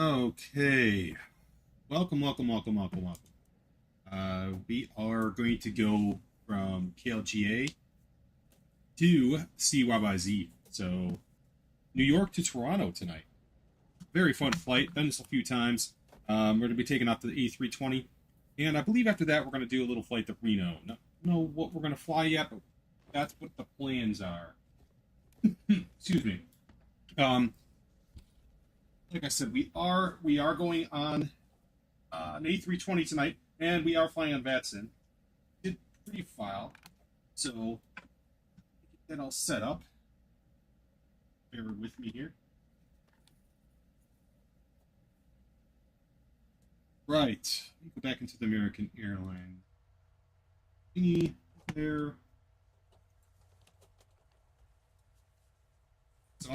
Okay, welcome. We are going to go from KLGA to CYYZ. So, New York to Toronto tonight. Very fun flight. Done this a few times. We're going to be taking off the A320, and I believe after that we're going to do a little flight to Reno. Not know what we're going to fly yet, but that's what the plans are. Excuse me. Like I said, we are going on an A320 tonight, and we are flying on VATSIM. Did pre-file, so get that all set up. Bear with me here. Right, go back into the American airline. There. So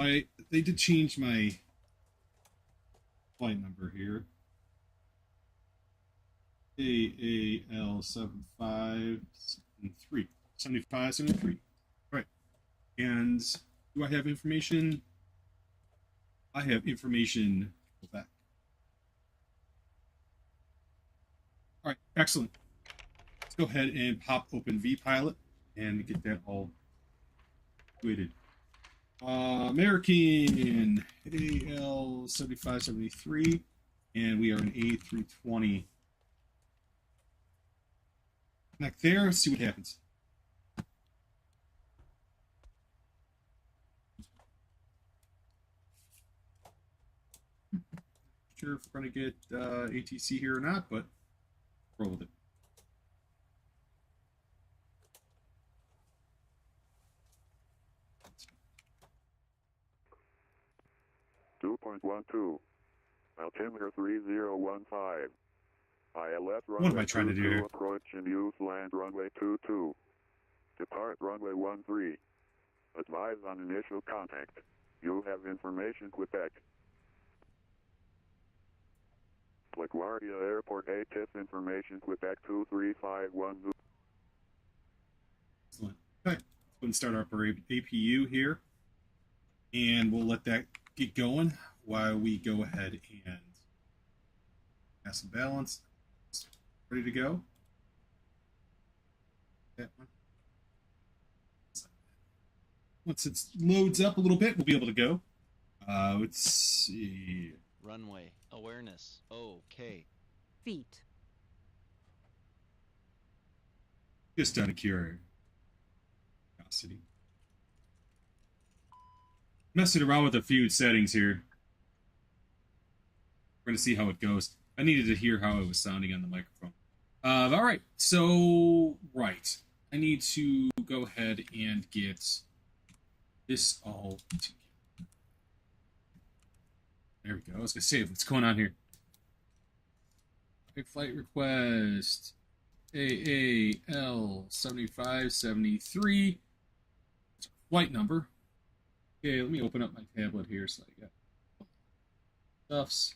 they did change my flight number here. AAL7573. Right. And do I have information? I have information with that. All right, excellent. Let's go ahead and pop open vPilot and get that all situated. American AL7573, and we are an A320. Connect there, see what happens. Sure if we're going to get ATC here or not, but roll with it. Altimeter 3015. ILS runway What am I trying to do here? Approach and use land runway 22. Depart runway 13. Advise on initial contact. You have information Quebec. LaGuardia Airport ATIS information Quebec 2351. Excellent. Okay, let's go and start up our APU here, and we'll let that get going while we go ahead and pass some balance. Ready to go? That one. Once it loads up a little bit, we'll be able to go. Let's see. Runway awareness. Okay. Feet. Just out of curiosity. Messing around with a few settings here. We're going to see how it goes. I needed to hear how it was sounding on the microphone. All right. So, right. I need to go ahead and get this all together. There we go. I was going to say, what's going on here? Big flight request. AAL7573. It's a flight number. Okay, let me open up my tablet here so I got stuffs.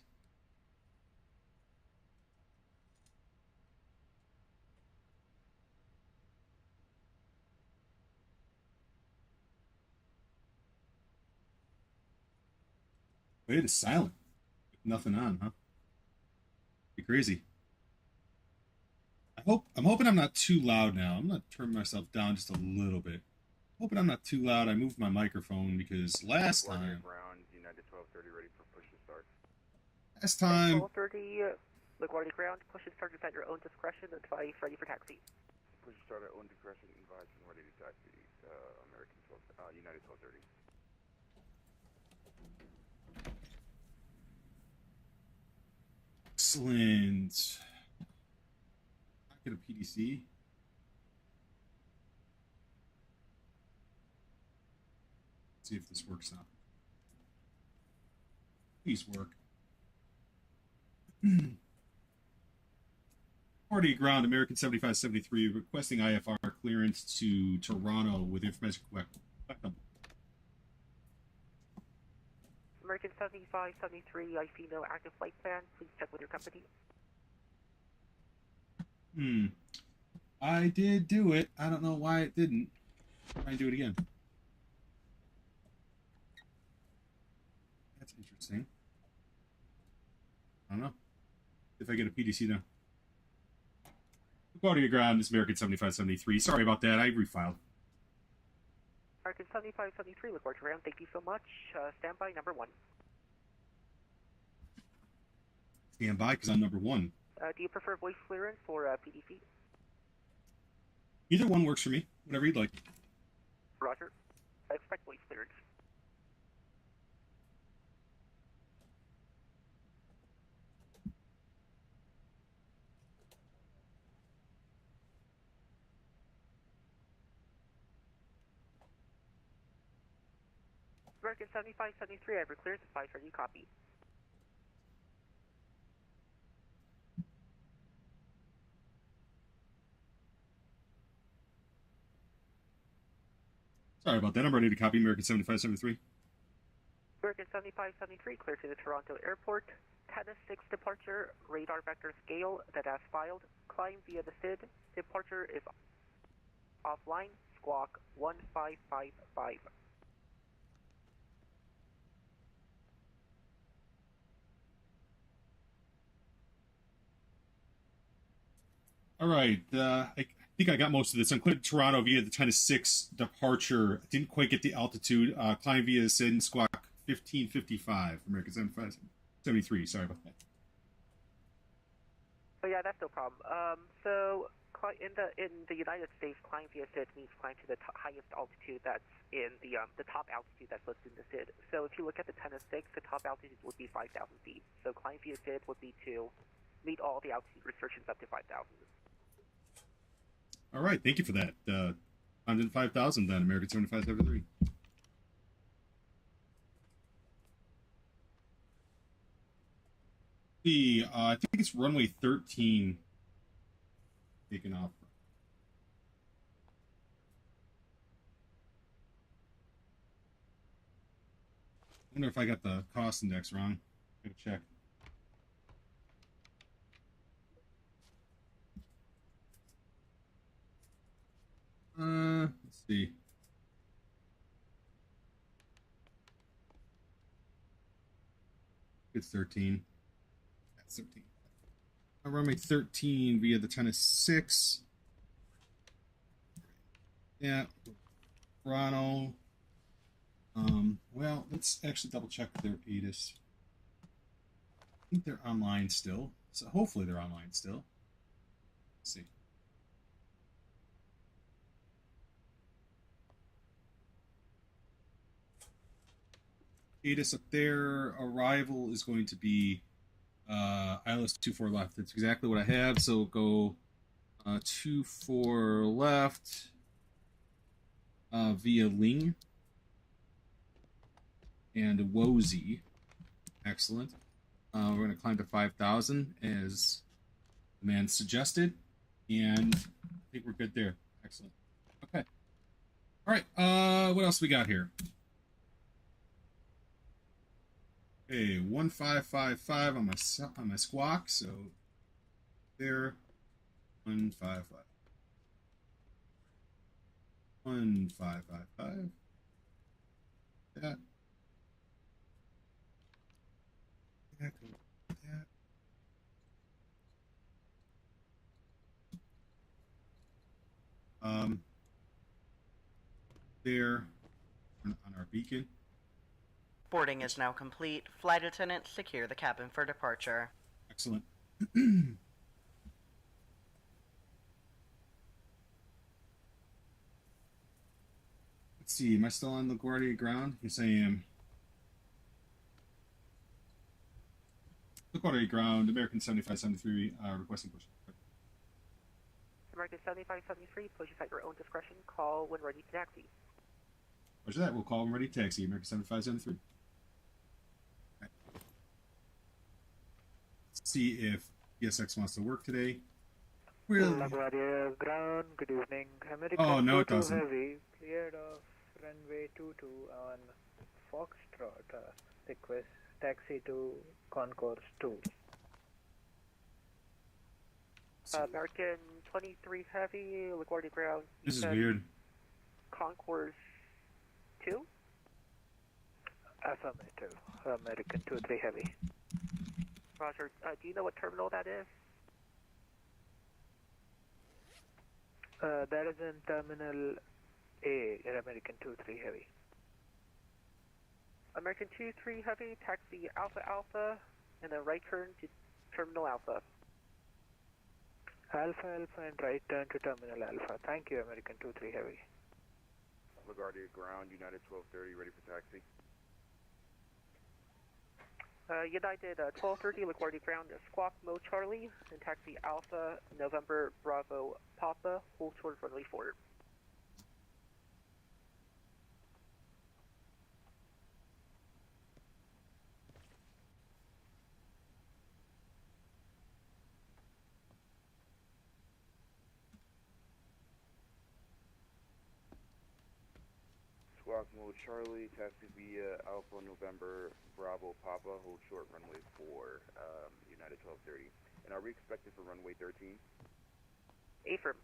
Wait, it's silent. Nothing on, huh? Be crazy. I'm hoping I'm not too loud now. I'm gonna turn myself down just a little bit. Hoping I'm not too loud. I moved my microphone because last time. United 1230 ready for push to start. Last time. 1230, LaGuardia ground. Push and start at your own discretion. Advise ready for taxi. Push to start at own discretion. Advise and ready to taxi. American 12, United 1230. Excellent. Get a PDC. See if this works out. Please work. Party ground, American 7573, requesting IFR clearance to Toronto with information correct. American 7573, I see no active flight plan. Please check with your company. I did do it. I don't know why it didn't. Try and do it again. That's interesting. if I get a PDC now. Go to your ground, this American 7573. Sorry about that, I refiled. American 7573, look forward to round. Thank you so much. Standby number 1. Stand by, because I'm number 1. Do you prefer voice clearance or PDC? Either one works for me. Whatever you'd like. Roger. I expect voice clearance. American 7573, I have your clearance. Advise ready, copy. Sorry about that. I'm ready to copy American 7573. American 7573, clear to the Toronto Airport. Tennis 6 departure, radar vector scale that as filed. Climb via the SID. Departure is offline. Squawk 1555. All right. I think I got most of this. I'm clear to Toronto via the Tennis 6 departure. Didn't quite get the altitude. Climb via the SID and squawk 1555. American 7573. Sorry about that. Oh yeah, that's no problem. So in the United States, climb via SID means climb to the highest altitude that's in the top altitude that's listed in the SID. So if you look at the Tennis 6, the top altitude would be 5,000 feet. So climb via SID would be to meet all the altitude restrictions up to 5,000. All right. Thank you for that. 105,000 then, American 7573. I think it's runway 13 taken off. I wonder if I got the cost index wrong. Gotta check. Let's see. It's 13. That's 13. Runway 13 via the Tennis 6. Yeah. Toronto. Well, let's actually double check their ATIS. I think they're online still. So hopefully they're online still. Let's see. ATIS up there. Arrival is going to be ILS 24 left. That's exactly what I have. So we'll go 24 left via Ling and Wozy. Excellent. We're going to climb to 5,000 as the man suggested, and I think we're good there. Excellent. Okay. All right. What else we got here? Okay, 1555 on my squawk, so there, 155. 1555. That. That. There on our beacon. Boarding is now complete. Flight attendants, secure the cabin for departure. Excellent. Let's see, am I still on LaGuardia ground? Yes, I am. LaGuardia ground, American 7573, requesting push. American 7573, push at your own discretion. Call when ready to taxi. Roger that, we'll call when ready to taxi, American 7573. Let's see if ESX wants to work today. Really? LaGuardia ground, good evening. American Oh, no, it doesn't. Heavy, cleared off runway 22 on Foxtrot. Request taxi to Concourse 2. American 23 Heavy, LaGuardia ground. This is weird. Concourse 2? Affirmative. American 23 Heavy. Roger. Do you know what terminal that is? That is in Terminal A, in American 2-3 Heavy. American 2-3 Heavy, taxi Alpha Alpha, and then right turn to Terminal Alpha. Alpha Alpha and right turn to Terminal Alpha. Thank you, American 2-3 Heavy. LaGuardia ground, United 1230, ready for taxi. United 1230, LaGuardia ground, squawk Mo Charlie, and taxi Alpha November Bravo Papa, hold towards runway 4. Squawk mode Charlie, taxi via Alpha November Bravo Papa, hold short runway 4, United 1230. And are we expected for runway 13? Affirm.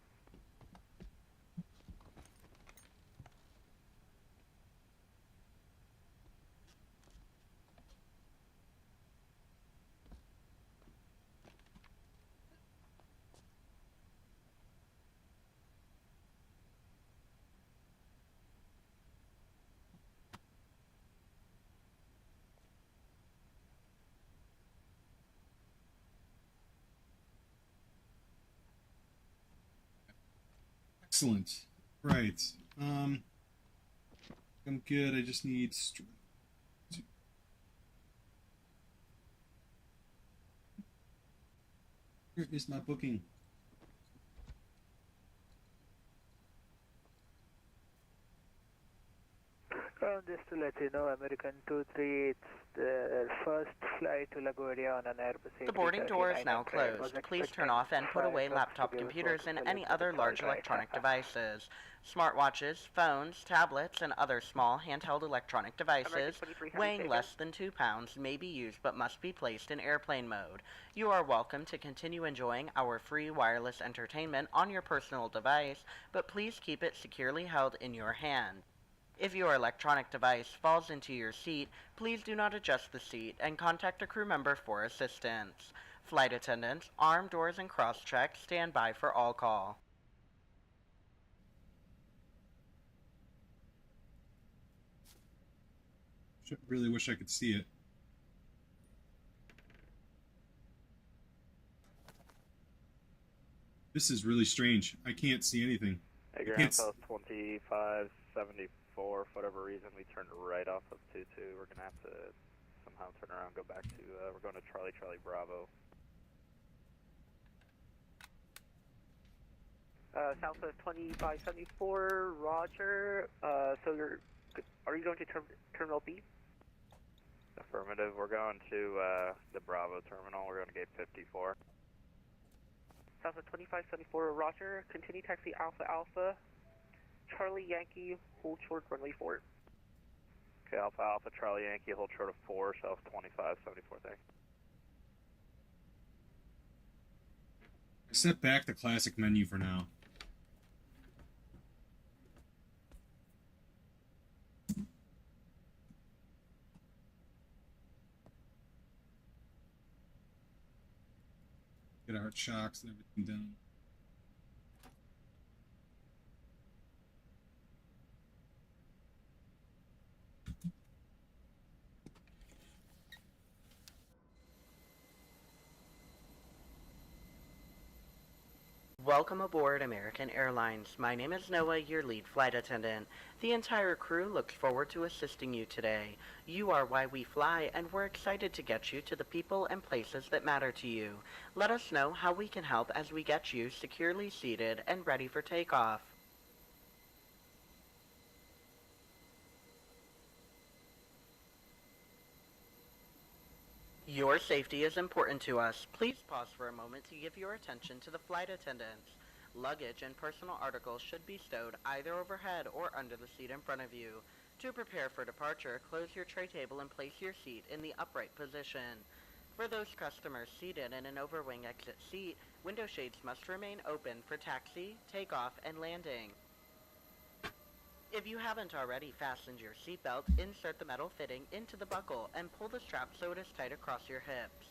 Excellent. Right. I'm good. I just need Where is my booking? Just to let you know, American 2-3, it's the first flight to LaGuardia on an Airbus A320. The boarding door is now closed. Please turn off and put away laptop computers and any other large electronic devices. Smartwatches, phones, tablets, and other small handheld electronic devices weighing less than 2 pounds may be used but must be placed in airplane mode. You are welcome to continue enjoying our free wireless entertainment on your personal device, but please keep it securely held in your hand. If your electronic device falls into your seat, please do not adjust the seat and contact a crew member for assistance. Flight attendants, armed doors and cross-check, stand by for all call. Really wish I could see it. This is really strange. I can't see anything. Hey, ground post 2574. For whatever reason, we turned right off of 22. We're going to have to somehow turn around and go back to, we're going to Charlie Bravo. Southwest 2574, Roger. Are you going to Terminal B? Affirmative. We're going to the Bravo terminal. We're going to gate 54. Southwest 2574, Roger. Continue taxi Alpha Alpha. Charlie Yankee, hold short runway 4. Okay, Alpha Alpha, Charlie Yankee, hold short of 4, South 2574, thanks. Set back the classic menu for now. Get our shocks and everything down. Welcome aboard American Airlines. My name is Noah, your lead flight attendant. The entire crew looks forward to assisting you today. You are why we fly, and we're excited to get you to the people and places that matter to you. Let us know how we can help as we get you securely seated and ready for takeoff. Your safety is important to us. Please pause for a moment to give your attention to the flight attendants. Luggage and personal articles should be stowed either overhead or under the seat in front of you. To prepare for departure, close your tray table and place your seat in the upright position. For those customers seated in an overwing exit seat, window shades must remain open for taxi, takeoff, and landing. If you haven't already fastened your seatbelt, insert the metal fitting into the buckle and pull the strap so it is tight across your hips.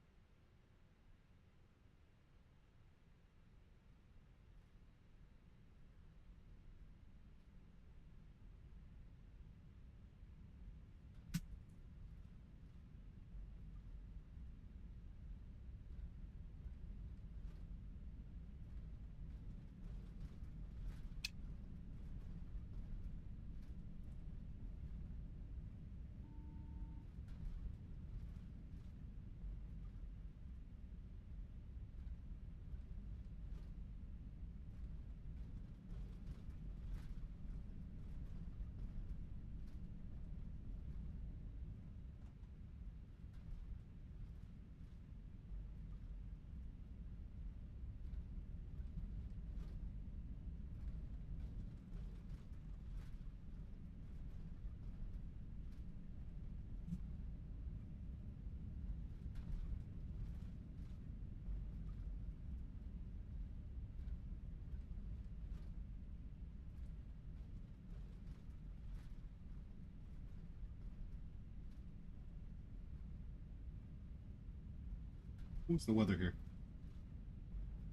What's the weather here?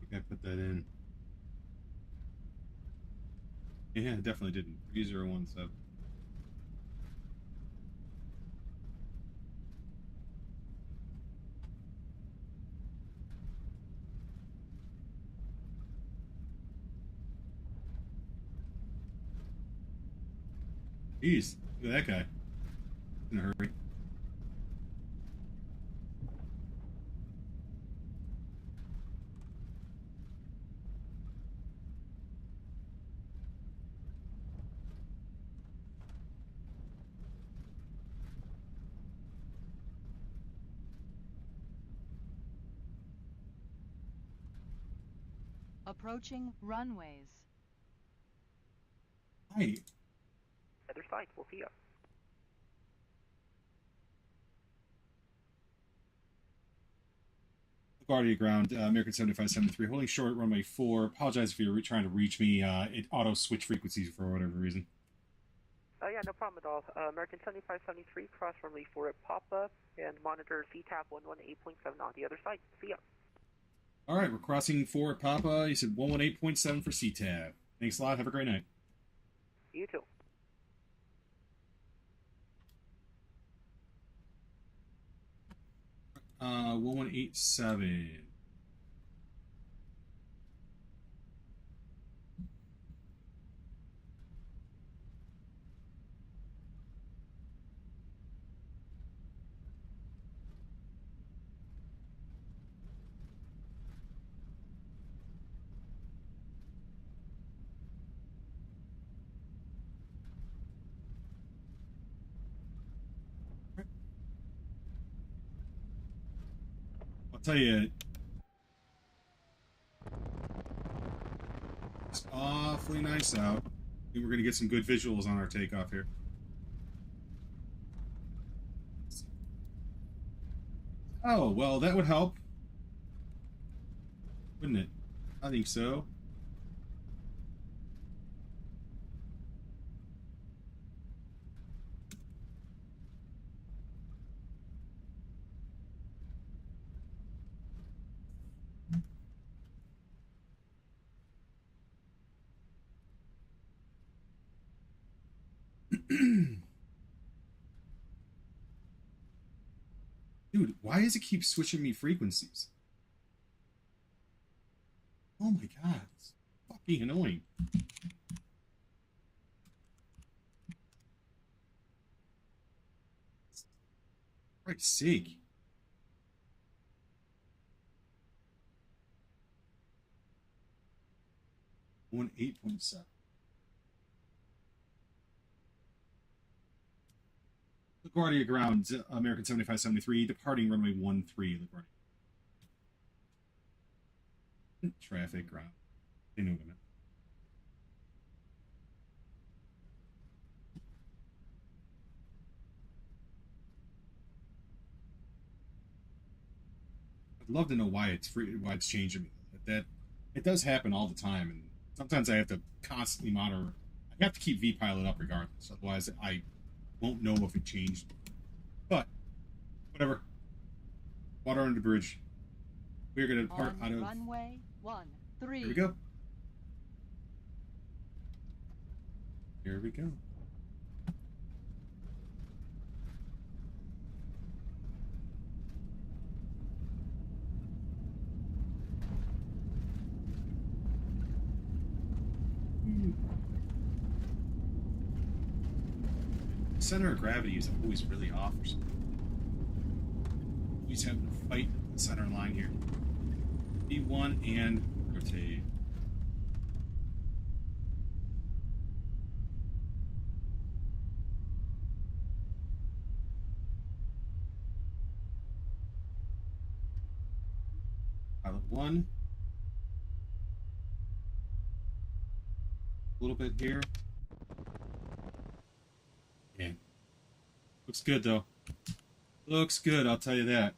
I think I put that in. Yeah, definitely didn't. 3017. Jeez, look at that guy. In a hurry. Approaching runways. Hi. Other side, we'll see ya. Guardia ground, American 7573, holding short, runway 4. Apologize if you're trying to reach me. It auto-switch frequencies for whatever reason. Yeah, no problem at all. American 7573, cross runway 4 at Papa, and monitor CTAP 118.7 on the other side. See ya. All right, we're crossing 4 at Papa. You said 118.7 for CTAB. Thanks a lot. Have a great night. You too. Uh, 1187. I'll tell you, it's awfully nice out. I think we're going to get some good visuals on our takeoff here. Oh, well, that would help. Wouldn't it? I think so. Dude, why does it keep switching me frequencies? Oh my god, it's fucking annoying. For Christ's sake. One 8.7. LaGuardia ground, American 7573, departing runway 13, LaGuardia. Traffic ground. They know what I meant. I'd love to know why it's changing. That it does happen all the time, and sometimes I have to constantly monitor. I have to keep vPilot up regardless, otherwise I won't know if it changed. But whatever. Water under the bridge. We're going to depart out of runway 13. Here we go. Here we go. Center of gravity is always really off or something. Always having to fight the center line here. B1 and rotate. Pilot 1. A little bit here. Yeah. Looks good though. Looks good, I'll tell you that.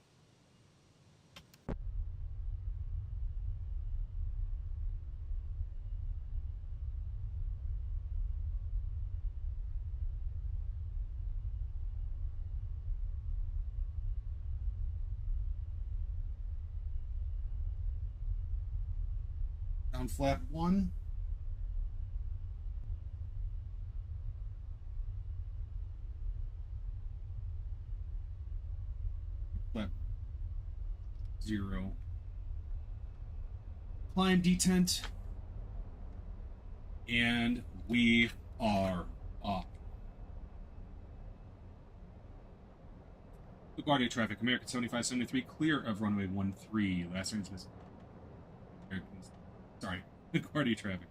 On flap 1. Flap 0. Climb detent. And we are up. LaGuardia traffic, American 7573, clear of runway 13. Last transmission. Sorry, LaGuardia traffic.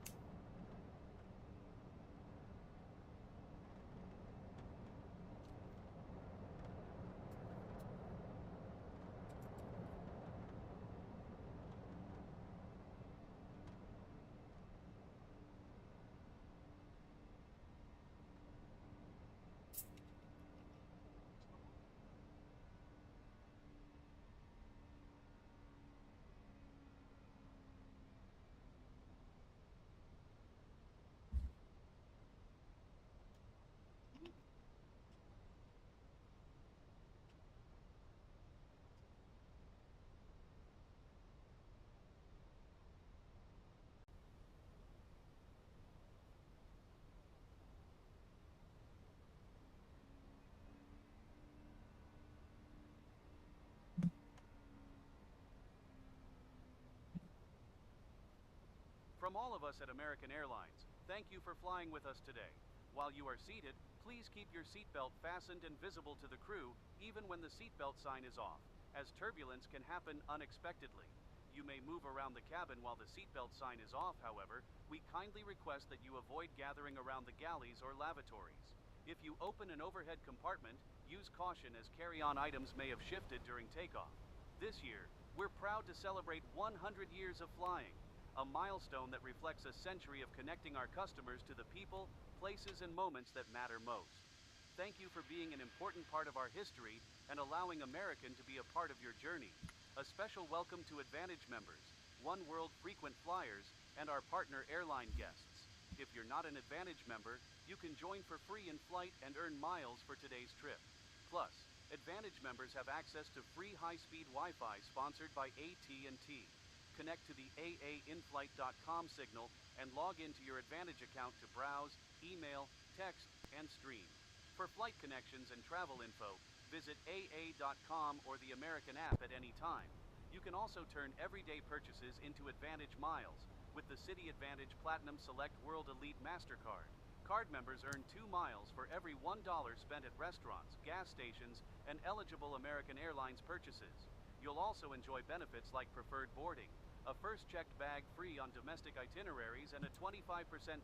From all of us at American Airlines, thank you for flying with us today. While you are seated, please keep your seatbelt fastened and visible to the crew, even when the seatbelt sign is off, as turbulence can happen unexpectedly. You may move around the cabin while the seatbelt sign is off, however, we kindly request that you avoid gathering around the galleys or lavatories. If you open an overhead compartment, use caution as carry-on items may have shifted during takeoff. This year, we're proud to celebrate 100 years of flying, a milestone that reflects a century of connecting our customers to the people, places, and moments that matter most. Thank you for being an important part of our history and allowing American to be a part of your journey. A special welcome to Advantage members, One World frequent flyers, and our partner airline guests. If you're not an Advantage member, you can join for free in flight and earn miles for today's trip. Plus, Advantage members have access to free high-speed Wi-Fi sponsored by AT&T. Connect to the aainflight.com signal and log into your Advantage account to browse, email, text, and stream. For flight connections and travel info, visit aa.com or the American app at any time. You can also turn everyday purchases into Advantage miles with the City Advantage Platinum Select World Elite MasterCard. Card members earn 2 miles for every $1 spent at restaurants, gas stations, and eligible American Airlines purchases. You'll also enjoy benefits like preferred boarding, a first checked bag free on domestic itineraries, and a 25%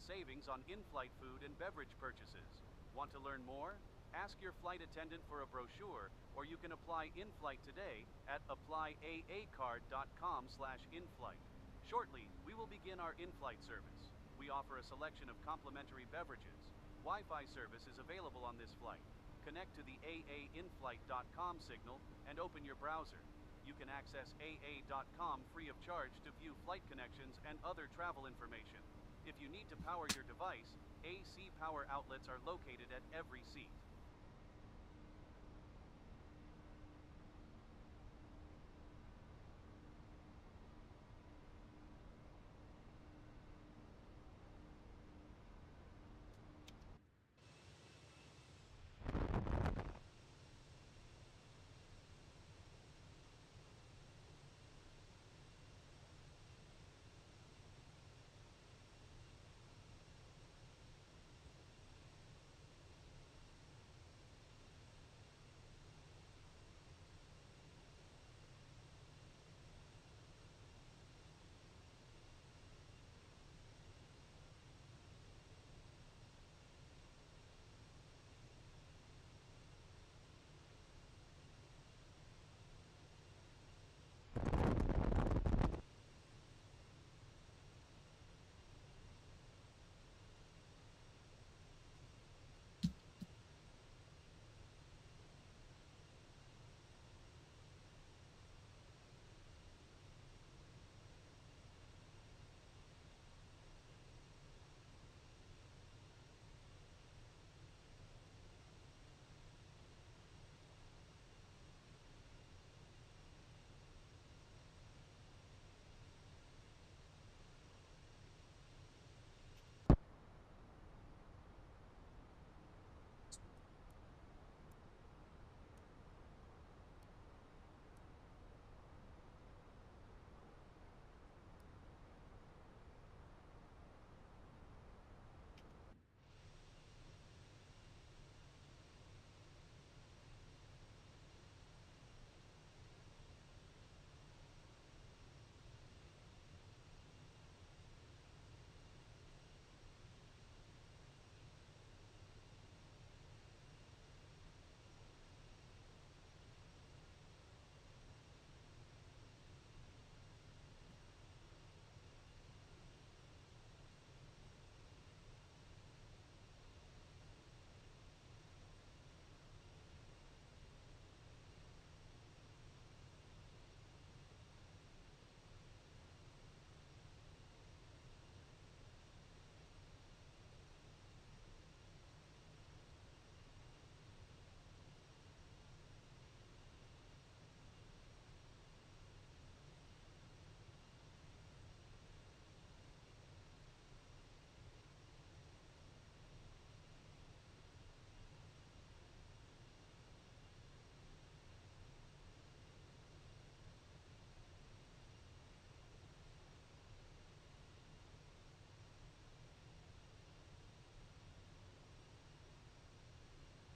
savings on in-flight food and beverage purchases. Want to learn more? Ask your flight attendant for a brochure, or you can apply in-flight today at applyAAcard.com/inflight. Shortly, we will begin our in-flight service. We offer a selection of complimentary beverages. Wi-Fi service is available on this flight. Connect to the aainflight.com signal and open your browser. You can access aa.com free of charge to view flight connections and other travel information. If you need to power your device, AC power outlets are located at every seat.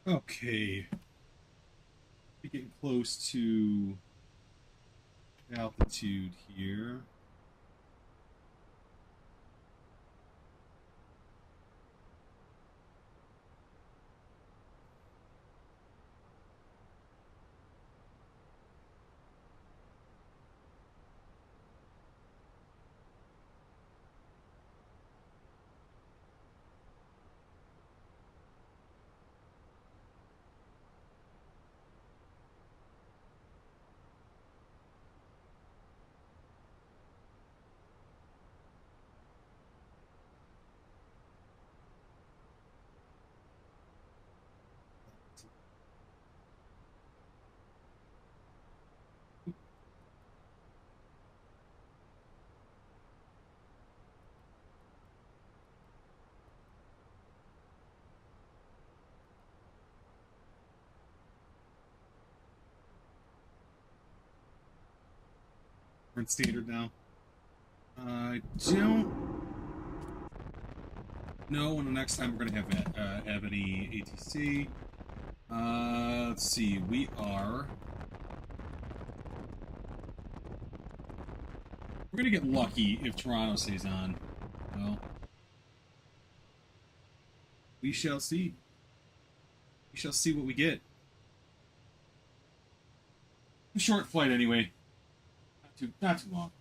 Okay. We're getting close to altitude here. We're in standard now. I don't know when the next time we're going to have any ATC. Let's see. We're going to get lucky if Toronto stays on. Well, we shall see. We shall see what we get. A short flight anyway. Not too long.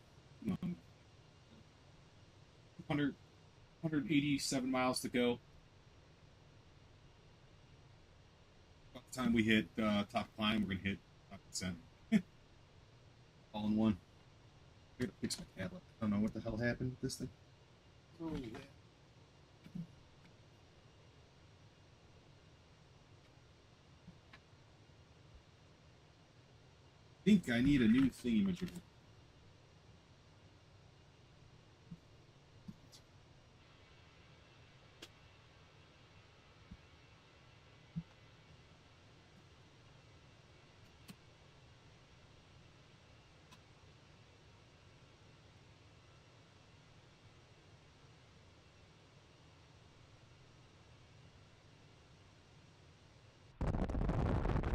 187 miles to go. By the time we hit top climb, we're going to hit top descent. All in one. I gotta fix my tablet. I don't know what the hell happened with this thing. Oh, yeah. I think I need a new theme.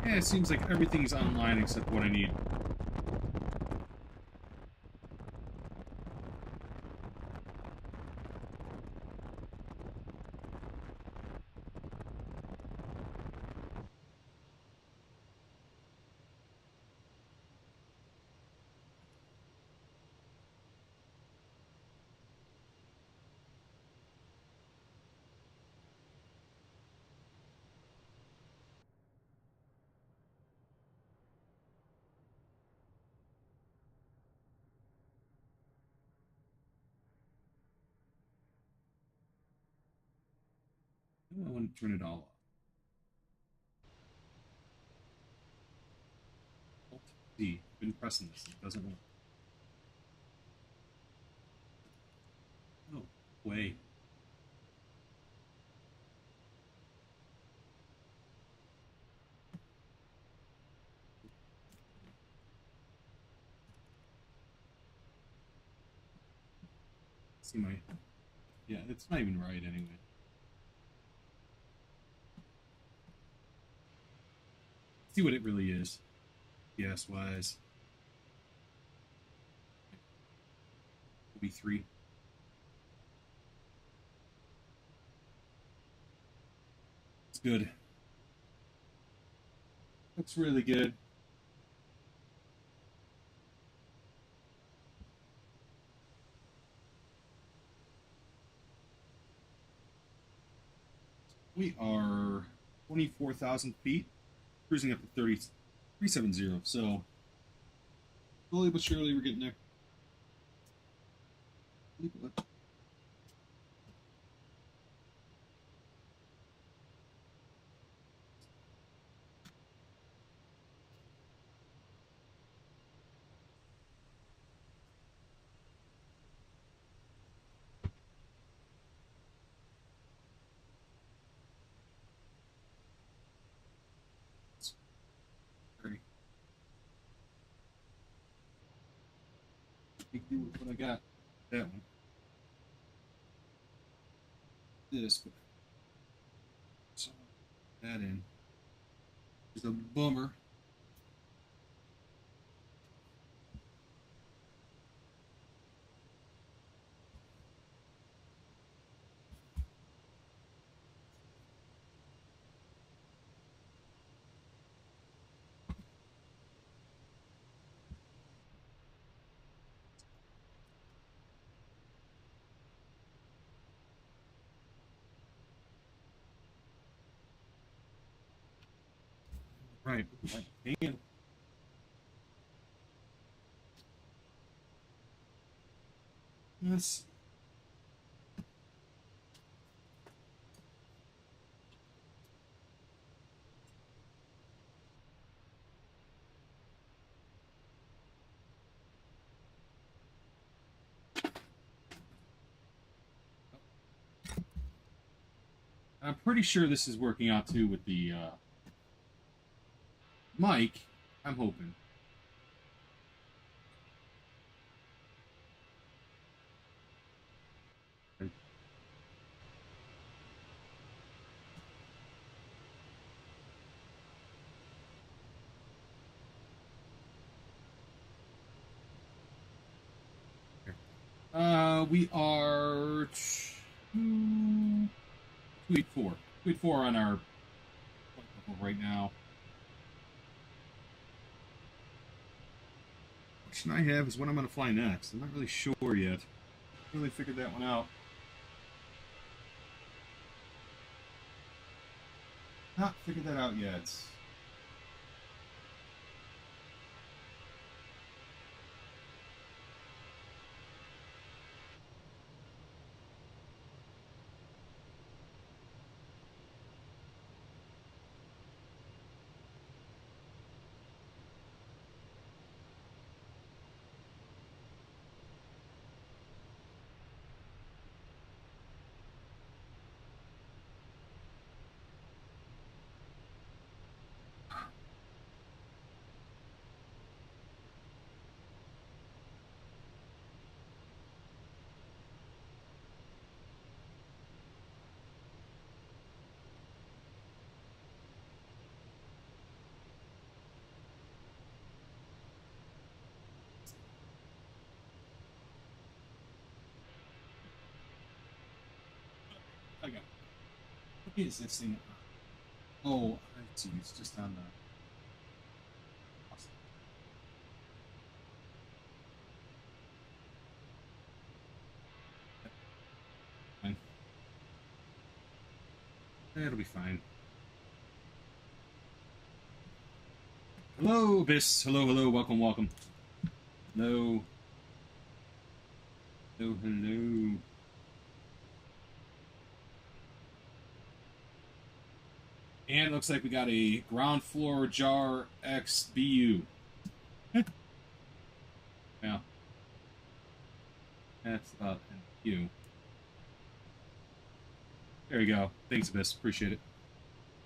Yeah, it seems like everything's online except what I need. I want to turn it all off. Alt-D. I've been pressing this. It doesn't work. Oh, wait. See my... Yeah, it's not even right anyway. See what it really is. PS-wise. Will be 3. It's good. Looks really good. We are 24,000 feet, cruising up to 370. So, slowly but surely, we're getting there. Big deal with what I got. That one. This, but so that in. It's a bummer. Right. And yes. I'm pretty sure this is working out too with the mic. I'm hoping. We are 284. 284 on our right now. Question I have is when I'm going to fly next. I'm not really sure yet. Haven't really figured that one out. Not figured that out yet. Okay. What is this thing? Oh, I see. It's just on the. Fine. That'll be fine. Hello, Abyss. Hello, hello. Welcome, welcome. Hello. Hello, hello. And it looks like we got a ground floor jar XBU. Yeah. That's about you. There you go. Thanks, Abyss. Appreciate it.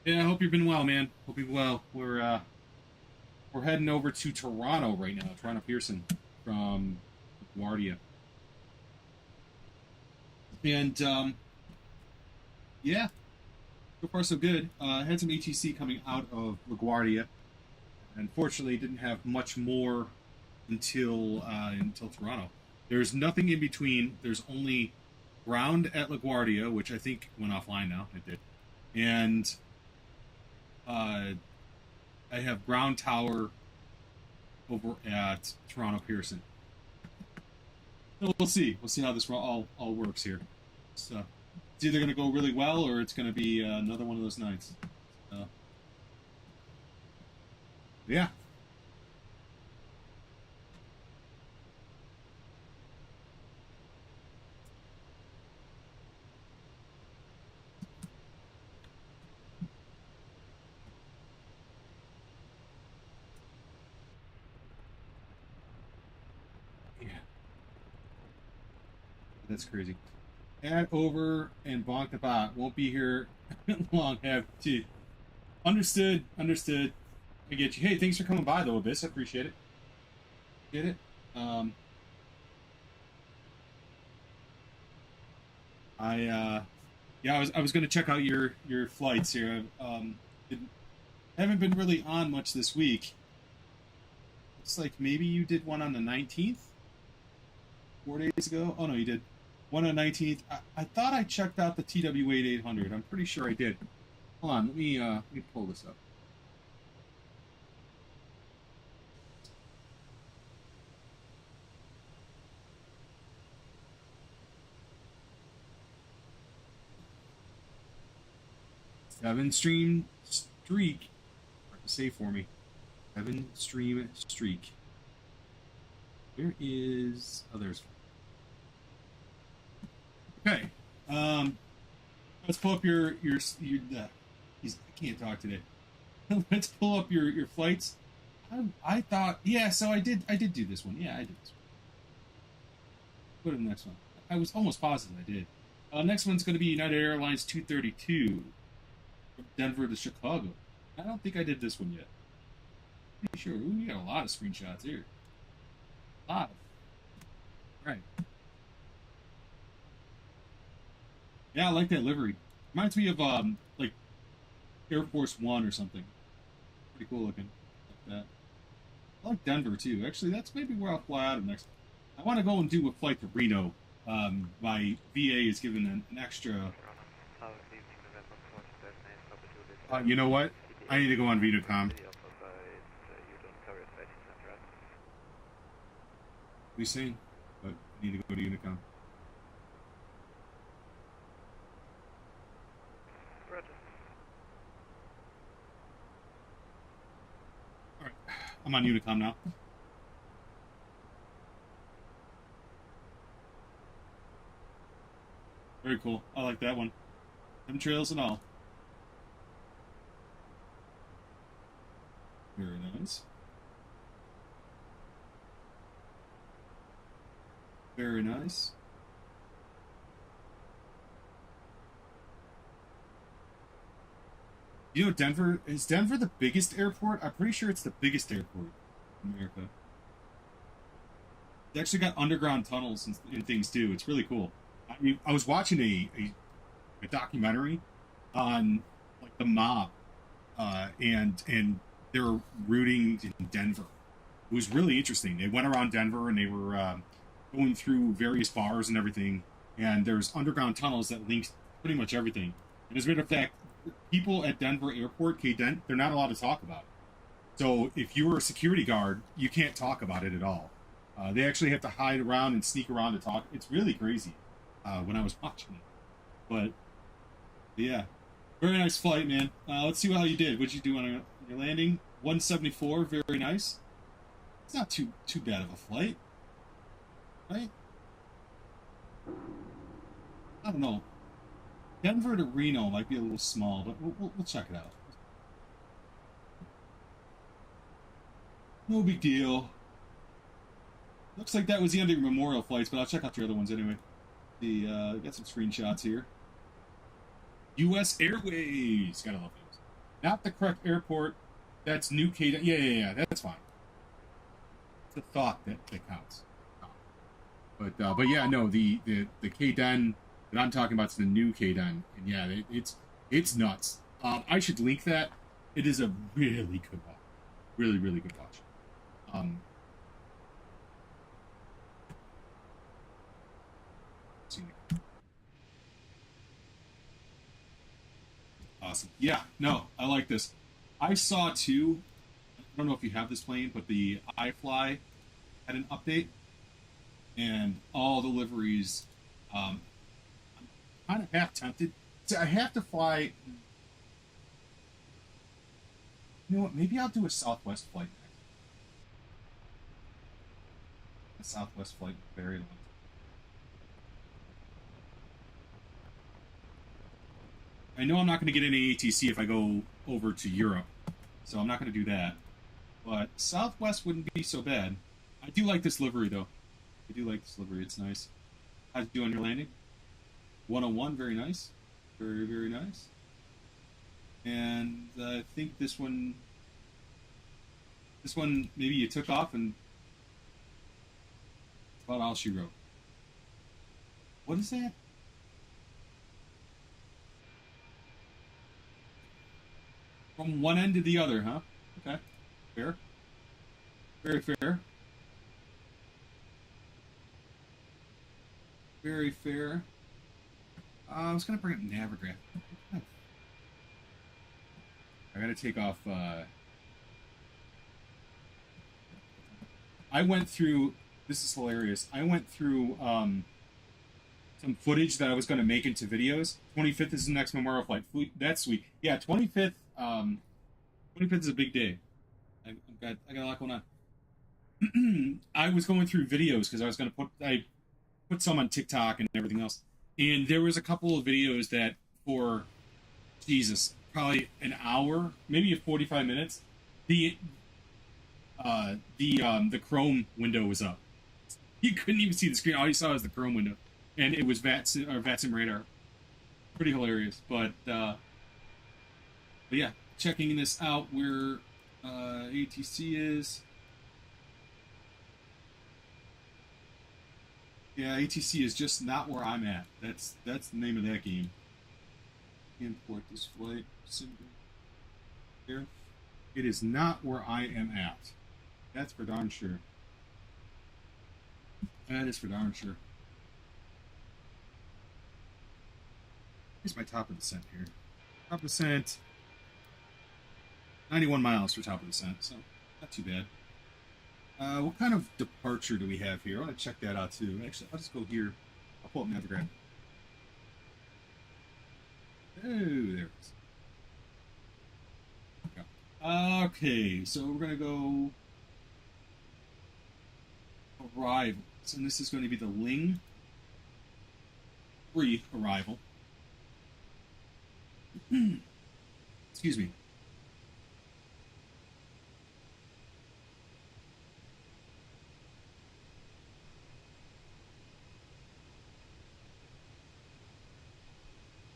Yeah, I hope you've been well, man. Hope you've been well. We're heading over to Toronto right now. Toronto Pearson from LaGuardia. And yeah. So far, so good. Had some ATC coming out of LaGuardia. Unfortunately, didn't have much more until Toronto. There's nothing in between. There's only ground at LaGuardia, which I think went offline now. It did. And I have ground tower over at Toronto Pearson. So we'll see. We'll see how this all works here. So. It's either going to go really well or it's going to be another one of those nights. Yeah. Yeah. That's crazy. Add over and bonk the bot. Won't be here long. Have to. Understood. Understood. I get you. Hey, thanks for coming by, though, Abyss. I appreciate it. Get it? Yeah, I was going to check out your flights here. Haven't been really on much this week. Looks like maybe you did one on the 19th? 4 days ago? Oh, no, you did. One on the 19th. I thought I checked out the TW8800. I'm pretty sure I did. Hold on, let me pull this up. Seven stream streak. Hard to say for me. 7 stream streak. Where is... Oh, there's... Okay. Let's pull up your I can't talk today. Let's pull up your flights. I thought... Yeah, so I did do this one. Yeah, I did this one. Go to the next one. I was almost positive I did. Next one's going to be United Airlines 232. From Denver to Chicago. I don't think I did this one yet. Pretty sure. Ooh, we got a lot of screenshots here. A lot. Right. Yeah, I like that livery. Reminds me of like Air Force One or something. Pretty cool looking. Like that. I like Denver too. Actually, that's maybe where I'll fly out of next. I want to go and do a flight to Reno. My VA is given an extra. You know what? I need to go on VideoCom. We seen, but I need to go to Unicom. Alright, I'm on Unicom now. Very cool. I like that one. Chemtrails and all. Very nice. Very nice. You know, Denver, is Denver the biggest airport? I'm pretty sure it's the biggest airport in America. They actually got underground tunnels and things too. It's really cool. I was watching a documentary on like the mob and their routing in Denver. It was really interesting. They went around Denver and they were going through various bars and everything, and there's underground tunnels that link pretty much everything. And as a matter of fact, people at Denver Airport, K-Dent, they're not allowed to talk about it. So if you were a security guard, you can't talk about it at all. They actually have to hide around and sneak around to talk. It's really crazy when I was watching it. But yeah, very nice flight, man. Let's see how you did. What'd you do on your landing? 174, very nice. It's not too bad of a flight, right? I don't know. Denver to Reno might be a little small, but we'll check it out. No big deal. Looks like that was the end of your Memorial flights, but I'll check out your other ones anyway. Got some screenshots here. U.S. Airways. Gotta love those. Not the correct airport. That's New K. Yeah. That's fine. It's the thought that counts. But yeah, no. The K-Den that I'm talking about is the new K-Den, and yeah, it's nuts. I should link that. It is a really good watch. Really good watch. Awesome. Yeah, no, I like this. I saw too, I don't know if you have this plane, but the iFly had an update, and all the liveries, I'm kind of half tempted. So I have to fly. You know what, maybe I'll do a Southwest flight next. A Southwest flight, very long. I know I'm not going to get any ATC if I go over to Europe, so I'm not going to do that. But Southwest wouldn't be so bad. I do like this livery, though. I do like this livery. It's nice. How'd you do on your landing? 101, very nice. Very nice. And I think this one maybe you took off and that's about all she wrote. What is that? From one end to the other, huh? Okay. Fair. Very fair. Very fair. I was going to bring up Navigraph. I got to take off... I went through... This is hilarious. I went through some footage that I was going to make into videos. 25th is the next Memorial Flight. That's sweet. Yeah, 25th... 25th is a big day. I got a lot going on. I was going through videos because I was going to put some on TikTok and everything else. And there was a couple of videos that for, Jesus, probably an hour, maybe 45 minutes, the Chrome window was up. You couldn't even see the screen. All you saw was the Chrome window. And it was VATSIM radar. Pretty hilarious. But yeah, checking this out where ATC is. Yeah, ATC is just not where I'm at. That's the name of that game. Import this flight symbol here. It is not where I am at. That's for darn sure. That is for darn sure. Here's my top of descent here. Top of descent. 91 miles for top of descent, so not too bad. What kind of departure do we have here? I want to check that out too. Actually, I'll just go here. I'll pull up Navigraph. Oh, there it is. Okay, so we're going to go arrivals. And this is going to be the Ling 3 arrival. Excuse me.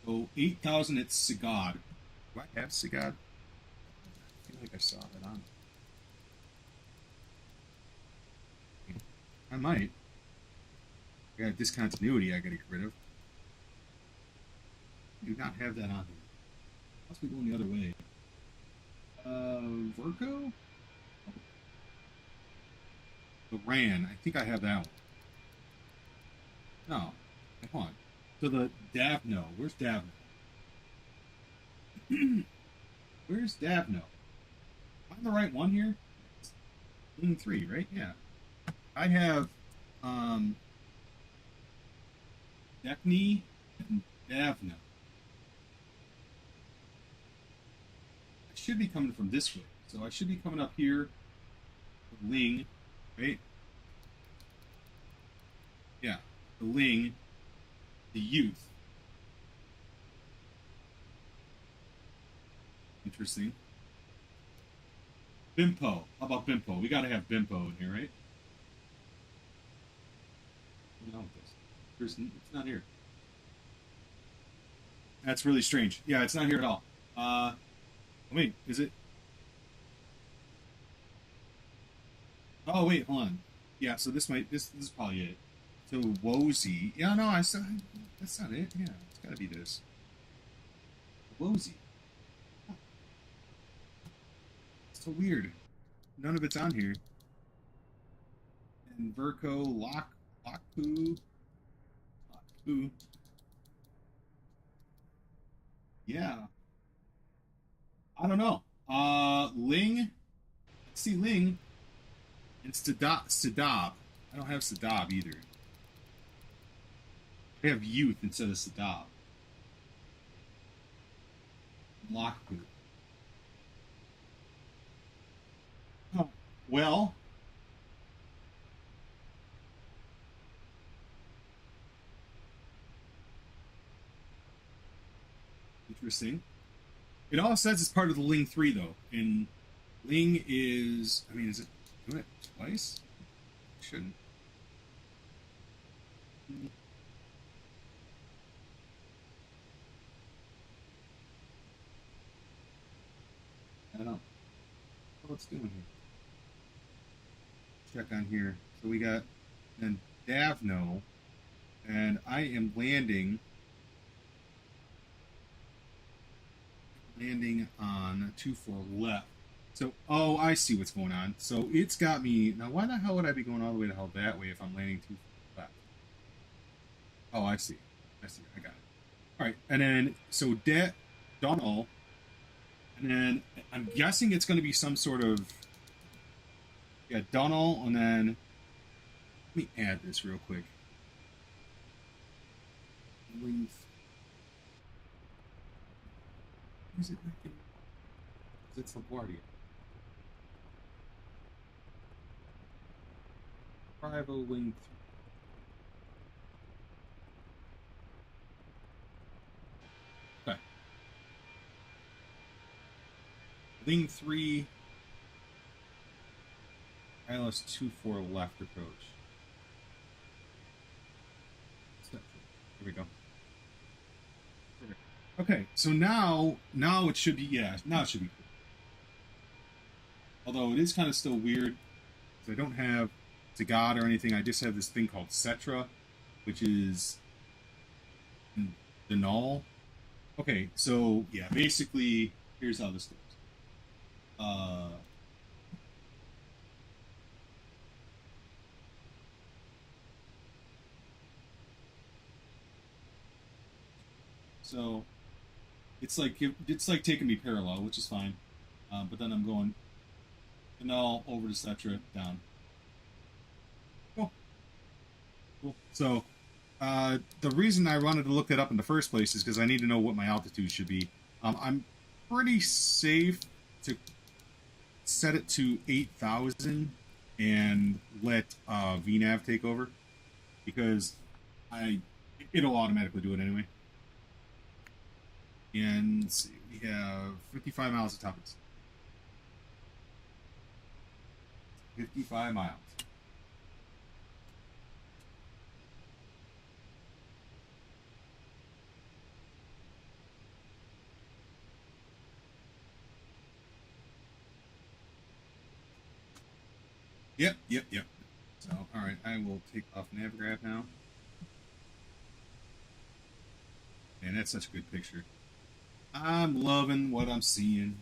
So 8,000 at Sagad. Do I have Sagad? I feel like I saw that on. I might. I got a discontinuity I gotta get rid of. I do not have that on here. Must be going the other way. Virgo? The RAN. I think I have that one. No. Hold on. So the Davno. Where's Davno? Where's Davno? Am I on the right one here? Ling 3, right? Yeah. I have Dekni and Davno. I should be coming from this way. So I should be coming up here with Ling, right? Yeah, the Ling, the Youth. Interesting. Bimpo. How about Bimpo? We gotta have Bimpo in here, right? What's going on with this? It's not here. That's really strange. Yeah, it's not here at all. Wait, is it? Oh wait, hold on. Yeah, so this is probably it. So Wozy. Yeah, no, that's not it. Yeah, it's gotta be this. Wozy. Oh. It's so weird. None of it's on here. And Verco, Lokpoo. Yeah. I don't know. Ling. Let's see Ling. And Sadab. I don't have Sadab either. I have Youth instead of Sadab. Lokpoo. Oh, well. Interesting. It all says it's part of the Ling 3, though. And Ling is... I mean, is it doing it twice? It shouldn't. I don't know. What's doing here? Check on here. So we got then Davno. And I am landing... landing on 2-4 left. So, oh, I see what's going on. So it's got me. Now, why the hell would I be going all the way to hell that way if I'm landing 2-4 left? Oh, I see. I see. I got it. All right. And then, so that done all. And then I'm guessing it's going to be some sort of, yeah, done all. And then, let me add this real quick. Is it making? It's LaGuardia. Bravo Wing 3. Okay. Wing 3. ILS 2-4 left approach. Here we go. Okay, so now it should be, yeah, now it should be cool. Although it is kind of still weird, because I don't have Zagad or anything, I just have this thing called Cetra, which is the null. Okay, so, yeah, basically, here's how this goes. So, it's like taking me parallel, which is fine. But then I'm going the null over to Cetra, down. Cool. Cool. So, the reason I wanted to look that up in the first place is because I need to know what my altitude should be. I'm pretty safe to set it to 8,000 and let VNav take over, because it'll automatically do it anyway. And let's see, we have 55 miles at top of this. 55 miles. Yep. So, alright, I will take off Navgraph now. Man, that's such a good picture. I'm loving what I'm seeing.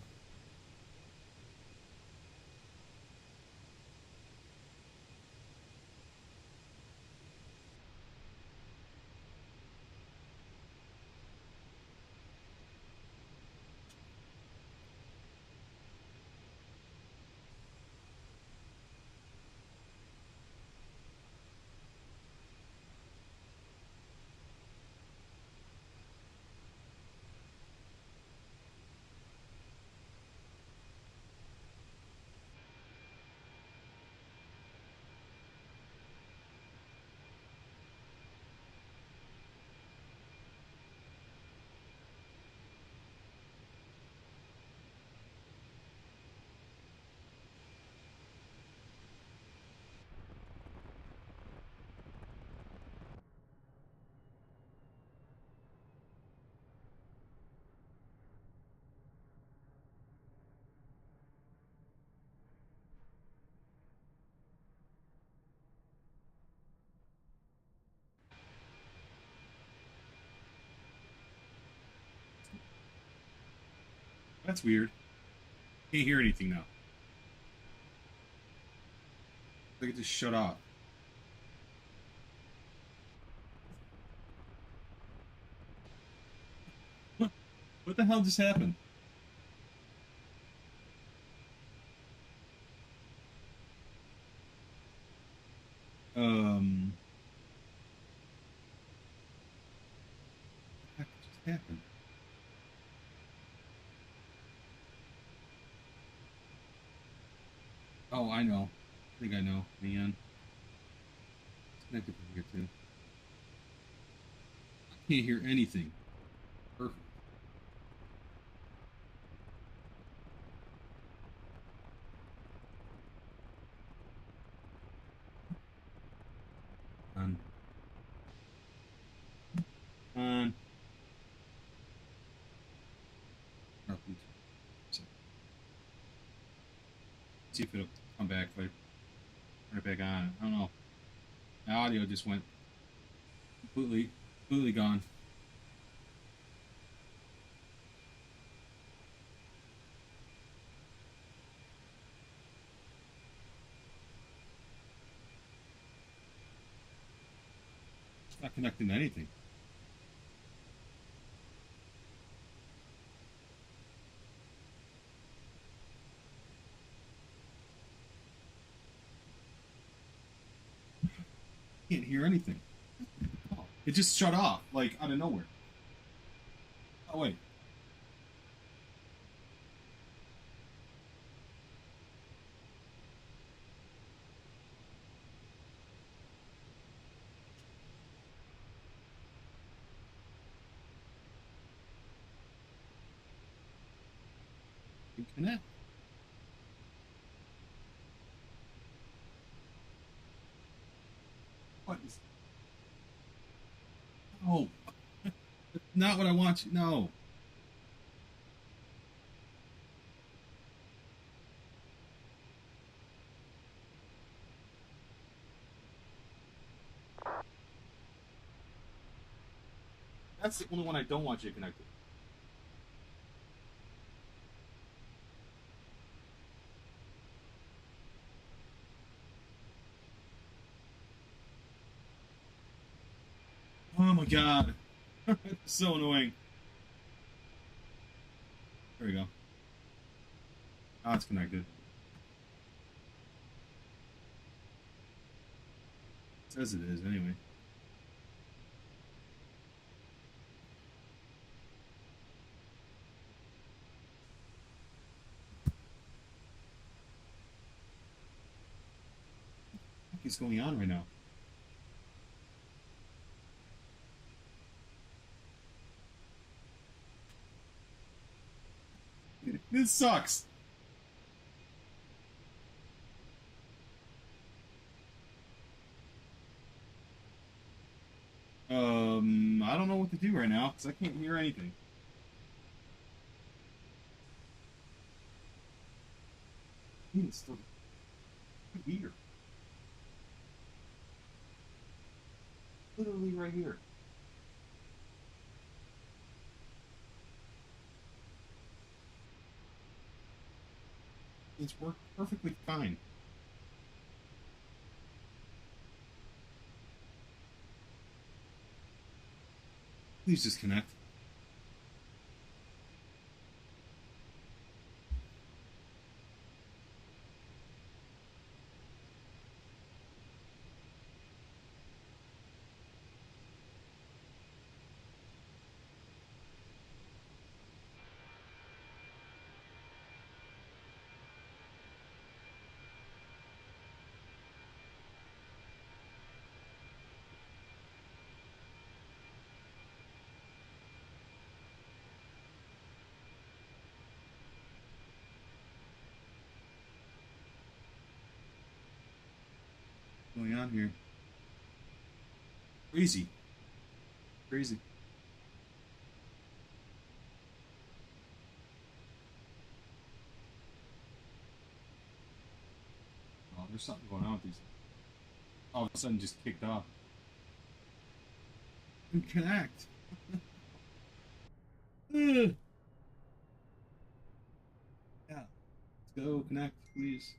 That's weird. Can't hear anything now. I think it just shut off. What the hell just happened? What just happened? Oh, I know. I think I know. Man. It's connected from here too. I can't hear anything. Perfect. On. See if it'll come back. If I turn it back on. I don't know. The audio just went completely gone. Not connecting to anything. Can't hear anything. Oh, it just shut off, like, out of nowhere. Oh, wait. Connect. What is... No. That's not what I want you... No. That's the only one I don't want you to connect to. Oh my god. It's so annoying. There we go. Oh, it's connected. It says it is, anyway. What is going on right now? This sucks. I don't know what to do right now because I can't hear anything. It's still here. Literally right here. It's worked perfectly fine. Please disconnect. What's going on here? Crazy. Crazy. Oh, there's something going on with these. All of a sudden just kicked off. And connect. Yeah. Let's go connect, please.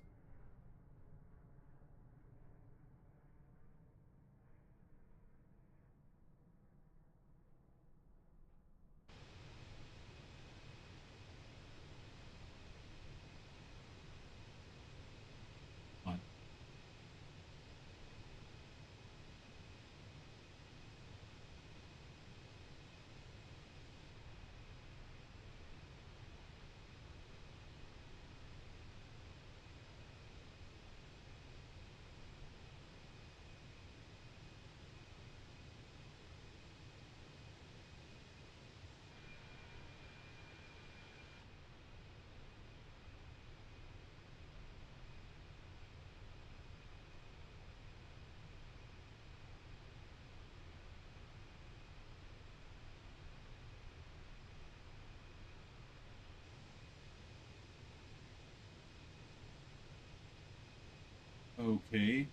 Okay.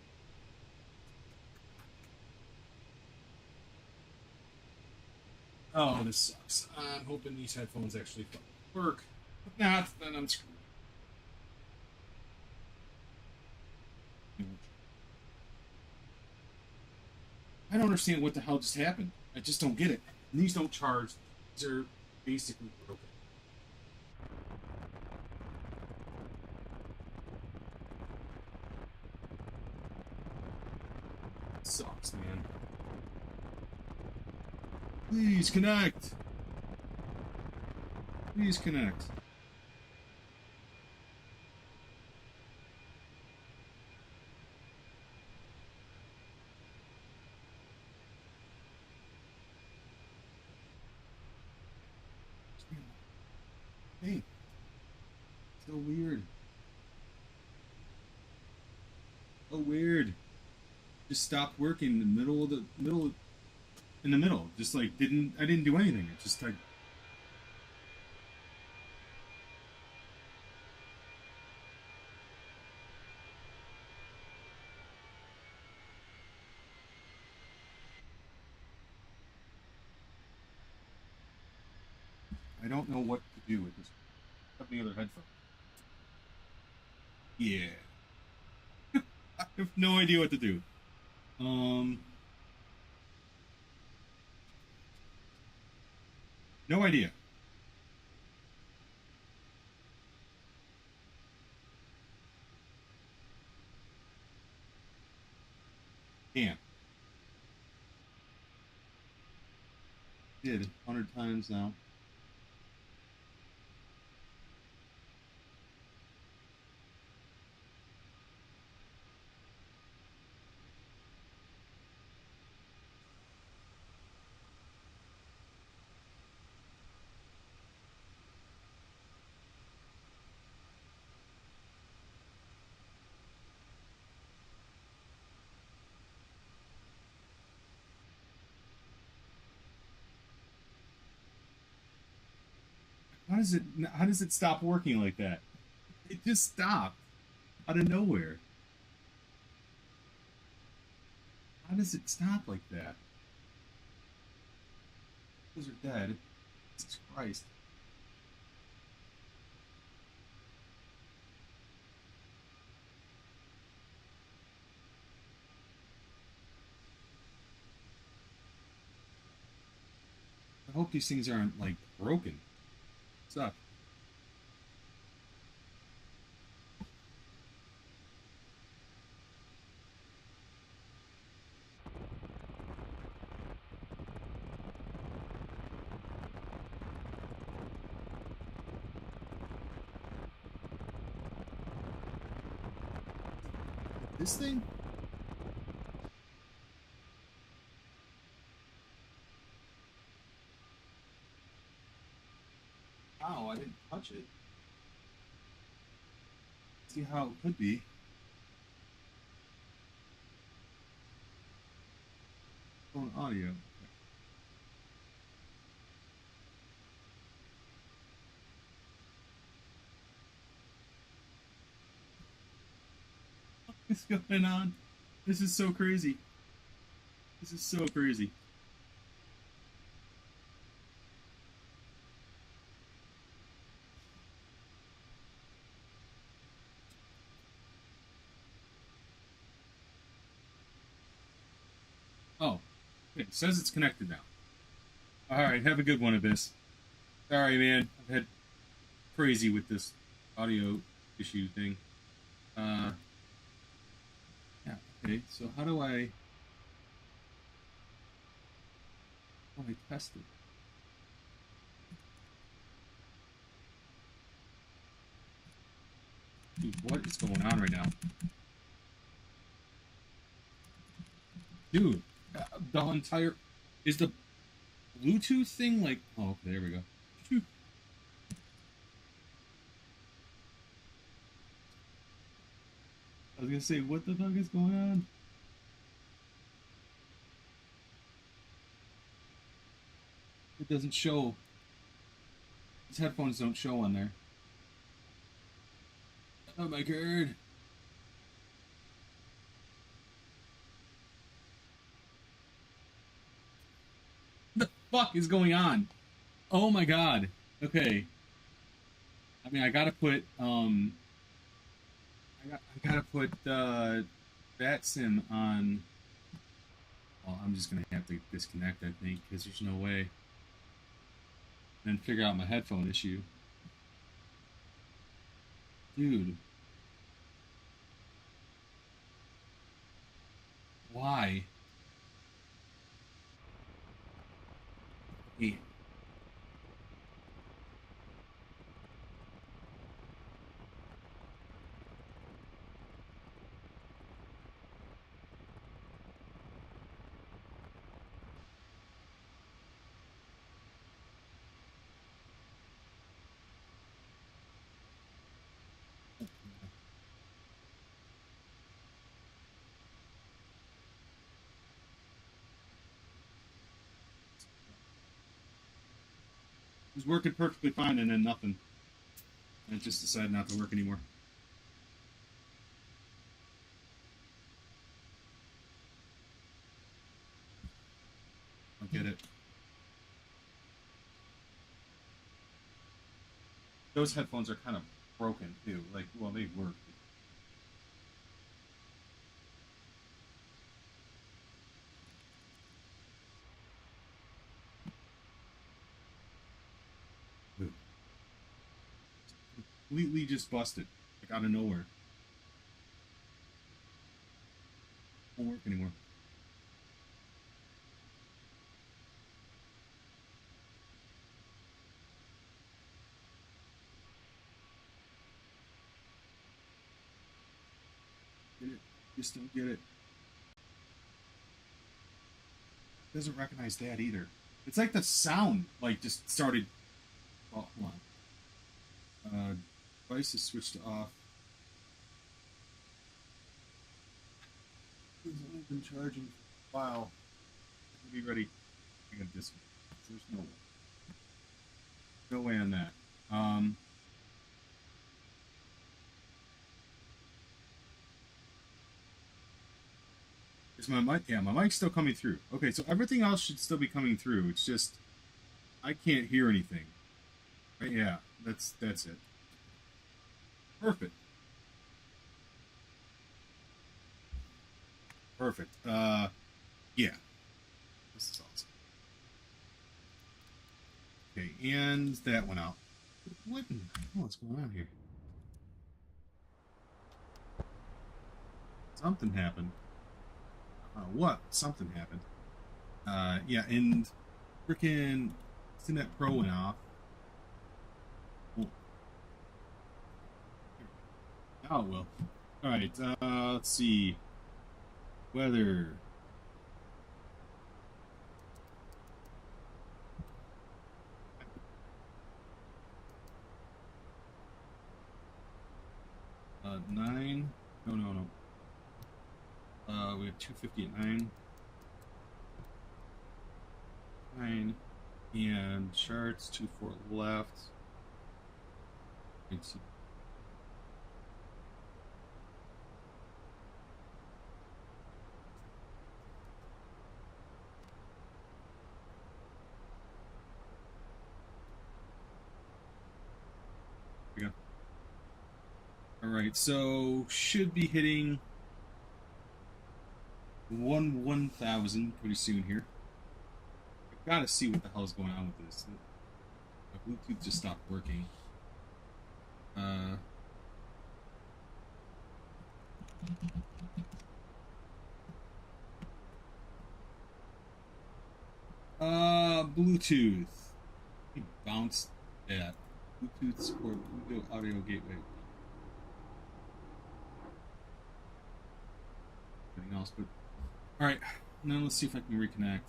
Oh, this sucks. I'm hoping these headphones actually work. If not, then I'm screwed. I don't understand what the hell just happened. I just don't get it. And these don't charge. These are basically broken. Sucks, man. Please connect. Please connect. Hey, so weird. So weird. Just stopped working in the middle of in the middle. Just like I didn't do anything. It just like. I don't know what to do with this. Have the other headphone. Yeah. I have no idea what to do. No idea. Can't. Did 100 times now. How does it stop working like that? It just stopped out of nowhere. How does it stop like that? Those are dead. Jesus Christ. I hope these things aren't like broken. What's up? This thing? Ow, I didn't touch it. See how it could be. Phone audio. What's going on? This is so crazy. This is so crazy. Oh, it says it's connected now. Alright, have a good one of this. Sorry, man. I've had crazy with this audio issue thing. Yeah, okay, so how do I test it? Dude, what is going on right now? Dude, the entire... Is the Bluetooth thing like... Oh, okay, there we go. I was gonna say, what the fuck is going on? It doesn't show. These headphones don't show on there. Oh my god. What the fuck is going on? Oh my god. Okay. I mean, I gotta put, I gotta put, VATSIM on, Well, I'm just going to have to disconnect, I think, because there's no way. And then figure out my headphone issue. Dude. Why? Hey. It was working perfectly fine and then nothing. And it just decided not to work anymore. I don't get it. Those headphones are kind of broken too. Like, well, they work. Completely just busted, like out of nowhere. Won't work anymore. Get it? Just don't get it. Doesn't recognize that either. It's like the sound, like, just started. Oh, hold on. Device is switched to off. It's only been charging for a while. It'll be ready. I got this one. There's no way. No way on that. Is my mic? Yeah, my mic's still coming through. Okay, so everything else should still be coming through. It's just I can't hear anything. Right? Yeah, that's it. Perfect. Perfect. Yeah. This is awesome. Okay, and that went out. What in the hell is going on here? Something happened. What? Something happened. Yeah, and freaking Cinet Pro went off. Oh. Oh, well. Alright, let's see. Weather. Nine. No. We have 250 at 9. 9. And charts, 2-4 left. Let's see. There we go. Alright, so should be hitting 1,000 pretty soon here. I've got to see what the hell is going on with this. My Bluetooth just stopped working. Bluetooth. Let me bounce that. Bluetooth support Bluetooth audio gateway. Anything else, but alright, now let's see if I can reconnect.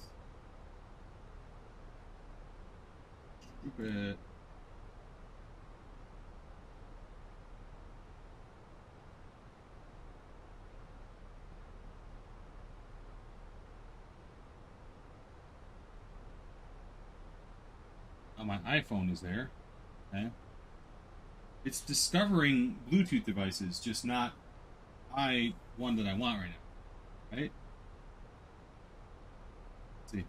Stupid. Oh, my iPhone is there. Okay. It's discovering Bluetooth devices, just not one that I want right now. Right? Let's see.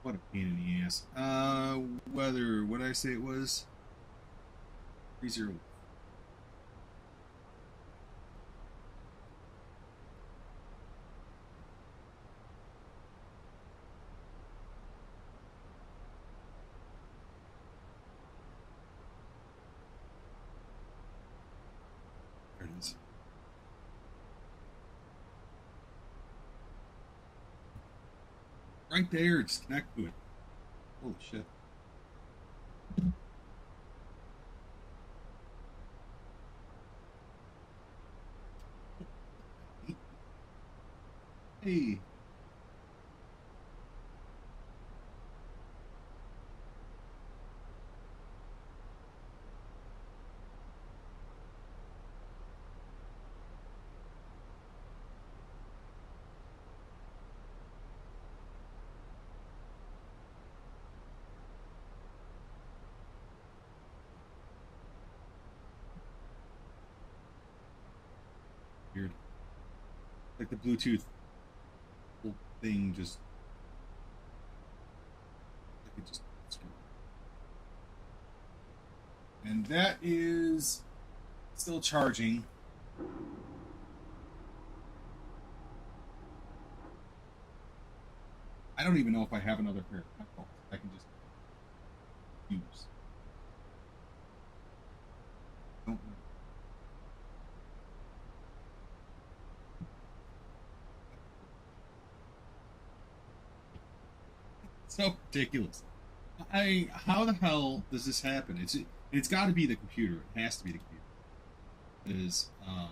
What a pain in the ass. Weather, what did I say it was? 30. There it is. Right there, just connect to it. Holy shit. Hey. Weird. Like the Bluetooth whole thing just. I could just. And that is still charging. I don't even know if I have another pair of headphones I can just use. Don't know. So ridiculous. How the hell does this happen? It's got to be the computer. It has to be the computer. Is let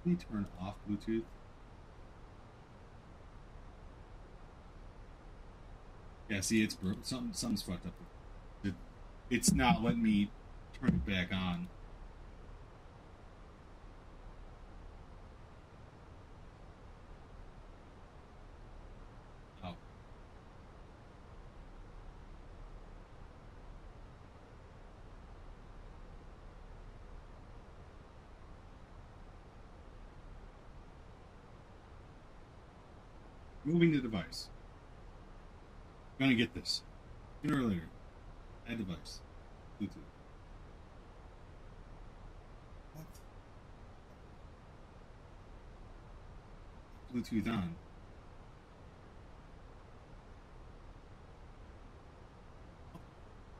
me turn off Bluetooth. Yeah, see, it's broken. Something's fucked up. It's not letting me turn it back on. Oh. Moving the device. I'm gonna get this. Sooner or later. Add device. Bluetooth. What? Bluetooth on.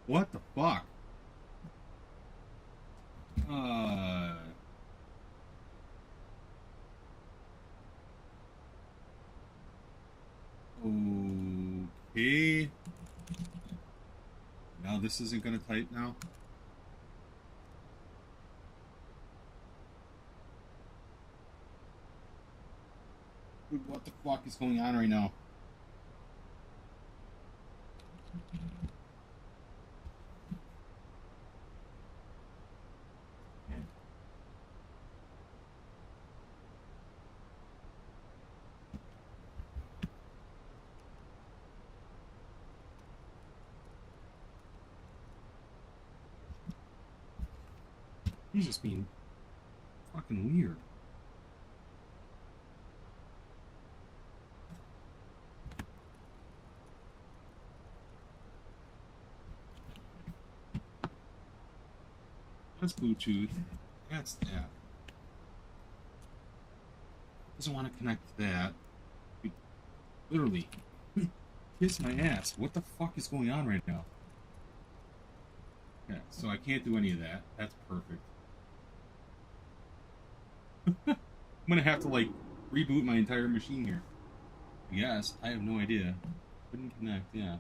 What the fuck? Okay. Now this isn't gonna type now. Dude, what the fuck is going on right now? He's just being fucking weird. That's Bluetooth. That's that. Doesn't want to connect to that. Literally. Kiss my ass. What the fuck is going on right now? Okay, so I can't do any of that. That's perfect. I'm gonna have to, like, reboot my entire machine here. Yes, I have no idea. Couldn't connect, yeah.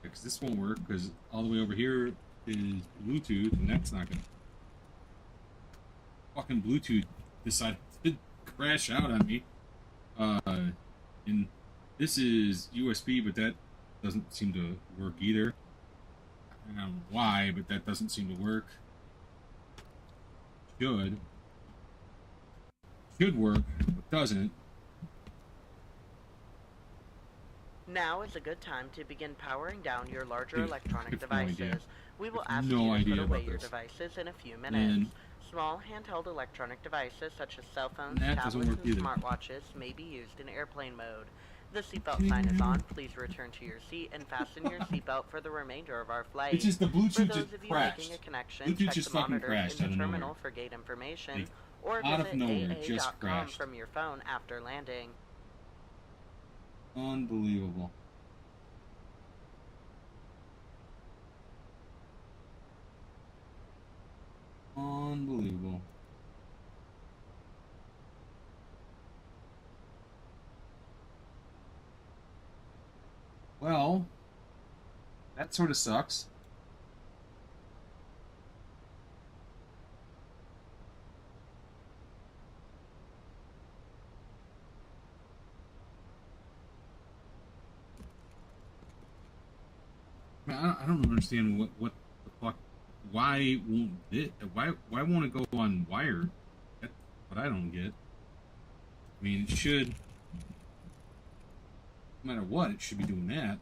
Because this won't work, because all the way over here is Bluetooth, and that's not gonna... Fucking Bluetooth decided to crash out on me. And this is USB, but that doesn't seem to work either. I don't know why, but that doesn't seem to work. Should work, but doesn't. Now is a good time to begin powering down your larger electronic no idea. devices. We will I have ask no you to idea put away about your this. devices in a few minutes. Small handheld electronic devices such as cell phones, That doesn't tablets, work and either. smartwatches may be used in airplane mode. The seatbelt sign is on. Please return to your seat and fasten your seatbelt for the remainder of our flight. It's just the Bluetooth For just those of you crashed. making a connection, Bluetooth check just the fucking monitors crashed in out the of terminal nowhere. for gate information, Like, or out of visit nowhere, it just aa.com crashed. from your phone after landing. Unbelievable. Well, that sort of sucks. I don't understand what the fuck. Why won't it? Why won't it go on wired? That's what I don't get. I mean, it should. No matter what, it should be doing that.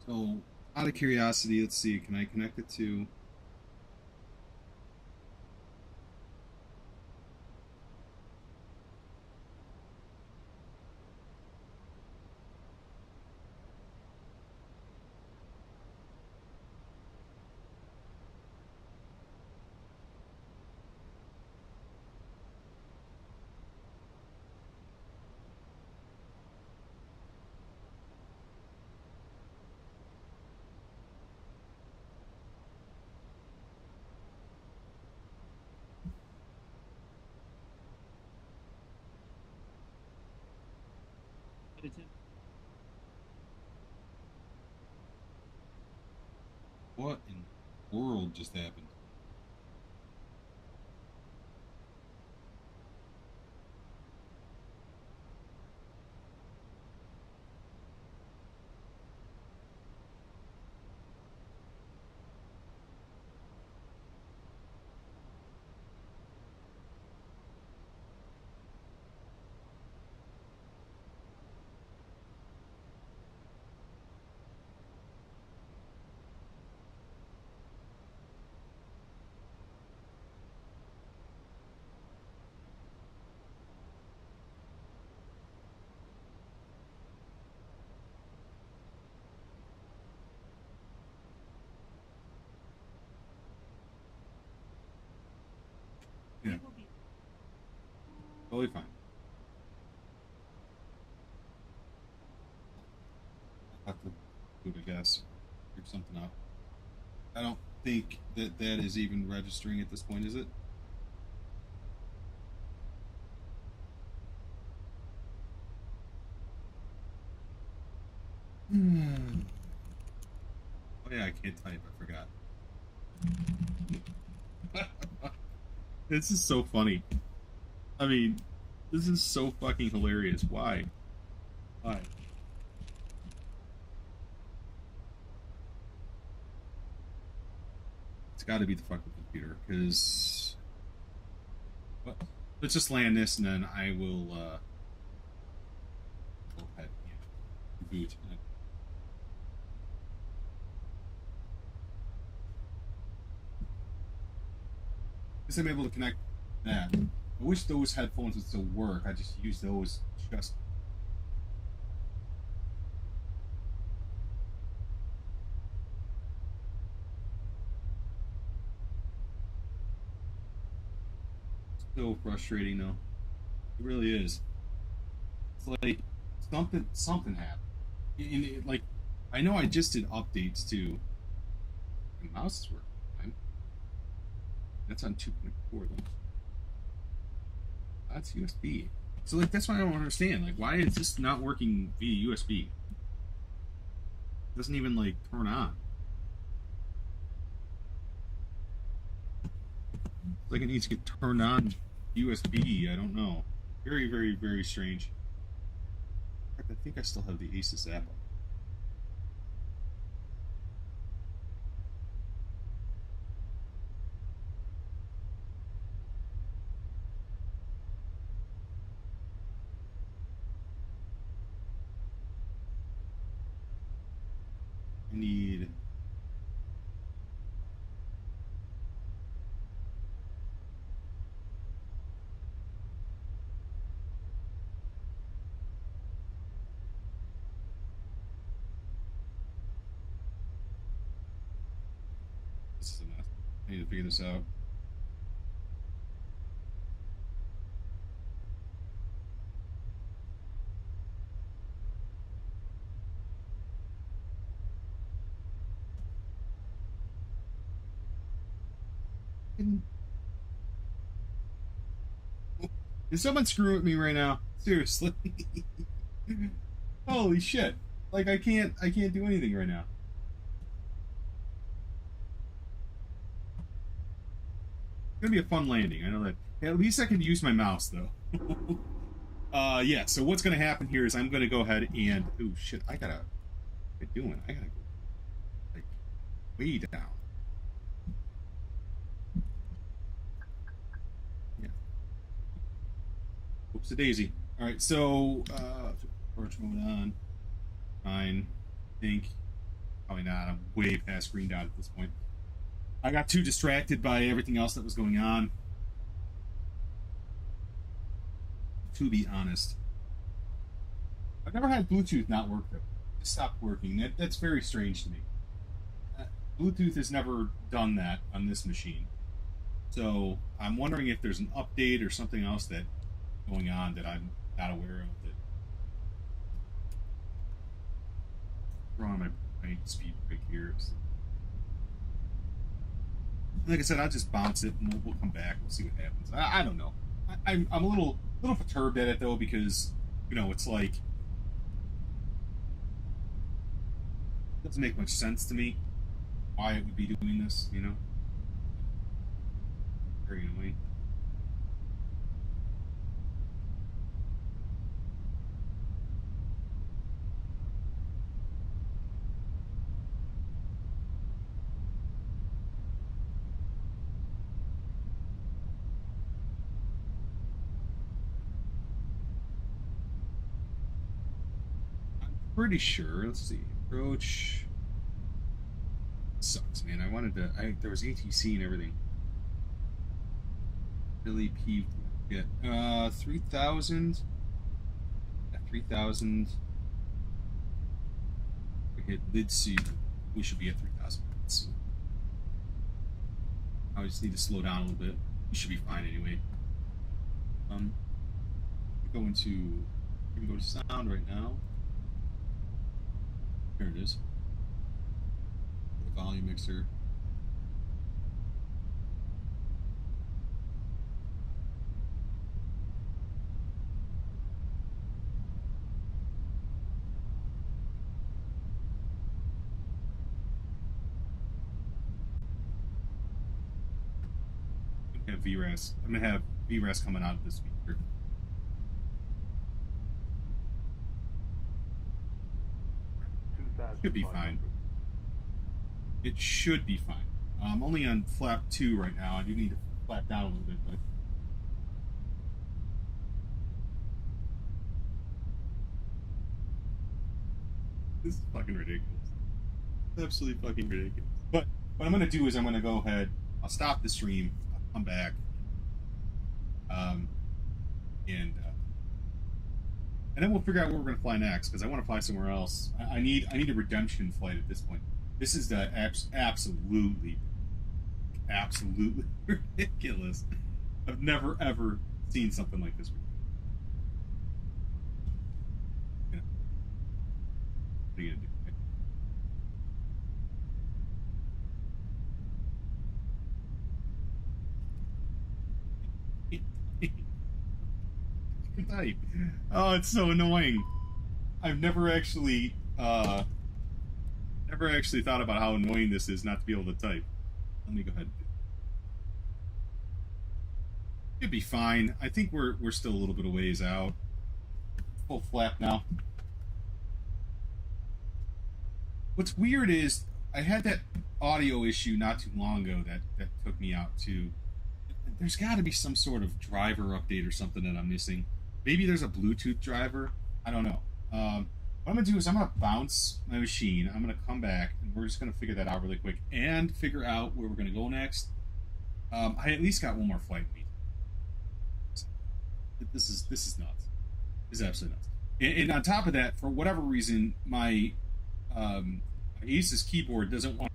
So, out of curiosity, let's see, can I connect it to... What in the world just happened? Yeah. Totally fine. I'll have to do it, I guess. Figure something out. I don't think that is even registering at this point, is it? Oh yeah, I can't type, I forgot. This is so funny. I mean, this is so fucking hilarious. Why? Why? It's got to be the fucking computer, because... Well, let's just land this, and then I will, go ahead and boot. Guess I'm able to connect that. I wish those headphones would still work. I just use those just... So frustrating though. It really is. It's like something happened. And it, like, I know I just did updates too. The mouse is working fine. That's on 2.4 though. That's USB. So like that's why I don't understand. Like why is this not working via USB? It doesn't even like turn on. It's like it needs to get turned on USB. I don't know. Very, very, very strange. In fact, I think I still have the Asus app up. need... This is a mess. I need to figure this out. Is someone screwing with me right now? Seriously. Holy shit. Like I can't do anything right now. It's gonna be a fun landing, I know that. At least I can use my mouse though. Yeah, so what's gonna happen here is I'm gonna go ahead and oh shit, I gotta what am I doing? I gotta go like way down. Oops a daisy. Alright, so torch mode on. Fine. I think probably not. I'm way past green dot at this point. I got too distracted by everything else that was going on. To be honest. I've never had Bluetooth not work though. It stopped working. That's very strange to me. Bluetooth has never done that on this machine. So I'm wondering if there's an update or something else that going on that I'm not aware of. That on my speed break here. Like I said, I'll just bounce it and we'll come back. We'll see what happens. I don't know. I'm a little perturbed at it though because you know it's like it doesn't make much sense to me why it would be doing this. You know, very annoying. Pretty sure. Let's see. Approach. Sucks, man. I wanted to. There was ATC and everything. Really peeved. Yeah. 3,000. 3,000. We hit lid C. We should be at 3,000. I just need to slow down a little bit. We should be fine anyway. We can go to sound right now. Here it is. The volume mixer. I'm gonna have VRAS. I'm gonna have VRAS coming out of this speaker. Should be fine. It should be fine. I'm only on flap 2 right now. I do need to flap down a little bit, but this is fucking ridiculous. It's absolutely fucking ridiculous. But what I'm gonna do is I'm gonna go ahead. I'll stop the stream. I'll come back. And then we'll figure out where we're going to fly next, because I want to fly somewhere else. I need a redemption flight at this point. This is the absolutely ridiculous. I've never, ever seen something like this before. Yeah. What are you going to do? Type. Oh, it's so annoying. I've never actually thought about how annoying this is not to be able to type. Let me go ahead and do it. It'd be fine. I think we're still a little bit of ways out. Full flap now. What's weird is I had that audio issue not too long ago that took me out too. There's got to be some sort of driver update or something that I'm missing. Maybe there's a Bluetooth driver. I don't know. What I'm going to do is I'm going to bounce my machine. I'm going to come back, and we're just going to figure that out really quick and figure out where we're going to go next. I at least got one more flight in me. This is nuts. This is absolutely nuts. And on top of that, for whatever reason, my Asus keyboard doesn't want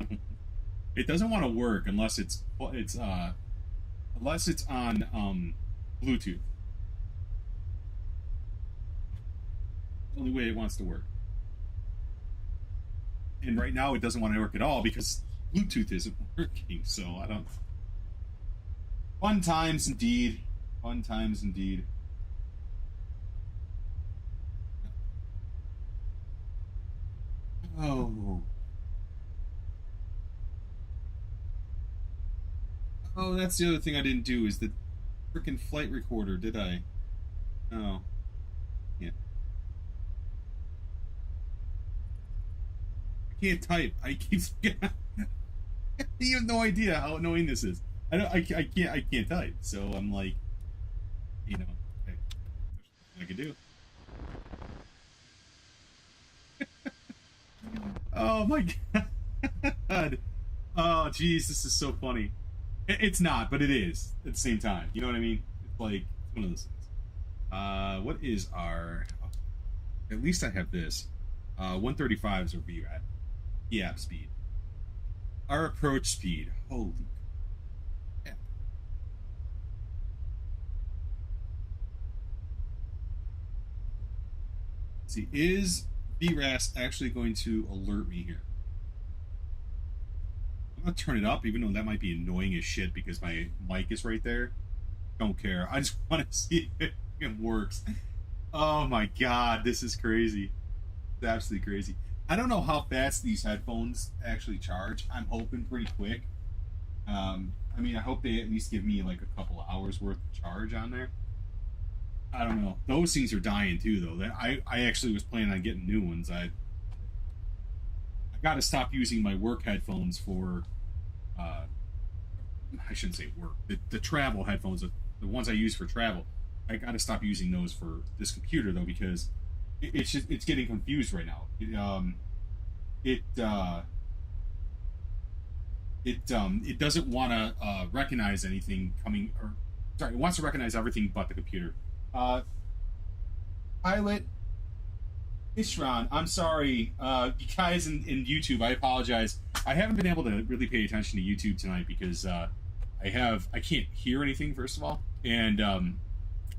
to work unless it's on Bluetooth. The only way it wants to work. And right now it doesn't want to work at all because Bluetooth isn't working, so I don't... Fun times indeed. Fun times indeed. Oh. Oh, that's the other thing I didn't do is the freaking flight recorder, did I? Oh. Yeah. I can't type. I keep you have no idea how annoying this is. I can't type. So I'm like, you know, okay, what I could do. Oh my god. Oh jeez, this is so funny. It's not, but it is at the same time. You know what I mean? It's like it's one of those things. What is our... At least I have this. 135 is our VRAT. EAP speed. Our approach speed. Holy... Yeah. Let's see, is VRAS actually going to alert me here? I'm gonna turn it up, even though that might be annoying as shit because my mic is right there. Don't care. I just want to see if it works. Oh my god, this is crazy. It's absolutely crazy. I don't know how fast these headphones actually charge. I'm hoping pretty quick. I mean, I hope they at least give me like a couple of hours worth of charge on there. I don't know. Those things are dying too, though. I actually was planning on getting new ones. I got to stop using my work headphones for. I shouldn't say work. The travel headphones, the ones I use for travel. I got to stop using those for this computer though because it's getting confused right now. It doesn't want to recognize anything coming, or sorry, it wants to recognize everything but the computer. Pilot Ishran, I'm sorry, you guys in YouTube, I apologize. I haven't been able to really pay attention to YouTube tonight because I can't hear anything, first of all, and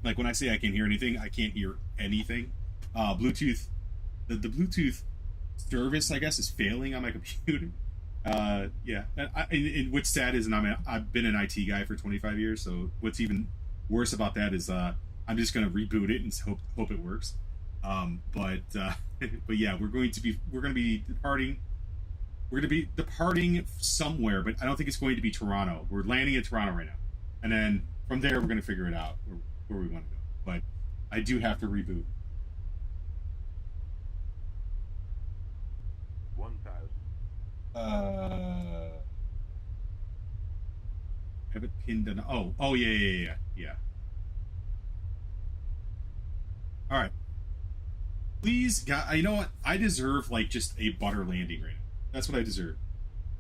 like when I say I can't hear anything, I can't hear anything. Bluetooth, the Bluetooth service, I guess, is failing on my computer. Yeah, and what's sad is, and I've been an IT guy for 25 years, so what's even worse about that is I'm just gonna reboot it and hope it works. But yeah, we're gonna be departing somewhere, but I don't think it's going to be Toronto. We're landing in Toronto right now, and then from there we're gonna figure it out where we want to go. But I do have to reboot. 1,000. Have it pinned on. Oh yeah. All right. Please, God, you know what? I deserve like just a butter landing right now. That's what I deserve.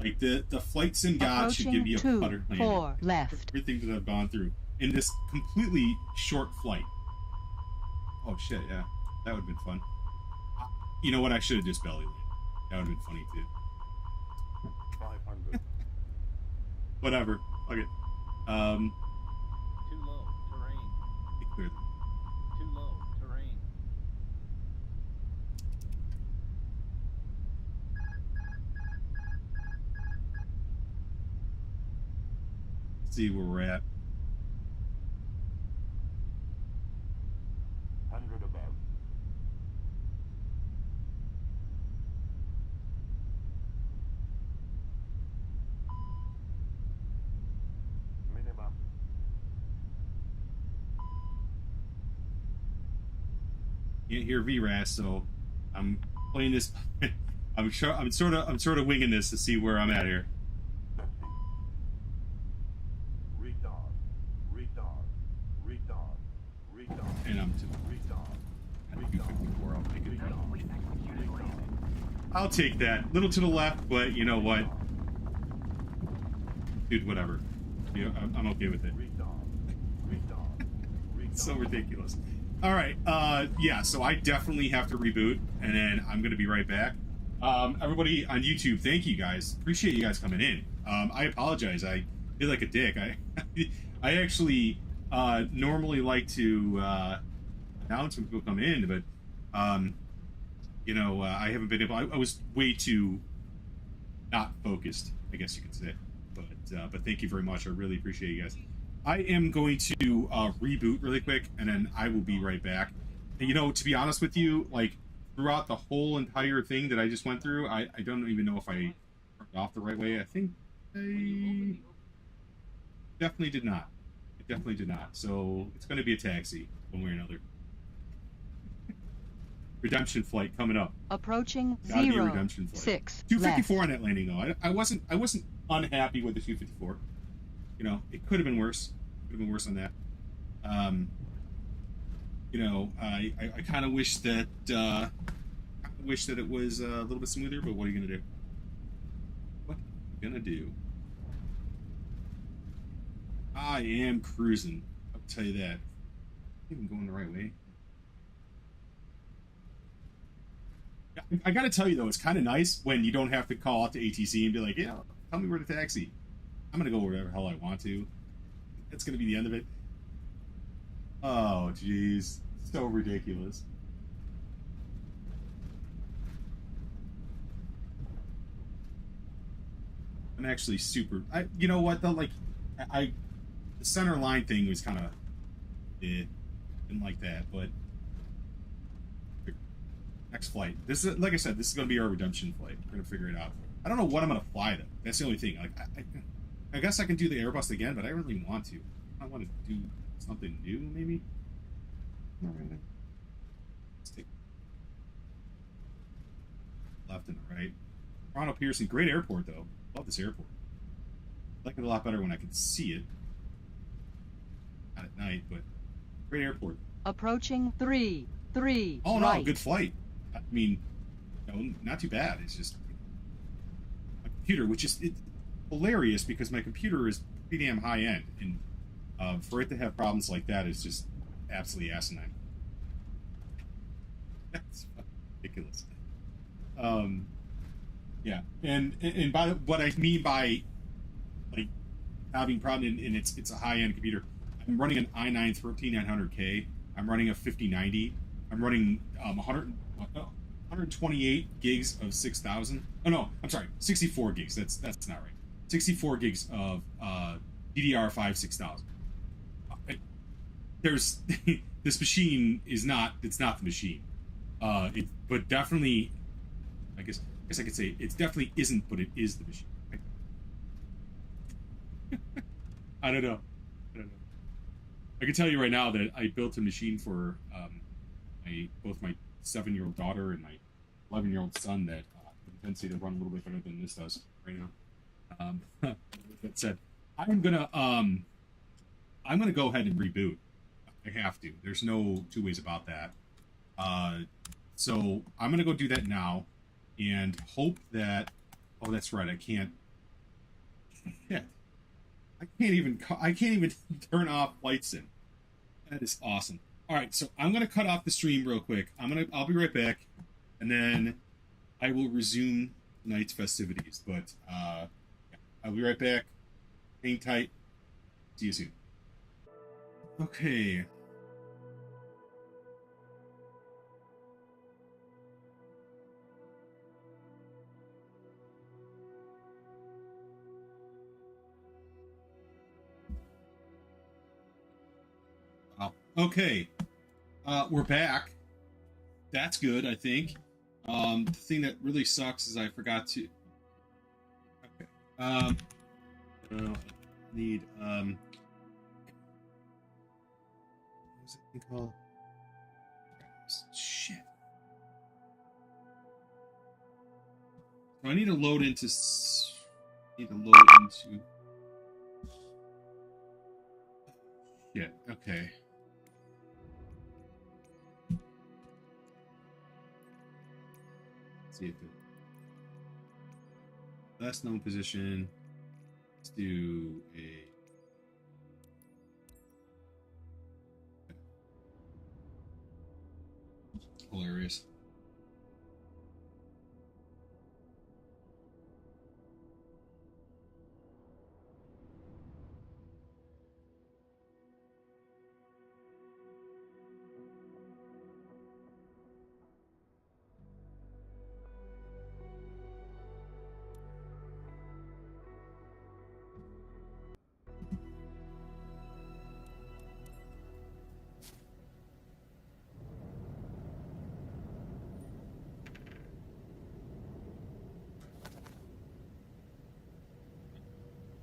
Like the flight sim god should give me a butter landing. 4 left. Everything that I've gone through in this completely short flight. Oh shit, yeah, that would have been fun. You know what? I should have just belly landed. That would have been funny too. 500. Whatever. Okay. Too low. Terrain. Clear them. Too low. Terrain. See where we're at. 100 above. Minimum. Can't hear VRAS, so I'm playing this. I'm sort of winging this to see where I'm at here. And I'm too. I think 254. I'll take it again. I'll take that. Little to the left, but you know what? Dude, whatever. Yeah, I'm okay with it. It's so ridiculous. All right. Yeah, so I definitely have to reboot, and then I'm going to be right back. Everybody on YouTube, thank you guys. Appreciate you guys coming in. I apologize. I feel like a dick. I actually normally like to announce when people come in, but you know, I haven't been able. I was way too not focused, I guess you could say. But thank you very much. I really appreciate you guys. I am going to reboot really quick, and then I will be right back. And, you know, to be honest with you, like throughout the whole entire thing that I just went through, I don't even know if I turned it off the right way. I think I definitely did not. I definitely did not. So it's going to be a taxi one way or another. Redemption flight coming up. Approaching Gotta be a 0, redemption flight. 6. 254 on that landing though. I wasn't unhappy with the 254. You know, it could have been worse. Could have been worse on that. You know, I kind of wish that it was a little bit smoother. But what are you gonna do? What are you gonna do? I am cruising. I'll tell you that. I'm going the right way. I gotta tell you though, it's kind of nice when you don't have to call out to ATC and be like, yeah, tell me where to taxi. I'm gonna go wherever the hell I want to. That's gonna be the end of it. Oh, jeez, so ridiculous. I'm actually super. You know what though? Like, the center line thing was kind of, didn't like that, but. Next flight. This is, like I said, this is going to be our redemption flight. We're going to figure it out. I don't know what I'm going to fly though. That's the only thing. Like, I guess I can do the Airbus again, but I don't really want to. I want to do something new, maybe. Let's take left and right. Toronto Pearson, great airport though. Love this airport. I like it a lot better when I can see it. Not at night, but great airport. Approaching 3. Oh no, right. good flight. I mean, you know, not too bad. It's just my computer, which is hilarious because my computer is pretty damn high end, and for it to have problems like that is just absolutely asinine. That's ridiculous. Yeah, and by what I mean by like having problem, and it's a high end computer. I'm running an i9 13900K. I'm running a 5090. I'm running 128 gigs of 6000. Oh no, I'm sorry, 64 gigs. That's not right. 64 gigs of DDR5 6000. There's this machine is not. It's not the machine. But definitely, I guess I could say it definitely isn't, but it is the machine. I don't know. I can tell you right now that I built a machine for both my 7-year-old daughter and my 11-year-old son that the propensity to run a little bit better than this does right now. That said, I'm gonna go ahead and reboot. I have to. There's no two ways about that. So I'm gonna go do that now, and hope that. Oh, that's right. I can't. Yeah. I can't even turn off FlightSim. That is awesome. All right, so I'm gonna cut off the stream real quick. I'll be right back, and then I will resume tonight's festivities. But I'll be right back. Hang tight. See you soon. Okay. Okay, we're back. That's good, I think. The thing that really sucks is I forgot to. Okay. Need what was it thing called? Shit. So I need to load into. Yeah. Okay. See if it Last known position. Let's do a. Hilarious.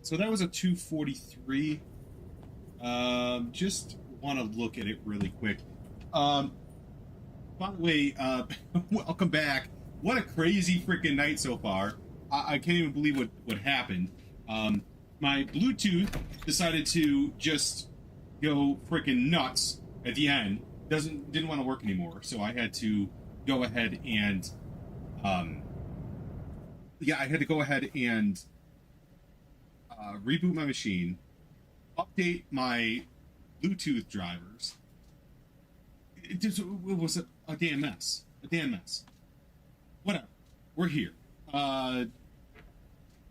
So that was a 243. Just want to look at it really quick. By the way, welcome back. What a crazy freaking night so far. I can't even believe what happened. My Bluetooth decided to just go freaking nuts at the end. Didn't want to work anymore, so I had to go ahead and reboot my machine, update my Bluetooth drivers. It was a damn mess. A damn mess. Whatever. We're here.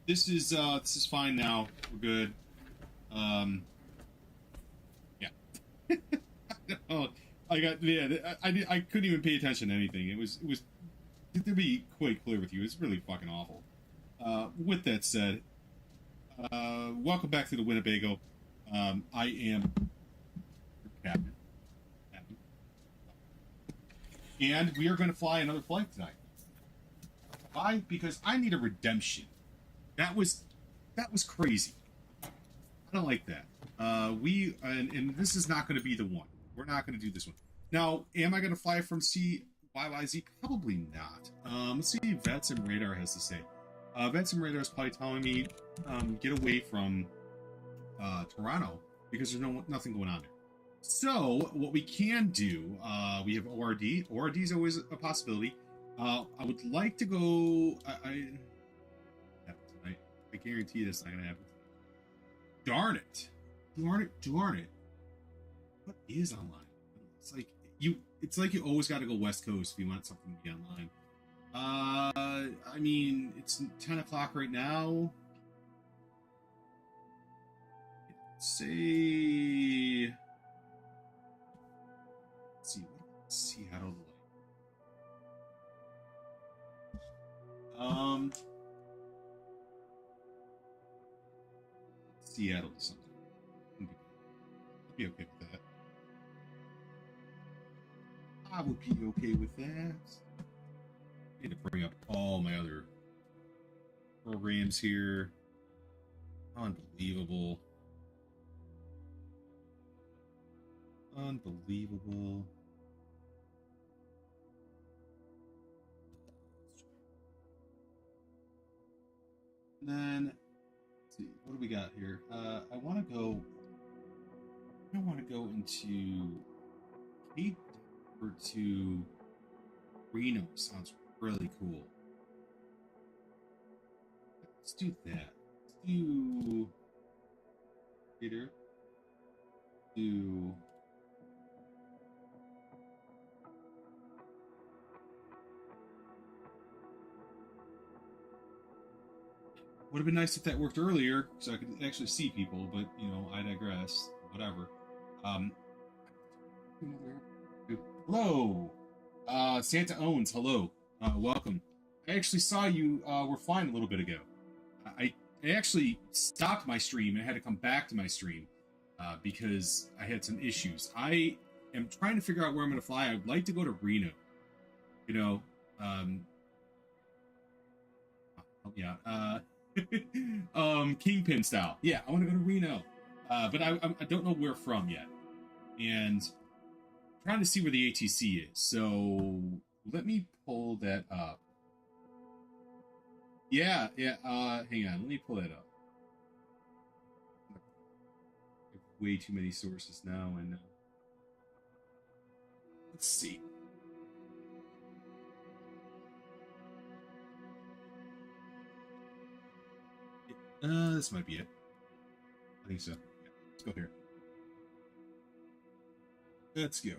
This is fine now. We're good. Yeah. Oh, I couldn't even pay attention to anything. It was to be quite clear with you, it's really fucking awful. With that said, welcome back to the Winnebago. I am Captain. And we are going to fly another flight tonight. Why? Because I need a redemption. That was crazy. I don't like that. And this is not going to be the one. We're not going to do this one. Now, am I going to fly from CYYZ? Probably not. Let's see what VATSIM Radar has to say. VATSIM Radar is probably telling me get away from Toronto because there's nothing going on there. So what we can do, we have ORD. ORD is always a possibility. I would like to go. I guarantee that's not going to happen. Darn it! Darn it! What is online? It's like you always got to go West Coast if you want something to be online. I mean, it's 10 o'clock right now. Say, let's see, Seattle. Seattle or something. I'd be okay with that. I would be okay with that. I need to bring up all my other programs here. Unbelievable. Unbelievable. And then, let's see, what do we got here? I want to go into Cape Denver to Reno. Sounds really cool. Let's do that. Let's do Peter. Do would have been nice if that worked earlier, so I could actually see people. But you know, I digress. Whatever. Hello, Santa Owens. Hello, welcome. I actually saw you were flying a little bit ago. I actually stopped my stream and had to come back to my stream because I had some issues. I am trying to figure out where I'm going to fly. I'd like to go to Reno. You know, yeah, Kingpin style. Yeah, I want to go to Reno, but I don't know where from yet, and I'm trying to see where the ATC is. So let me pull that up. Yeah. Hang on, let me pull that up. I have way too many sources now, and let's see. . This might be it. I think so. Yeah, let's go here. Let's go here.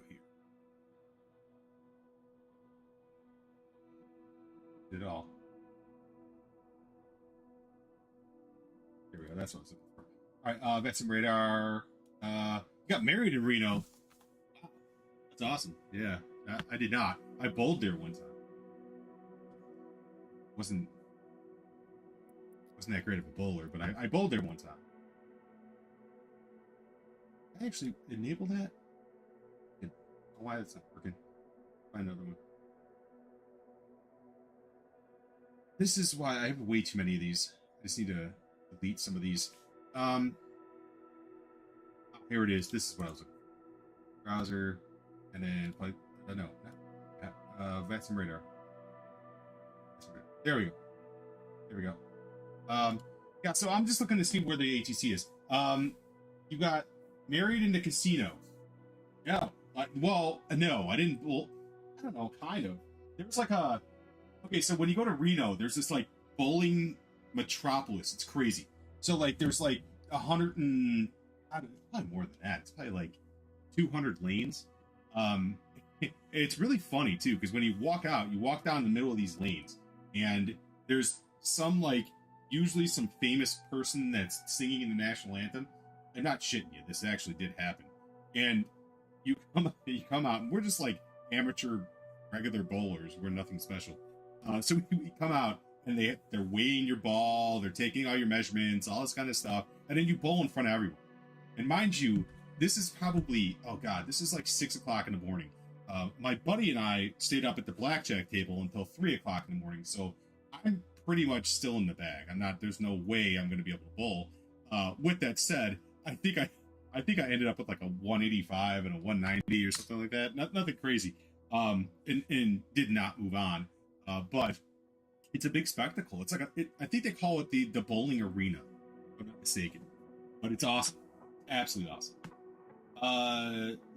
Did it all. There we go. That's what I was looking for. All right, VATSIM radar. Got married in Reno. Wow, that's awesome. Yeah, I did not. I bowled there one time. Wasn't that great of a bowler, but I bowled there one time. I actually enabled that. Why that's not working? Find another one. This is why I have way too many of these. I just need to delete some of these. Here it is. This is what I was looking for. Browser, and then no, VATSIM radar. There we go. There we go. Yeah, so I'm just looking to see where the ATC is. You got married in the casino. Yeah. Well, no, I didn't. Well, I don't know, kind of. There was like a. Okay, so when you go to Reno, there's this like bowling metropolis. It's crazy. So like, there's like 100 and probably more than that. It's probably like 200 lanes. It's really funny too, because when you walk out, you walk down the middle of these lanes, and there's some like usually some famous person that's singing in the national anthem. I'm not shitting you. This actually did happen, and you come out, and we're just like amateur, regular bowlers. We're nothing special. So we come out, and they're weighing your ball, they're taking all your measurements, all this kind of stuff, and then you bowl in front of everyone. And mind you, this is probably, oh god, this is like 6 o'clock in the morning. My buddy and I stayed up at the blackjack table until 3 o'clock in the morning, so I'm pretty much still in the bag. There's no way I'm going to be able to bowl. With that said, I think I ended up with like a 185 and a 190 or something like that. Nothing crazy. And did not move on. But it's a big spectacle. It's like I think they call it the bowling arena, if I'm not mistaken. But it's awesome. Absolutely awesome.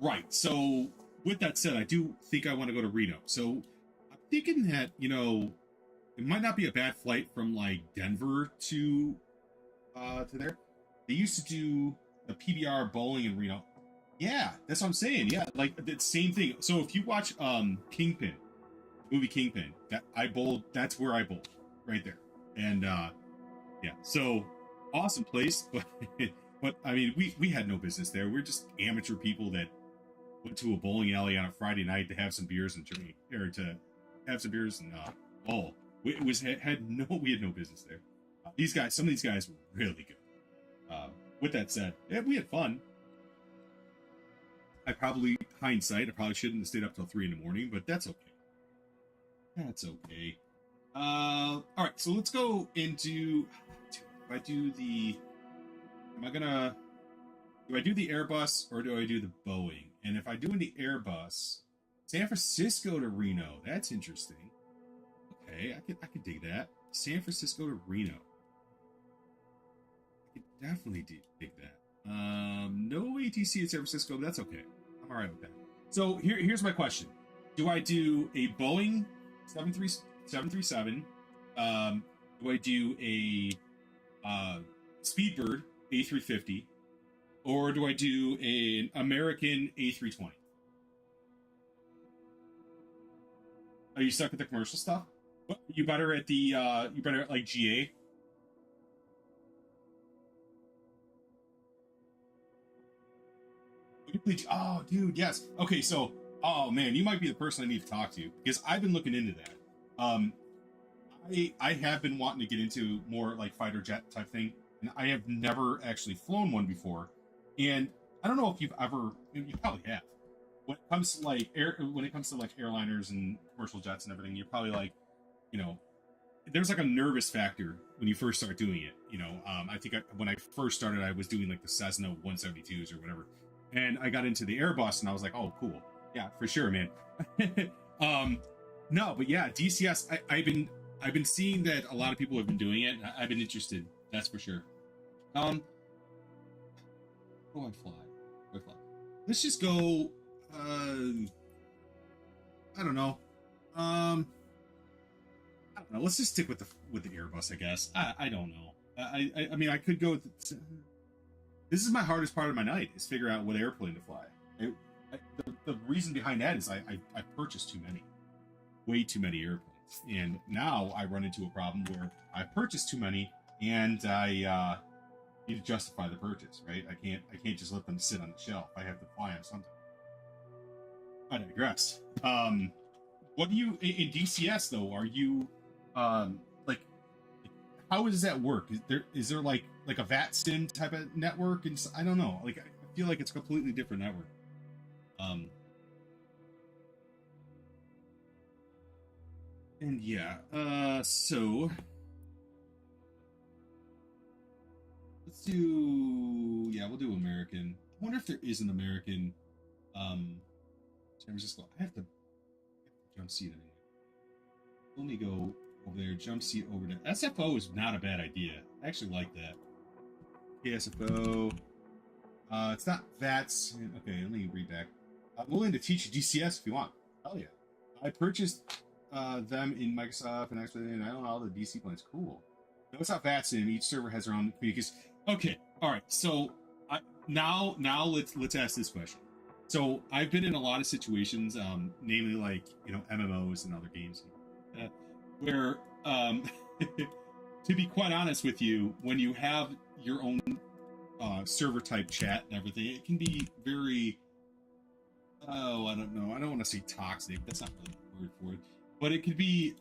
Right. So with that said, I do think I want to go to Reno. So I'm thinking that, it might not be a bad flight from like Denver to there. They used to do the PBR bowling in Reno. Yeah, that's what I'm saying. Yeah, like the same thing. So if you watch Kingpin, movie Kingpin, that's where I bowled, right there. And yeah, so awesome place, but I mean, we had no business there. We're just amateur people that went to a bowling alley on a Friday night to have some beers and drink, or to have some beers and bowl. We had no business there. Some of these guys were really good. With that said, yeah, we had fun. Hindsight, I probably shouldn't have stayed up till 3 in the morning, but that's okay. That's okay. All right, so let's go into. Do I do the Airbus or do I do the Boeing? And if I do the Airbus, San Francisco to Reno, that's interesting. Okay, I could dig that. San Francisco to Reno. I could definitely dig that. No ATC at San Francisco, but that's okay. I'm all right with that. So here's my question: do I do a Boeing 737? Do I do a Speedbird A350, or do I do an American A320? Are you stuck with the commercial stuff? What, you better at like GA? Oh, dude, yes. Okay, so, oh man, you might be the person I need to talk to, because I've been looking into that. I have been wanting to get into more like fighter jet type thing, and I have never actually flown one before. And I don't know if you probably have. When it comes to like airliners and commercial jets and everything, you're probably like, there's like a nervous factor when you first start doing it. I think when I first started, I was doing like the Cessna 172s or whatever. And I got into the Airbus, and I was like, "Oh, cool, yeah, for sure, man." No, but yeah, DCS. I've been seeing that a lot of people have been doing it. I've been interested, that's for sure. Where do I fly? Let's just go. I don't know. I don't know. Let's just stick with the Airbus, I guess. I don't know. I mean, I could go with... This is my hardest part of my night, is figure out what airplane to fly. The reason behind that is I purchased too many. Way too many airplanes. And now I run into a problem where I purchased too many, and I need to justify the purchase, right? I can't just let them sit on the shelf. I have to fly them sometime. I digress. What do you... In DCS, though, are you... like, how does that work? Is there like a VATSIM type of network? And I don't know. Like, I feel like it's a completely different network. And yeah, so let's do, we'll do American. I wonder if there is an American, San Francisco. I have to jump seat anyway. Let me go over there, jump seat over to SFO is not a bad idea. I actually like that. KSFO. It's not VATS. Okay, let me read back. I'm willing to teach you DCS if you want. Hell yeah. I purchased them in Microsoft and actually, and I don't know all the DC planes. Cool. No, it's not VATSIM. Each server has their own communications. Okay, all right. So now let's ask this question. So I've been in a lot of situations, namely like MMOs and other games, where to be quite honest with you, when you have your own server type chat and everything, it can be very I don't know. I don't want to say toxic. That's not really the word for it. But it could be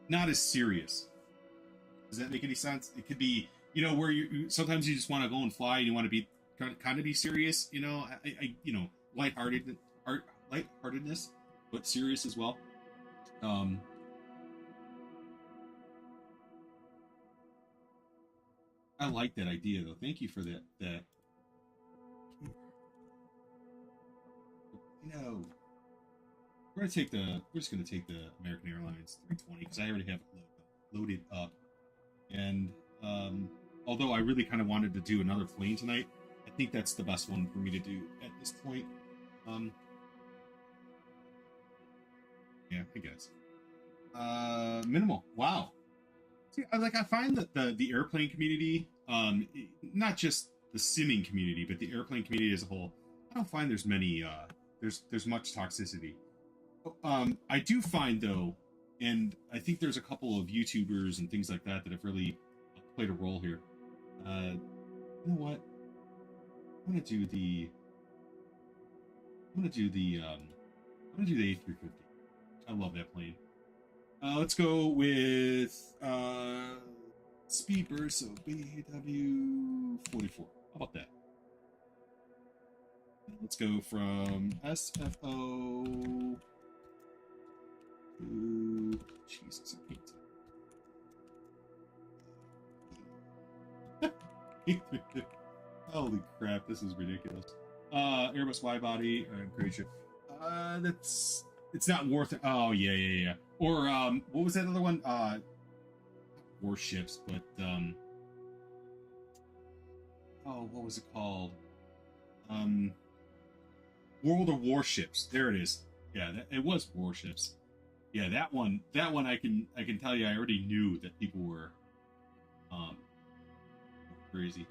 not as serious. Does that make any sense? It could be, where you sometimes you just want to go and fly and you want to be kind of be serious, lightheartedness, but serious as well. I like that idea though. Thank you for that. We're just gonna take the American Airlines 320 because I already have it loaded up. And although I really kind of wanted to do another plane tonight, I think that's the best one for me to do at this point. Yeah, I guess. Minimal. Wow. See, I find that the airplane community, not just the simming community, but the airplane community as a whole, I don't find there's many there's much toxicity. I do find though, and I think there's a couple of YouTubers and things like that have really played a role here. You know what? I'm gonna do the A350. I love that plane. Let's go with Speed Burst, so BW44. How about that? Let's go from SFO to Jesus, I can't. Holy crap, this is ridiculous. Airbus wide-body, I'm pretty sure. It's not worth it. Oh, yeah. Or, what was that other one? Warships, but, what was it called? World of Warships. There it is. Yeah, it was Warships. Yeah, that one I can tell you I already knew that people were, crazy.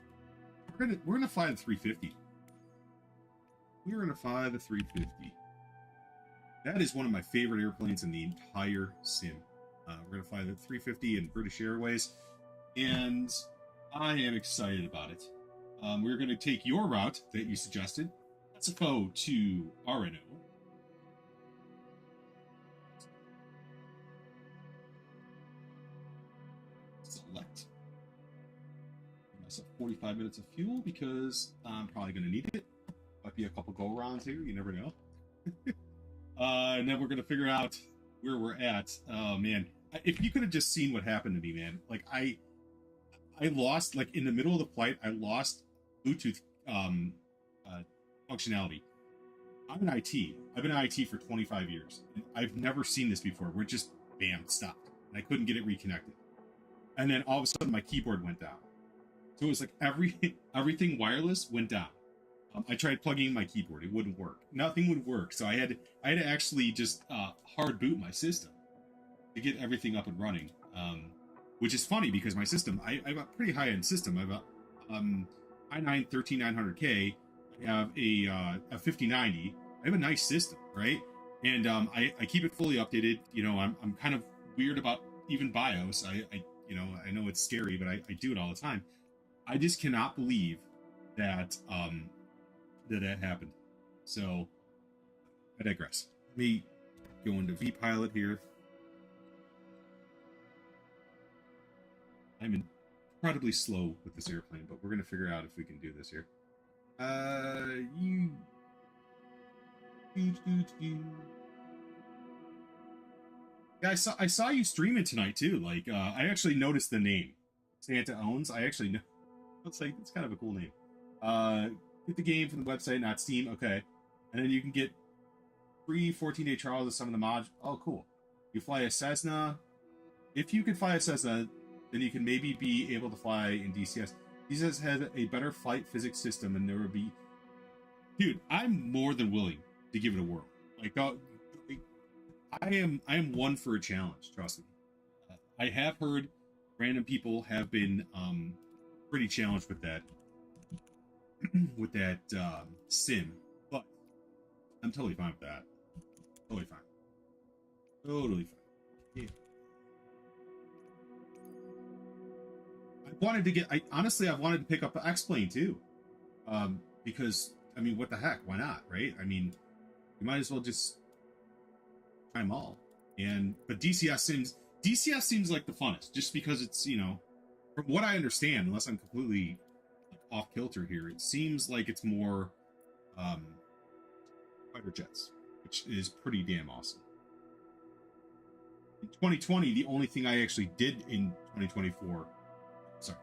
We're gonna fly the 350. We're gonna fly the 350. That is one of my favorite airplanes in the entire sim. We're going to fly the 350 in British Airways, and I am excited about it. We're going to take your route that you suggested. SFO to RNO. Select. Myself 45 minutes of fuel because I'm probably going to need it. Might be a couple go-arounds here. You never know. And then we're going to figure out where we're at. Oh, man. If you could have just seen what happened to me, man. Like, I lost, like, in the middle of the flight, I lost Bluetooth functionality. I'm in IT. I've been in IT for 25 years. And I've never seen this before. Where it just, bam, stopped. And I couldn't get it reconnected. And then all of a sudden, my keyboard went down. So it was like everything wireless went down. I tried plugging in my keyboard. It wouldn't work. Nothing would work. So I had to actually just hard boot my system to get everything up and running. which is funny because my system, I have a pretty high-end system. I have a i9 13900K. I have a 5090. I have a nice system, right? And I keep it fully updated. You know, I'm kind of weird about even BIOS. I you know, I know it's scary, but I do it all the time. I just cannot believe that that happened. So I digress. Let me go into vPilot here. I'm incredibly slow with this airplane, but we're going to figure out if we can do this here. Yeah, I saw you streaming tonight too. Like, I actually noticed the name Santa Owns. I actually know. It's like, it's kind of a cool name. Get the game from the website, not Steam. Okay, and then you can get free 14-day trials of some of the mods. Oh, cool. You fly a Cessna. If you can fly a Cessna, then you can maybe be able to fly in DCS. DCS has a better flight physics system, and there will be... Dude, I'm more than willing to give it a whirl. Like, I am one for a challenge, trust me. I have heard random people have been pretty challenged with that sim, but I'm totally fine with that. Totally fine. Totally fine. Yeah. I wanted to pick up X-Plane too. Because, I mean, what the heck? Why not, right? I mean, you might as well just try them all. But DCS seems like the funnest, just because it's, you know, from what I understand, unless I'm completely off kilter here, it seems like it's more fighter jets, which is pretty damn awesome. In 2020, the only thing I actually did in 2024, sorry,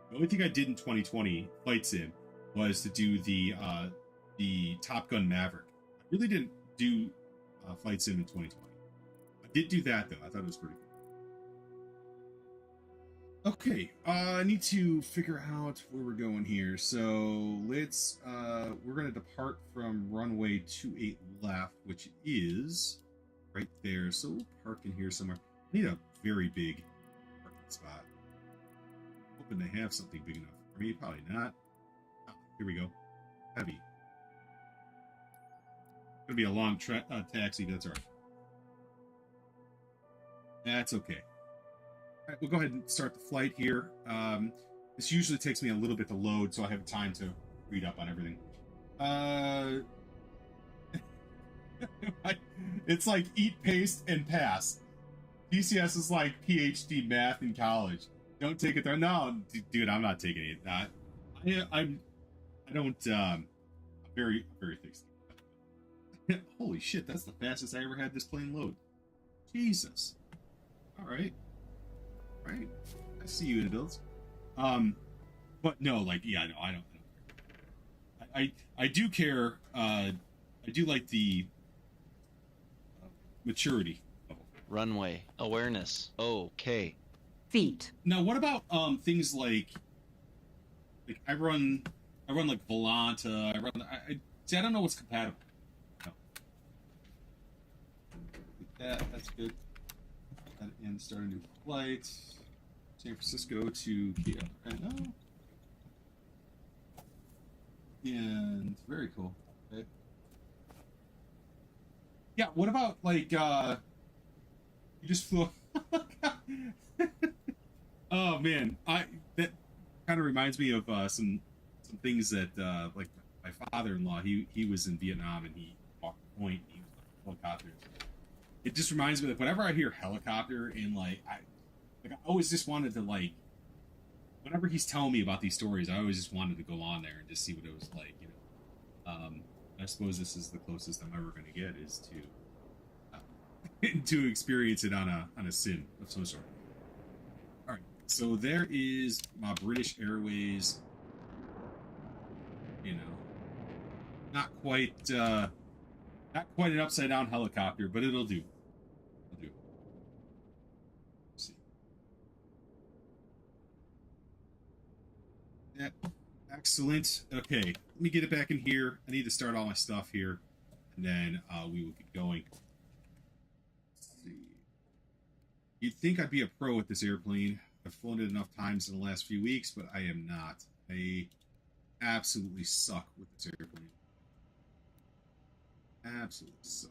the only thing I did in 2020 flight sim was to do the Top Gun Maverick. I really didn't do flight sim in 2020. I did do that though. I thought it was pretty cool. Okay, I need to figure out where we're going here. So let's we're gonna depart from runway 28 left, which is right there. So we'll park in here somewhere. I need a very big parking spot. Hoping to have something big enough for me. Probably not. Oh, here we go. Heavy. Gonna be a long taxi, but that's all right. That's okay. All right, we'll go ahead and start the flight here. This usually takes me a little bit to load, so I have time to read up on everything. It's like eat, paste, and pass. DCS is like PhD math in college. Don't take it there. No, dude, I'm not taking it. I'm very thick. Holy shit, that's the fastest I ever had this plane load. Jesus. All right. Right. I see you in builds. But no, like, yeah, no, I don't care. I do care. I do like the maturity level. Runway awareness. Okay. Feet. Now, what about things like I run like Volanta. I don't know what's compatible. No. That's good. And start a new flight. San Francisco to KLGA. And very cool. Okay. Yeah, what about like you just flew oh man, that kind of reminds me of some things that like my father-in-law, he was in Vietnam and he walked the point and he was like helicopters. It just reminds me that whenever I hear helicopter and I always just wanted to, like, whenever he's telling me about these stories, I always just wanted to go on there and just see what it was like, you know. I suppose this is the closest I'm ever going to get is to to experience it on a sim of some sort. All right, so there is my British Airways. You know, not quite an upside down helicopter, but it'll do. Yeah, excellent. Okay, let me get it back in here. I need to start all my stuff here, and then we will get going. Let's see. You'd think I'd be a pro at this airplane. I've flown it enough times in the last few weeks, but I am not. I absolutely suck with this airplane. Absolutely suck.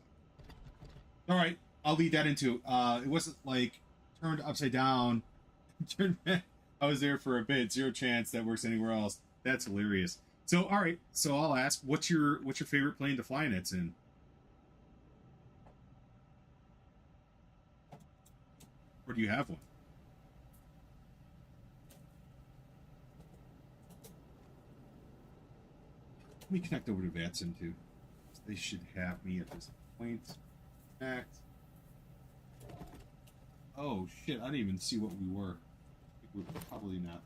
All right, I'll lead that into. It wasn't like turned upside down, turned back. I was there for a bit. Zero chance that works anywhere else. That's hilarious. So, all right. So I'll ask, what's your favorite plane to fly in? It's in. Or do you have one? Let me connect over to VATSIM too. They should have me at this point. Connect. Oh shit! I didn't even see what we were. I think we're probably not.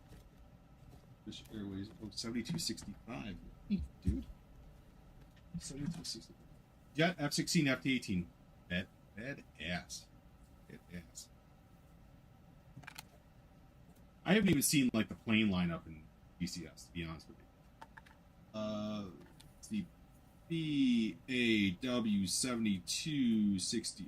British Airways. Oh, 7265. Dude. 7265. Jet F-16, F-18. Bad ass. Bad ass. I haven't even seen like the plane lineup in BCS, to be honest with you. It's the BAW 7260.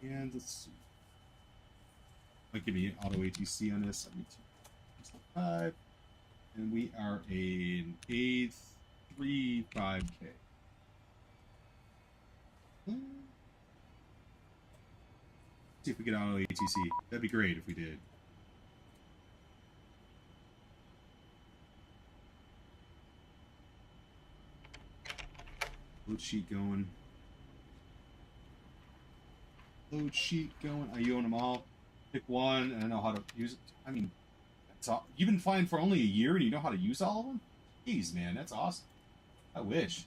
And let's see. Might give me an auto ATC on this 7265. And we are an A35K. See if we get auto ATC. That'd be great if we did. Load sheet going. Load sheet going. You own them all. Pick one, and I know how to use it. I mean, that's all. You've been flying for only a year, and you know how to use all of them? Jeez, man, that's awesome. I wish.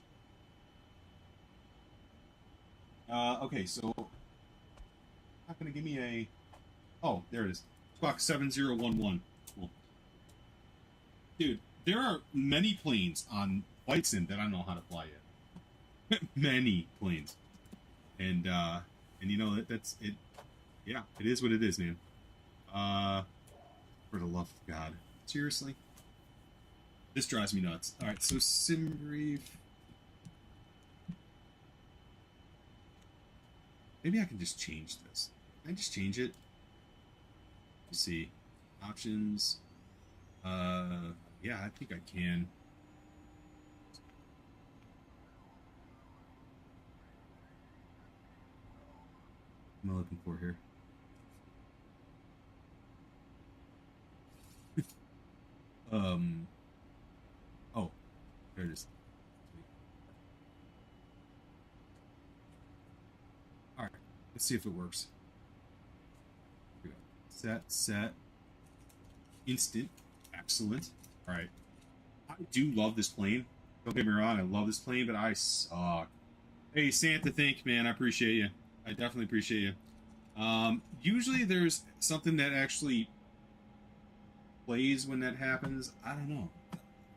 Okay, so not gonna give me a. Oh, there it is. Squawk 7011. Cool. Dude, there are many planes on Flight Sim that I don't know how to fly yet. Many planes, and you know that's it. Yeah, it is what it is, man. For the love of God, seriously, this drives me nuts. All right, so sim brief. Maybe I can just change this. Can I just change it? Let's see. Options. Yeah, I think I can. What am I looking for here? Oh, there it is. All right, let's see if it works. Here we go. Set, instant, excellent. All right, I do love this plane. Don't get me wrong, I love this plane, but I suck. Hey, Santa, thank you, man. I appreciate you. I definitely appreciate you. Usually there's something that actually plays when that happens. I don't know.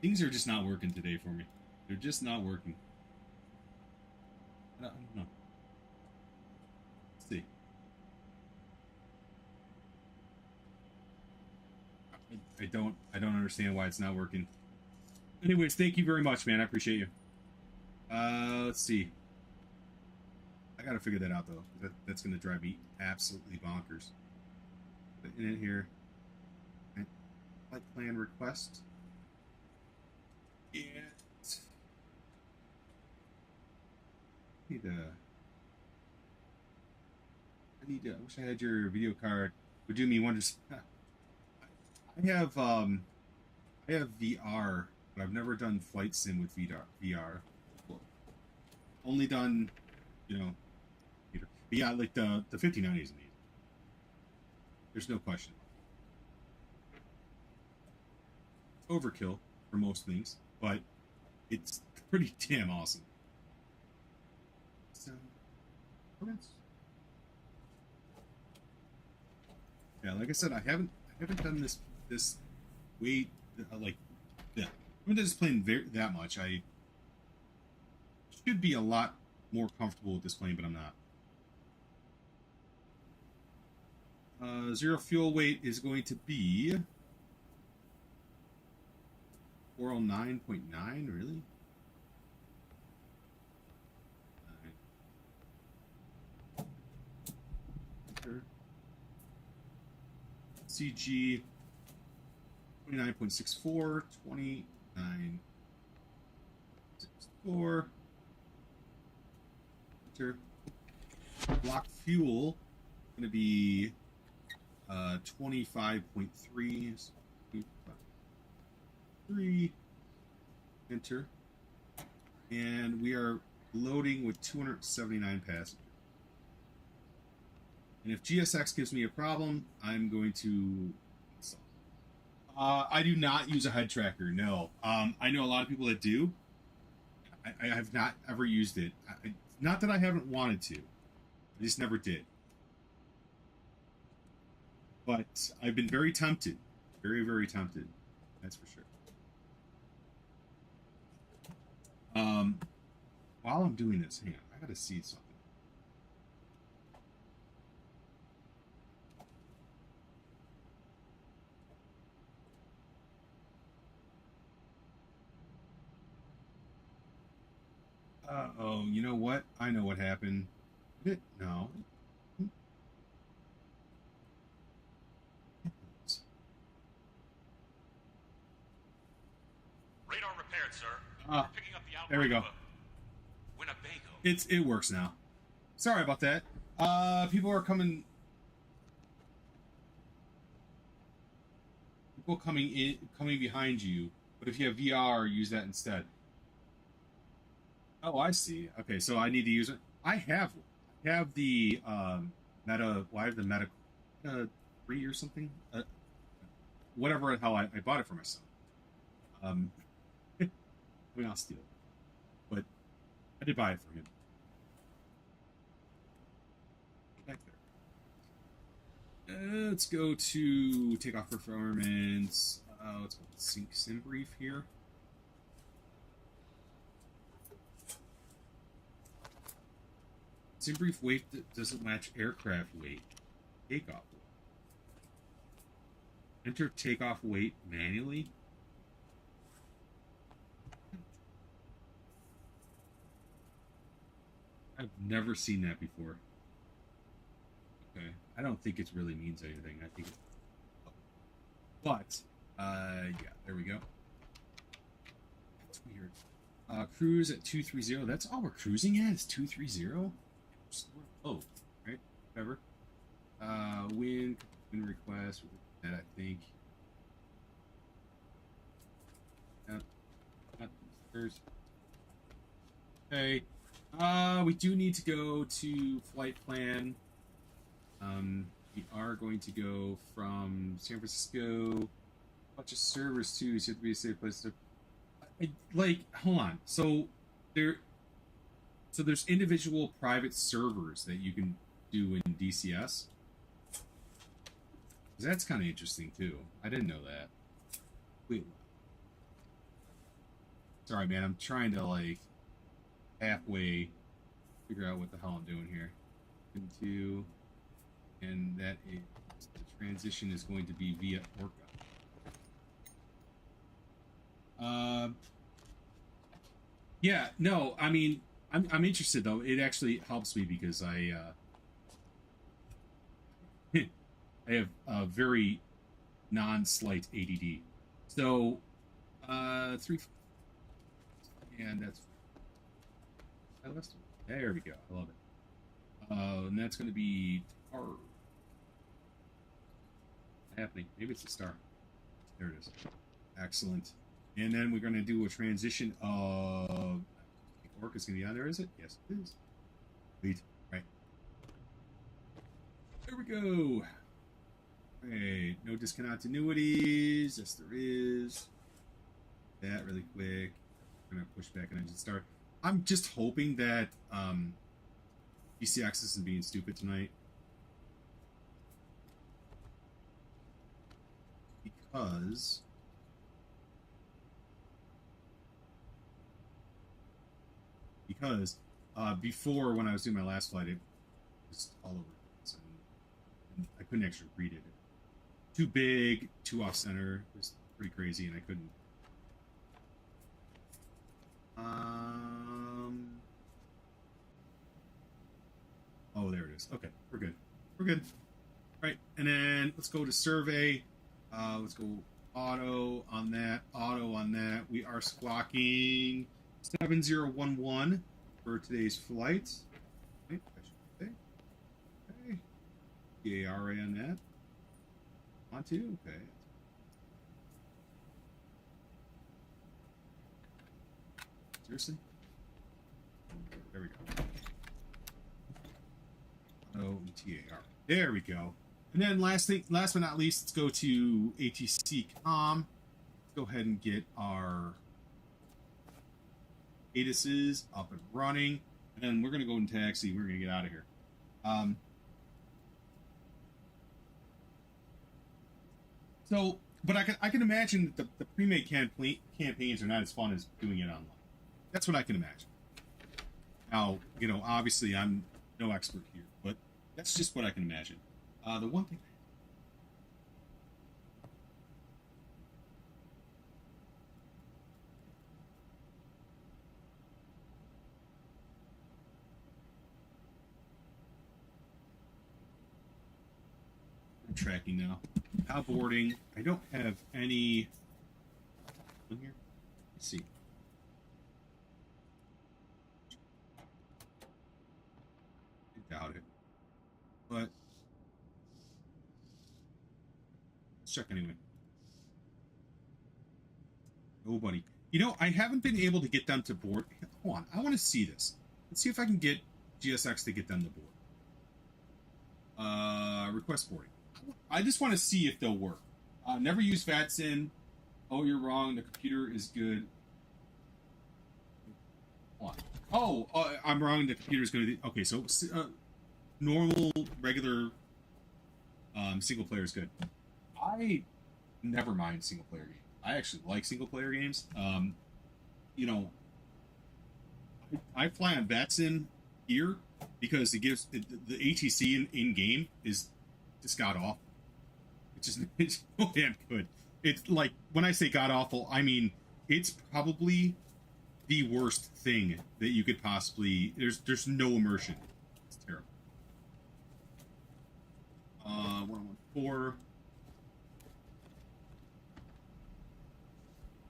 Things are just not working today for me. They're just not working. I don't know. Let's see. I don't understand why it's not working. Anyways, thank you very much, man. I appreciate you. Let's see. I gotta figure that out though. That's gonna drive me absolutely bonkers. Put it in here. Flight plan request. And I wish I had your video card. Would do me wonders. I have VR, but I've never done flight sim with VR. Only done, you know. But yeah, like the 5090 is amazing. There's no question. Overkill for most things, but it's pretty damn awesome. So, yeah, like I said, I haven't done this way like yeah. I haven't done this plane that much. I should be a lot more comfortable with this plane, but I'm not. Zero fuel weight is going to be 409.9, really? CG 29.64, 29.64. Enter. Block fuel going to be 25.3. 3. Enter. And we are loading with 279 passengers. And if GSX gives me a problem, I'm going to... I do not use a head tracker, no. I know a lot of people that do. I have not ever used it. Not that I haven't wanted to. I just never did. But I've been very tempted. Very, very tempted. That's for sure. While I'm doing this, hang on. I gotta see something. Oh, you know what? I know what happened. Did it? No. Radar repaired, sir. Picking up the there we go. Winnebago. It works now. Sorry about that. People are coming. People coming behind you. But if you have VR, use that instead. Oh, I see. Okay, so I need to use it. I have the Meta. Why have the Meta 3 or something? Whatever the hell I bought it for myself. I mean, I'll steal it, but I did buy it for him. Back there. Let's go to takeoff performance. Let's go sync sim brief here. Sim brief weight doesn't match aircraft weight. Takeoff weight. Enter takeoff weight manually. I've never seen that before. Okay, I don't think it really means anything. I think, but yeah, there we go. That's weird. Cruise at 230. That's all we're cruising at. Is 230. Oh, right. Whatever. Win request. That I think. Okay. We do need to go to flight plan. We are going to go from San Francisco. A bunch of servers too, so it have to be a safe place to. Hold on. So there's individual private servers that you can do in DCS. That's kind of interesting too. I didn't know that. Wait. Sorry, man. I'm trying to halfway figure out what the hell I'm doing here. Into, and that is the transition is going to be via Orca. Yeah, no, I mean, I'm interested though. It actually helps me because I have a very non-slight ADD. So, 3, and that's. There we go. I love it. And that's going to be happening. Maybe it's a star. There it is. Excellent. And then we're going to do a transition of. Orca's going to be on there, is it? Yes, it is. Sweet. Right. There we go. Okay. No discontinuities. Yes, there is. That really quick. I'm going to push back an engine start. I'm just hoping that DCX isn't being stupid tonight. Because before, when I was doing my last flight, it was all over the place, and I couldn't actually read it. Too big, too off center. It was pretty crazy, and I couldn't. Oh, there it is. Okay, we're good. We're good. Right, and then let's go to survey. Let's go auto on that, auto on that. We are squawking 7011 for today's flight. Okay, I should say. Okay. DARA on that. On to, okay. Seriously? There we go. Oh, and TAR. There we go. And then last but not least, let's go to ATC COM. Let's go ahead and get our ATISes up and running. And then we're going to go in taxi. We're going to get out of here. But I can imagine that the pre-made campaigns are not as fun as doing it online. That's what I can imagine. Now, you know, obviously I'm no expert here, but that's just what I can imagine. The one thing I'm tracking now. Now boarding. I don't have any in here. Let's see. I doubt it. But let's check anyway. Nobody. You know, I haven't been able to get them to board. Hold on, I want to see this. Let's see if I can get GSX to get them to board. Request boarding. I just want to see if they'll work. Never use VATSIM. Oh, you're wrong. The computer is good. Hold on. Oh, I'm wrong. The computer is good. Okay, so normal, regular, single player is good. I never mind single player games. I actually like single player games. You know, I fly on VATSIM here because it gives the ATC in game is just god awful. It's so damn good. It's like, when I say god awful, I mean it's probably the worst thing that you could possibly. There's no immersion. It's terrible. 114.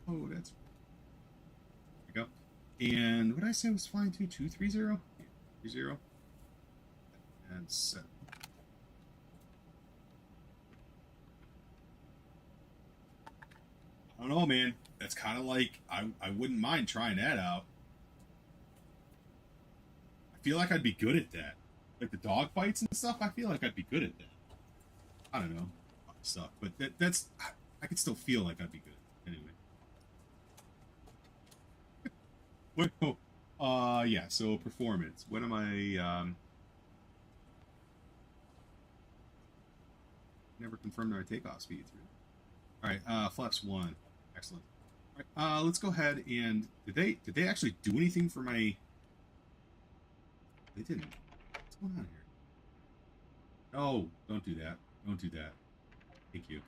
Oh, that's. There we go. And what did I say I was flying to? 230? 30. And 7. I don't know, man. That's kind of like, I wouldn't mind trying that out. I feel like I'd be good at that. Like the dog fights and stuff, I feel like I'd be good at that. I don't know. Stuff. But that's, I could still feel like I'd be good at it. Anyway. Yeah, so performance. What am I, never confirmed our takeoff speed through. Alright, flaps 1. Excellent. Alright, let's go ahead and did they actually do anything for my. They didn't. What's going on here? Oh, don't do that. Don't do that. Thank you.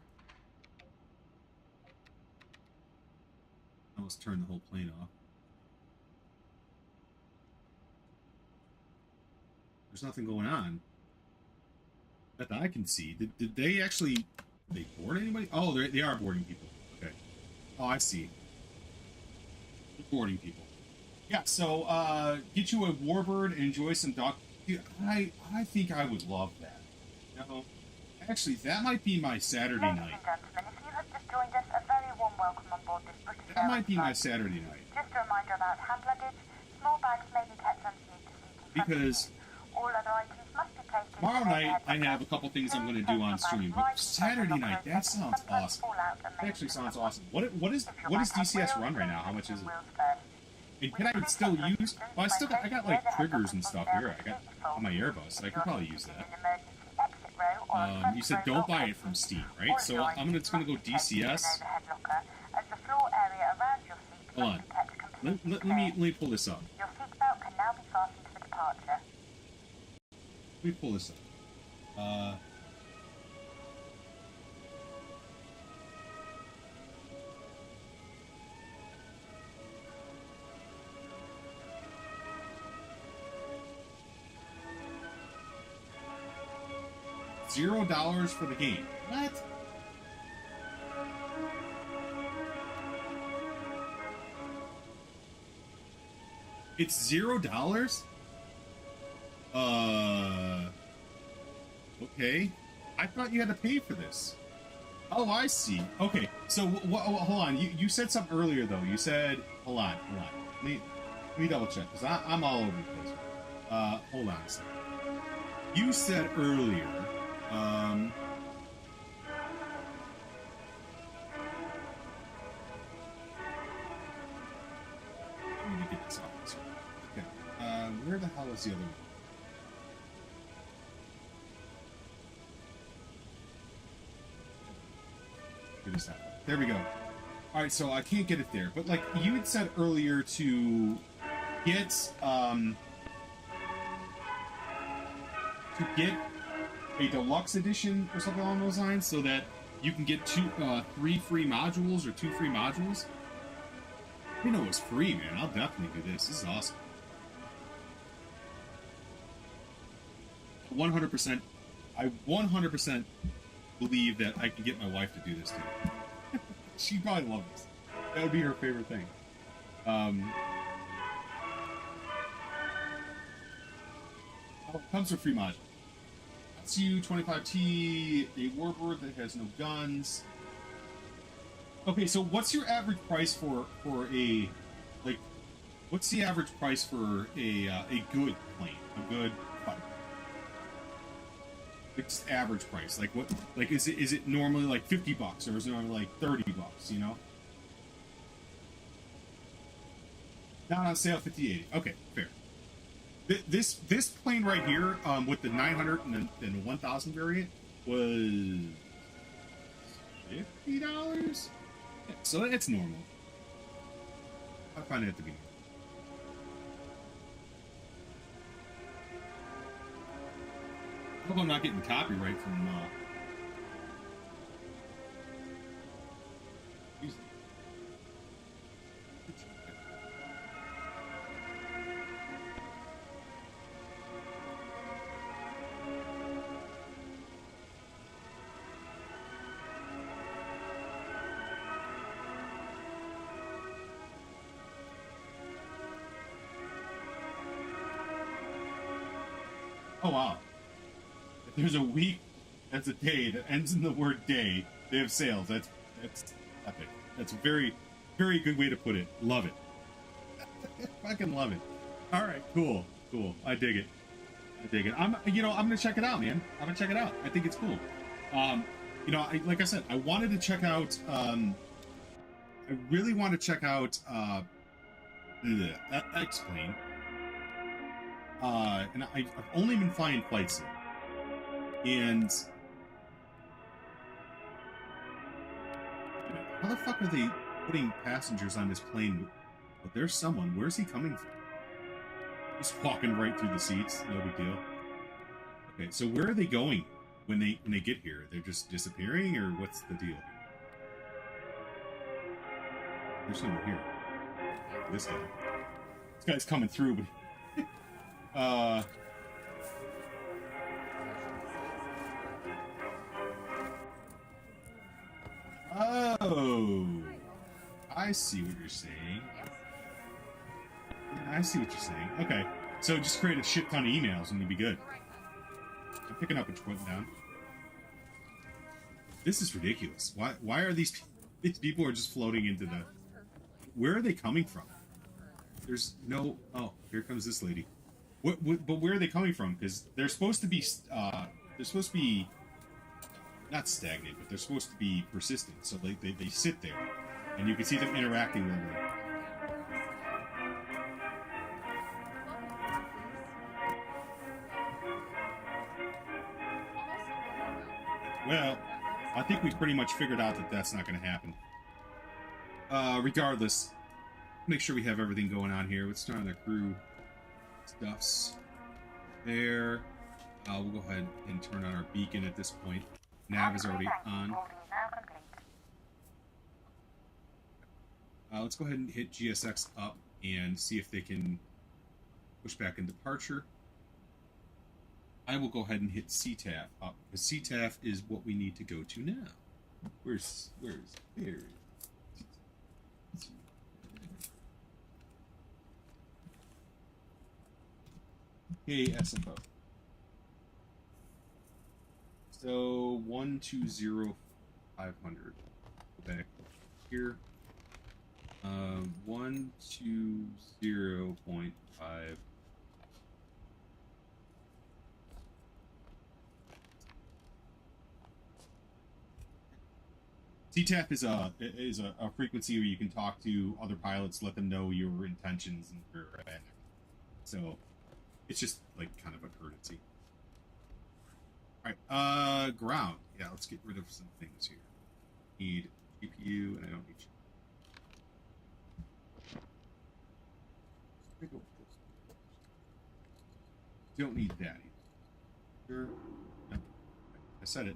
I almost turned the whole plane off. There's nothing going on that I can see. Did they actually? Did they board anybody? Oh, they are boarding people. Okay. Oh, I see. They're boarding people. Yeah. So get you a warbird and enjoy some dog. Dude, I think I would love that. You know, actually, that might be my Saturday night. That might be my Saturday night. Just a reminder about hand luggage. Small bags may be kept underneath the seat. Because all other items must be placed tomorrow night I have a couple things I'm going to do on stream, but Saturday night, that sounds awesome. That actually sounds awesome. What is DCS run right now? How much is it? And can I still use? Well, I got like triggers and stuff here. I got on my Airbus. I could probably use that. You said don't buy it from Steam, right? So I'm just going to go DCS. Hold on. Let me pull this up. Your seatbelt can now be fastened for departure. Let me pull this up. $0 for the game. What? It's $0? Okay. I thought you had to pay for this. Oh, I see. Okay, so hold on. You said something earlier, though. You said... Hold on. Let me double check, because I'm all over the place. Hold on a second. You said earlier... I need to get this off this one. Okay. Where the hell is the other one? There we go. All right, so I can't get it there, but like you had said earlier, to get a deluxe edition or something along those lines, so that you can get 3 free modules or 2 free modules. You know, it's free, man. I'll definitely do this. This is awesome. 100%. I 100% believe that I can get my wife to do this too. She'd probably love this. That would be her favorite thing. Oh, it comes with free module. ASU 25T, a warbird that has no guns. Okay, so what's your average price for a, like, what's the average price for a good plane, a good fighter? It's average price. Like what? Like is it normally like $50 or is it normally like $30? You know. Not on sale, $50, $80. Okay, fair. This plane right here, with the 900 and the 1000 variant, was $50. Yeah, so it's normal. I find it to be normal. I hope I'm not getting copyright from Oh wow. If there's a week that's a day that ends in the word day, they have sales. That's epic. That's a very, very good way to put it. Love it. Fucking love it. Alright, cool. I dig it. I'm gonna check it out, man. I'm gonna check it out. I think it's cool. Like I said, I wanted to check out I really want to check out X-Plane. And I've only been flying flight sim. And how the fuck are they putting passengers on this plane? But there's someone. Where's he coming from? Just walking right through the seats. No big deal. Okay, so where are they going when they get here? They're just disappearing, or what's the deal? There's someone here. This guy. This guy's coming through, but oh, I see what you're saying. Yeah, I see what you're saying. Okay, so just create a shit ton of emails and you'll be good. I'm picking up what you're putting down. This is ridiculous. Why are these people are just floating into the... Where are they coming from? There's no... Oh, here comes this lady. But where are they coming from? Because they're supposed to be not stagnant, but they're supposed to be persistent. So they sit there, and you can see them interacting with them. Well, I think we pretty much figured out that that's not going to happen. Regardless, make sure we have everything going on here. Let's start on the crew. Stuffs there. We'll go ahead and turn on our beacon at this point. Nav is already on. Let's go ahead and hit GSX up and see if they can push back in departure. I will go ahead and hit CTAF up, because CTAF is what we need to go to now. Where's hey, SFO. So 120500. Back here. 120.5. CTAF is a frequency where you can talk to other pilots, let them know your intentions and where you're at. So it's just like kind of a courtesy. All right, ground. Yeah, let's get rid of some things here. Need GPU, and I don't need. Don't need that either. Sure. No. I said it.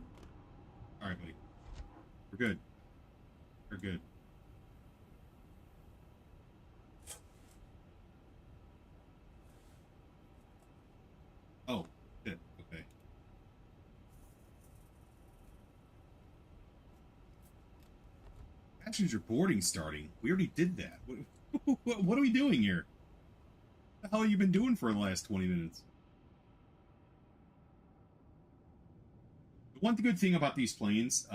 All right, buddy. We're good. We're good. Oh, shit. Okay. Passenger boarding starting. We already did that. What are we doing here? What the hell have you been doing for the last 20 minutes? The one good thing about these planes,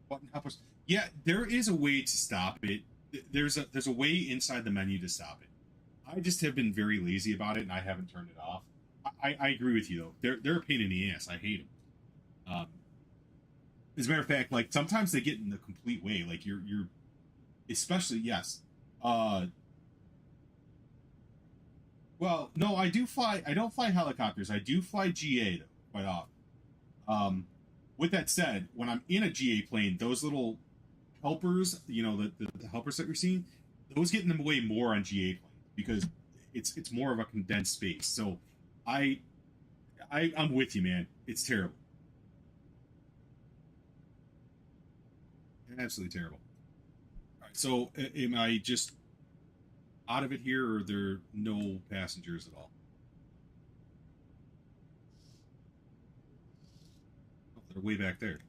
button helpers. Yeah, there is a way to stop it. There's a way inside the menu to stop it. I just have been very lazy about it, and I haven't turned it off. I agree with you though. They're a pain in the ass. I hate them. As a matter of fact, like sometimes they get in the complete way. Like you're especially yes. Well, no, I do fly. I don't fly helicopters. I do fly GA though, quite often. With that said, when I'm in a GA plane, those little helpers, you know, the helpers that you're seeing, those get in the way more on GA planes because it's more of a condensed space. So I'm with you, man. It's terrible. Absolutely terrible. All right, so am I just out of it here, or are there no passengers at all? Oh, they're way back there.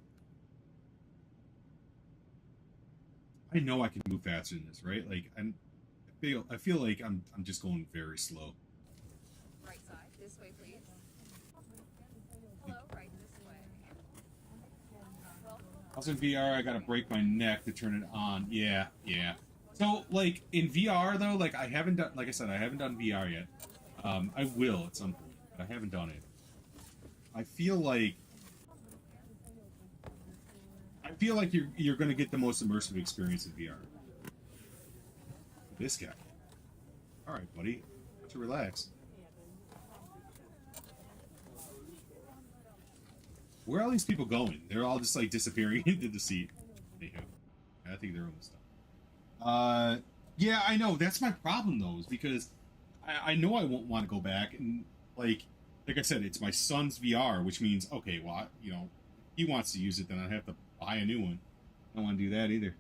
I know I can move faster than this, right? Like I feel like I'm just going very slow. Right side, this way, please. Hello, right this way. I was in VR, I gotta break my neck to turn it on. Yeah. So, like, in VR, though, like, I haven't done, like I said, I haven't done VR yet. I will at some point, but I haven't done it. I feel like you're gonna get the most immersive experience in VR. This guy. Alright, buddy. To relax. Where are all these people going? They're all just like disappearing into the seat. Anyhow, I think they're almost done. Yeah, I know. That's my problem though, is because I know I won't want to go back, and like I said, it's my son's VR, which means okay, well, you know, he wants to use it, then I have to buy a new one. I don't want to do that either.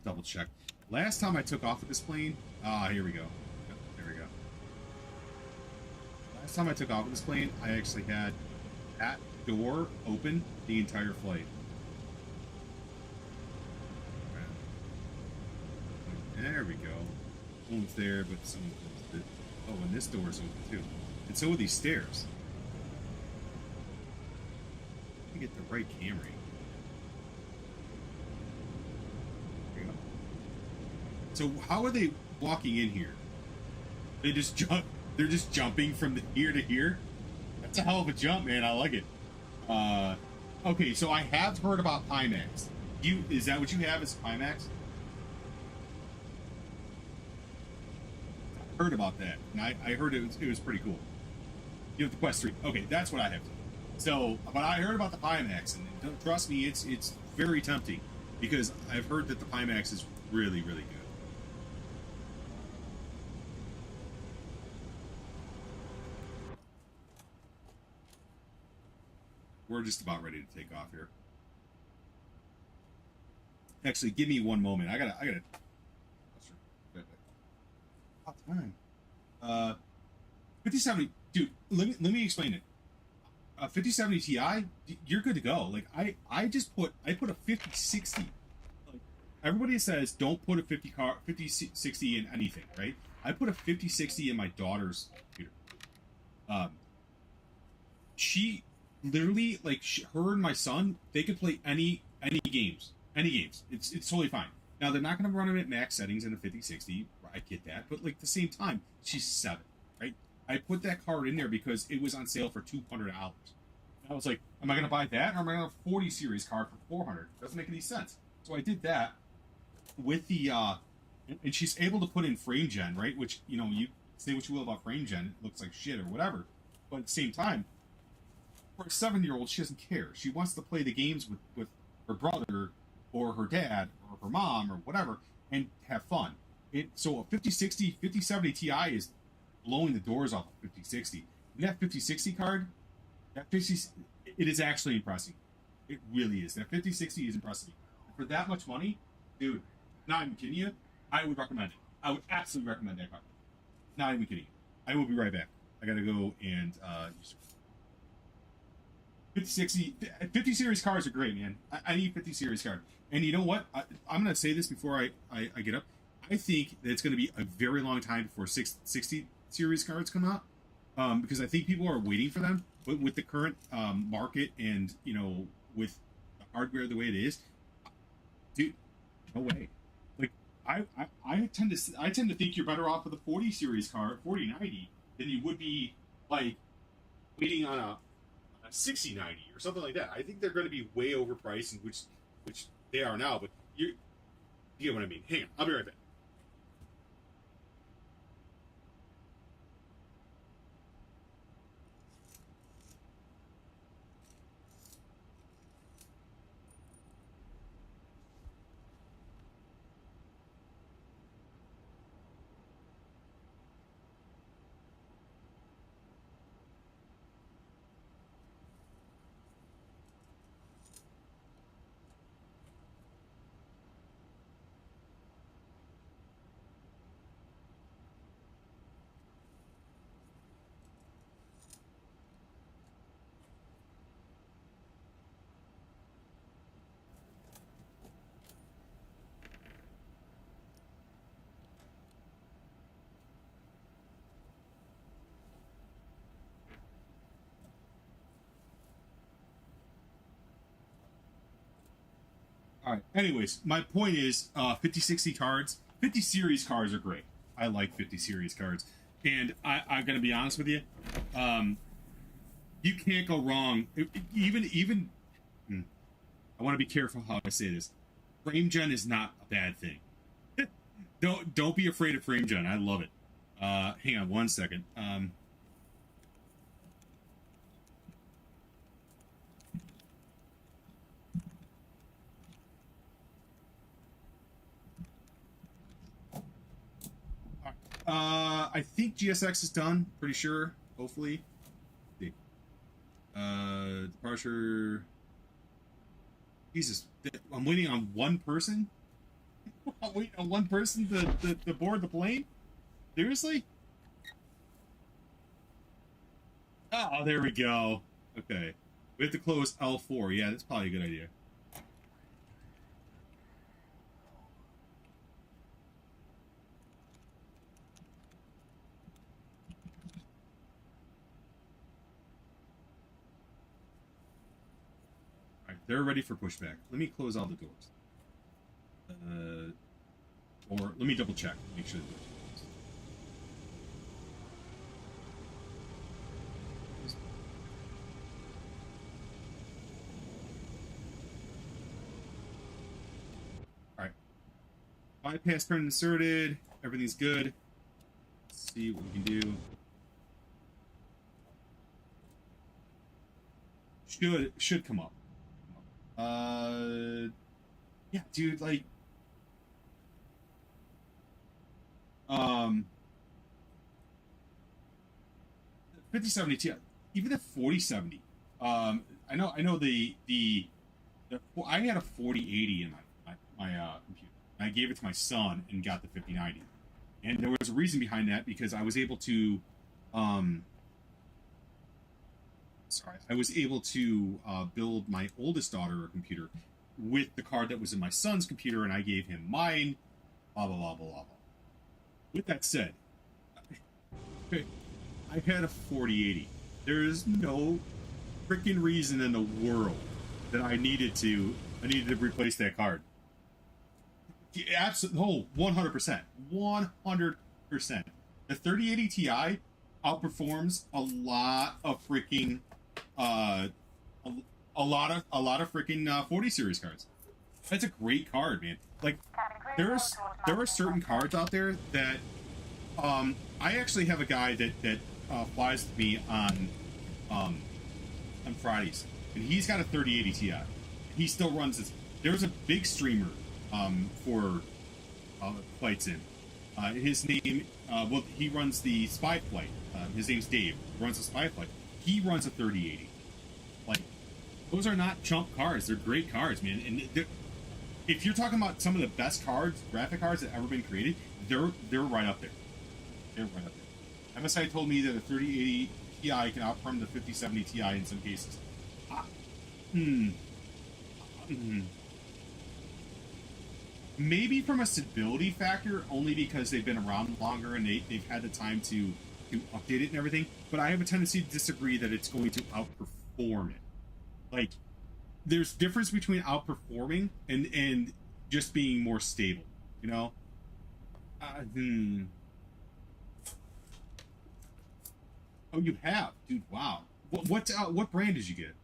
Double check. Last time I took off with this plane, here we go. Yep, there we go. Last time I took off with this plane, I actually had that door open the entire flight. There we go. Someone's there, but someone closed it. Oh, and this door's open too. And so are these stairs. Let me get the right camera. So how are they walking in here? They just jump. They're just jumping from here to here. That's a hell of a jump, man. I like it. Okay, so I have heard about Pimax. Is that what you have? Is Pimax? I heard about that, and I heard it was pretty cool. You have the Quest 3. Okay, that's what I have. So, but I heard about the Pimax, and trust me, it's very tempting because I've heard that the Pimax is really, really good. We're just about ready to take off here. Actually, give me one moment. I gotta. Hot time. 5070, dude. Let me explain it. 5070 Ti, you're good to go. Like I put a 5060. Like, everybody says don't put a 5060 in anything, right? I put a 5060 in my daughter's computer. She literally, like, her and my son, they could play any games. It's totally fine. Now they're not going to run them at max settings in a 5060. I get that, but like at the same time, she's 7, right? I put that card in there because it was on sale for $200. And I was like, am I going to buy that, or am I going to have a 40 series card for $400? Doesn't make any sense. So I did that with the and she's able to put in frame gen, right? Which, you know, you say what you will about frame gen, it looks like shit or whatever, but at the same time, for a 7-year-old, she doesn't care. She wants to play the games with her brother or her dad or her mom or whatever and have fun. So a 5070 Ti is blowing the doors off a 5060. And that 5060 card, it is actually impressive. It really is. That 5060 is impressive. And for that much money, dude, not even kidding you, I would recommend it. I would absolutely recommend that card. Not even kidding you. I will be right back. I gotta go and use 50 series cards are great, man. I need 50 series card. And you know what? I'm going to say this before I get up. I think that it's going to be a very long time before 60 series cards come out, because I think people are waiting for them. But with the current market and, you know, with the hardware the way it is, dude, no way. Like, I tend to think you're better off with a 40 series card, 4090, than you would be, like, waiting on a 6090 or something like that. I think they're going to be way overpriced, and which they are now, but you get what I mean. Hang on, I'll be right back. All right. Anyways, my point is, 5060 cards, 50 series cards are great. I like 50 series cards, and I'm gonna be honest with you. You can't go wrong. Even. I want to be careful how I say this. Frame gen is not a bad thing. Don't be afraid of frame gen. I love it. Hang on one second. I think GSX is done. Pretty sure. Hopefully. Departure. Jesus, I'm waiting on one person. I'm waiting on one person to board the plane. Seriously? Oh, there we go. Okay, we have to close L4. Yeah, that's probably a good idea. They're ready for pushback. Let me close all the doors. Or let me double check. Make sure the doors are closed. Alright. Bypass pin inserted. Everything's good. Let's see what we can do. Should come up. Yeah, dude, like, 5070 Ti, even the 4070. I know the I had a 4080 in computer. And I gave it to my son and got the 5090. And there was a reason behind that because I was able to, build my oldest daughter a computer with the card that was in my son's computer, and I gave him mine. Blah blah blah blah blah. With that said, okay, I had a 4080. There is no freaking reason in the world that I needed to replace that card. Absolutely, oh, 100%, 100%. The 3080 Ti outperforms a lot of freaking, a lot of freaking 40 series cards. That's a great card, man. Like, there are certain cards out there that, I actually have a guy that flies with me on Fridays, and he's got a 3080 Ti. He still runs this. There's a big streamer for flights in. His name, well, he runs the Spy Flight. His name's Dave. He runs the Spy Flight. He runs a 3080. Like, those are not chump cards. They're great cards, man. And if you're talking about some of the best cards, graphic cards that ever been created, they're right up there. They're right up there. MSI told me that a 3080 Ti can outperform the 5070 Ti in some cases. Maybe from a stability factor, only because they've been around longer and they've had the time to update it and everything. But I have a tendency to disagree that it's going to outperform it. Like, there's difference between outperforming and just being more stable, you know? Oh, you have? Dude, wow. What brand did you get?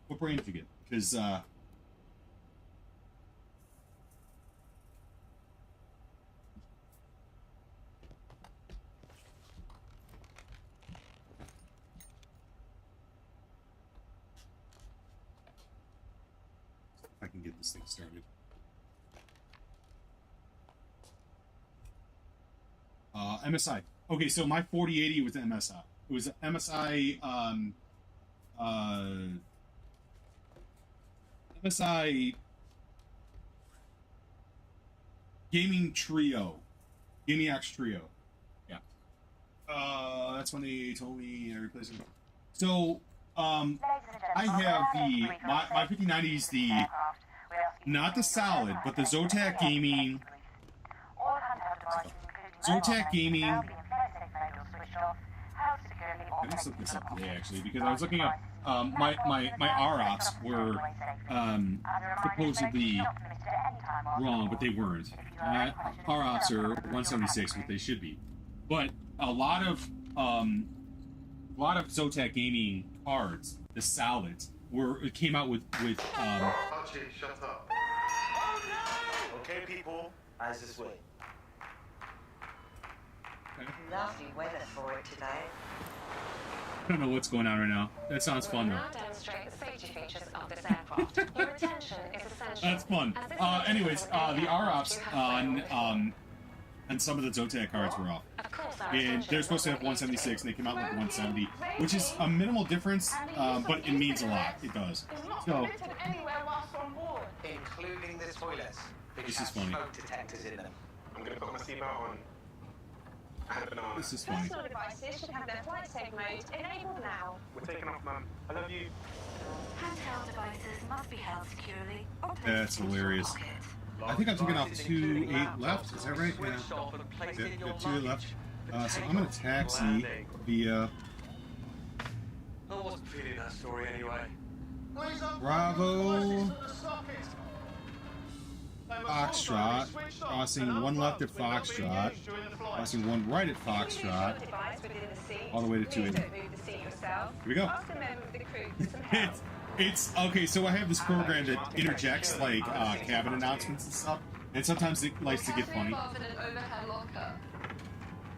What brand did you get? Because, I can get this thing started. MSI. Okay, so my 4080 was MSI. It was MSI, MSI Gaming Trio. Gaming X Trio. Yeah. That's when they told me I replaced it. So, I have my 5090 is not the solid, but the Zotac Gaming. Zotac Gaming. I just looked this up today, actually, because I was looking up my ROPs were supposedly wrong, but they weren't. ROPs are 176, what they should be. But a lot of Zotac Gaming cards, the solids, came out with Archie, shut up. Oh no! Okay, people, eyes this way. Lovely weather for it today. I don't know what's going on right now. That sounds fun, though. Now demonstrate the safety features of this aircraft. Your attention is essential. That's fun. Anyways, the ROPs on some of the Zotac cards were off. And they're supposed to have 176, and they came out with 170, which is a minimal difference, but it means a lot. It does. So, including this toilet. This is funny. Smoke detectors in them. I'm going to put my seatbelt on. This is funny. Personal devices should have their flight safe mode enabled now. We're taking off, Mum. I love you. Handheld devices must be held securely. That's hilarious. I think I'm taking off 2-8 left. Is that right? Yeah. Got 2-8 left. So I'm going to taxi via I wasn't feeling that story anyway. Bravo Foxtrot, crossing one left at Foxtrot, crossing one right at Foxtrot, all the way to 2-8. Here we go. It's okay, so I have this program that interjects like cabin announcements and stuff, and sometimes it likes to get funny. In an overhead locker,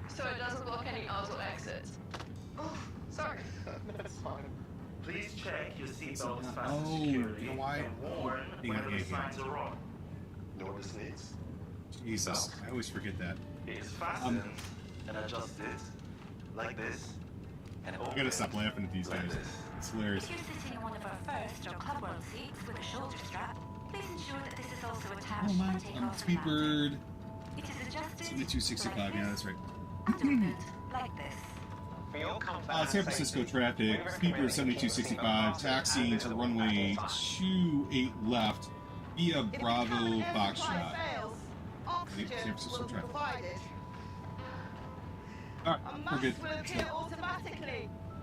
so it doesn't block any R's or exits. Oh, sorry. That's fine. Please check your seatbelt is fastened Oh, securely you know why? and warn whenever the signs are wrong. Know what this needs? Jesus, I always forget that. It is fastened and adjusted like this. And I gotta stop laughing at these guys. It's hilarious. If you're sitting in one of our first or club world seats with a shoulder strap, Please ensure that this is also attached Oh my, when takeoff and Speedbird. landing. It is adjusted 7265, yeah, that's right. and opened like this. San Francisco traffic, Speedbird 7265, taxiing to runway 28 left via Bravo box shot. San Francisco traffic. Alright, we're good.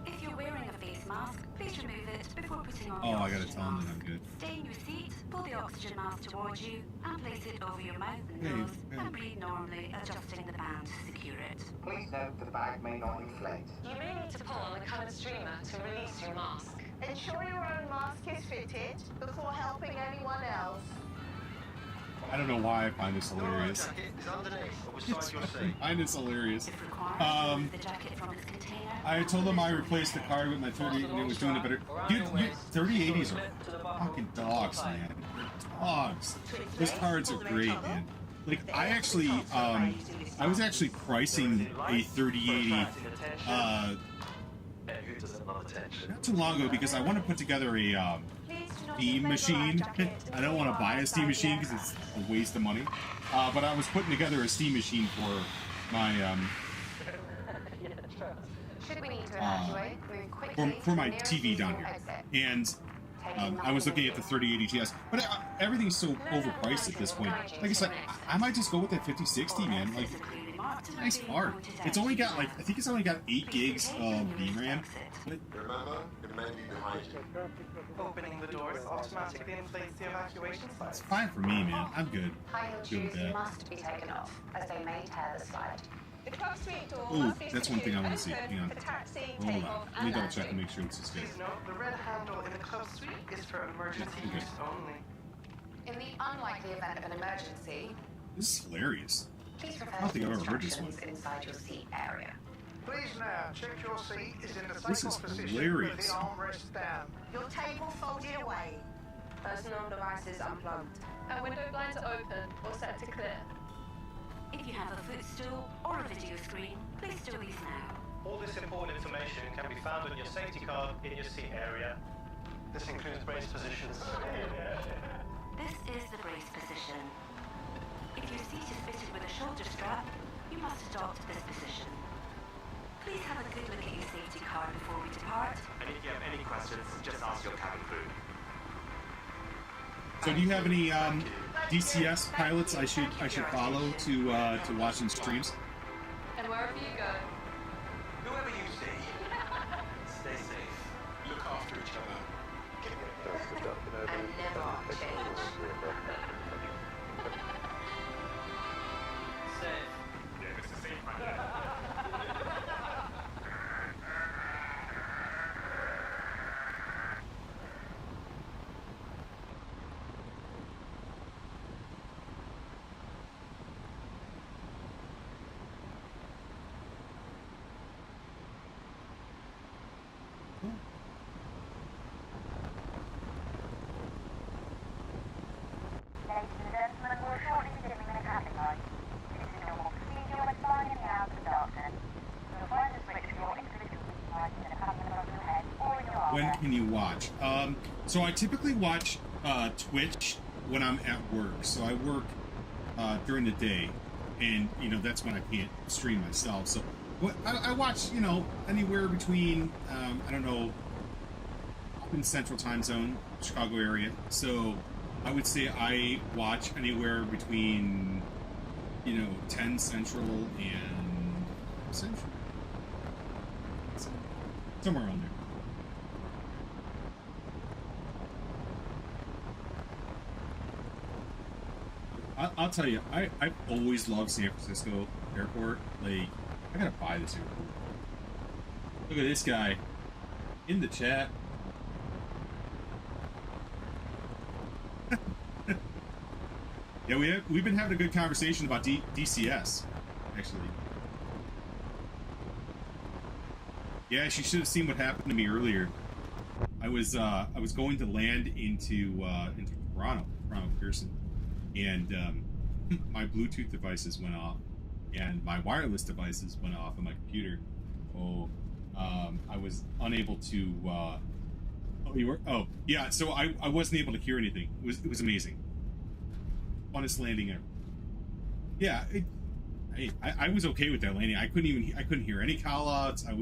If you're wearing a face mask, please remove it before putting on Oh, the I gotta oxygen tell them mask. that I'm good. Stay in your seat, pull the oxygen mask towards you, and place it over your mouth and Hey, nose, hey. and breathe normally, adjusting the band to secure it. Please note the bag may not inflate. You may need to pull on the coloured streamer to release your mask. Ensure your own mask is fitted before helping anyone else. I don't know why I find this hilarious. I find this hilarious. I told them I replaced the card with my 30 and it was doing it better. Dude, 3080s are fucking dogs, man. They're dogs. Those cards are great, man. Like, I actually, I was actually pricing a 3080, not too long ago because I want to put together a, Steam machine. I don't want to buy a Steam machine because it's a waste of money. But I was putting together a Steam machine for my, Should we need to evacuate, move quickly for my to the nearest TV down here. exit. And I was looking at the 3080 TS, but everything's so overpriced at this point. Like I said, I might just go with that 5060, man. Like, it's a nice card. It's only got, like, I think it's only got 8 gigs of VRAM. But Remember, it may be behind you. Opening the doors automatically inflates the evacuation slide. it's fine for me, man. I'm good. High-heel Good with shoes that. must be taken off, as they may tear the slide. The club suite door Ooh, must be that's one thing I want to see. secured Hang on. for taxi, Hold on. takeoff, Let me and double check and landing. make sure it's this good. Please note, the red handle in the club suite is for emergency Okay. use only. In the unlikely event of an emergency, This is hilarious. please I refer don't to think the I've ever heard this one. instructions inside your seat area. Please now check your seat is in the This is cycle position hilarious. with the armrest down. Your table folded away. Personal devices unplugged. And window blinds are open or set to clear. If you have a footstool or a video screen, please store these now. All this important information can be found on your safety card in your seat area. This includes brace positions. This is the brace position. If your seat is fitted with a shoulder strap, you must adopt this position. Please have a good look at your safety card before we depart. And if you have any questions, just ask your cabin crew. So, do you have any DCS pilots I should follow to watch in streams? And wherever you go, Whoever you see, stay safe. Look after each other. And never change. Safe. Yeah, this is safe right now. Ladies and gentlemen, we're shortly dimming the traffic light. This is normal procedure when flying in the hours of darkness. You'll find the switch for your individual lights in a couple above your head or in your arm. When can you watch? So I typically watch Twitch when I'm at work. So I work during the day, and that's when I can't stream myself. So I watch anywhere between I don't know, up in Central Time Zone, Chicago area. So I would say I watch anywhere between 10 Central and Central, somewhere around there. I'll tell you, I've always loved San Francisco Airport. Like, I gotta buy this airport. Look at this guy in the chat. Yeah, we've been having a good conversation about DCS, actually. Yeah, she should have seen what happened to me earlier. I was going to land into Toronto Pearson, and my Bluetooth devices went off, and my wireless devices went off on my computer. Oh, I was unable to Oh, you were? Oh, yeah. So I wasn't able to hear anything. It was amazing. Funnest landing ever. Yeah, I was okay with that landing. I couldn't hear any call outs. I'll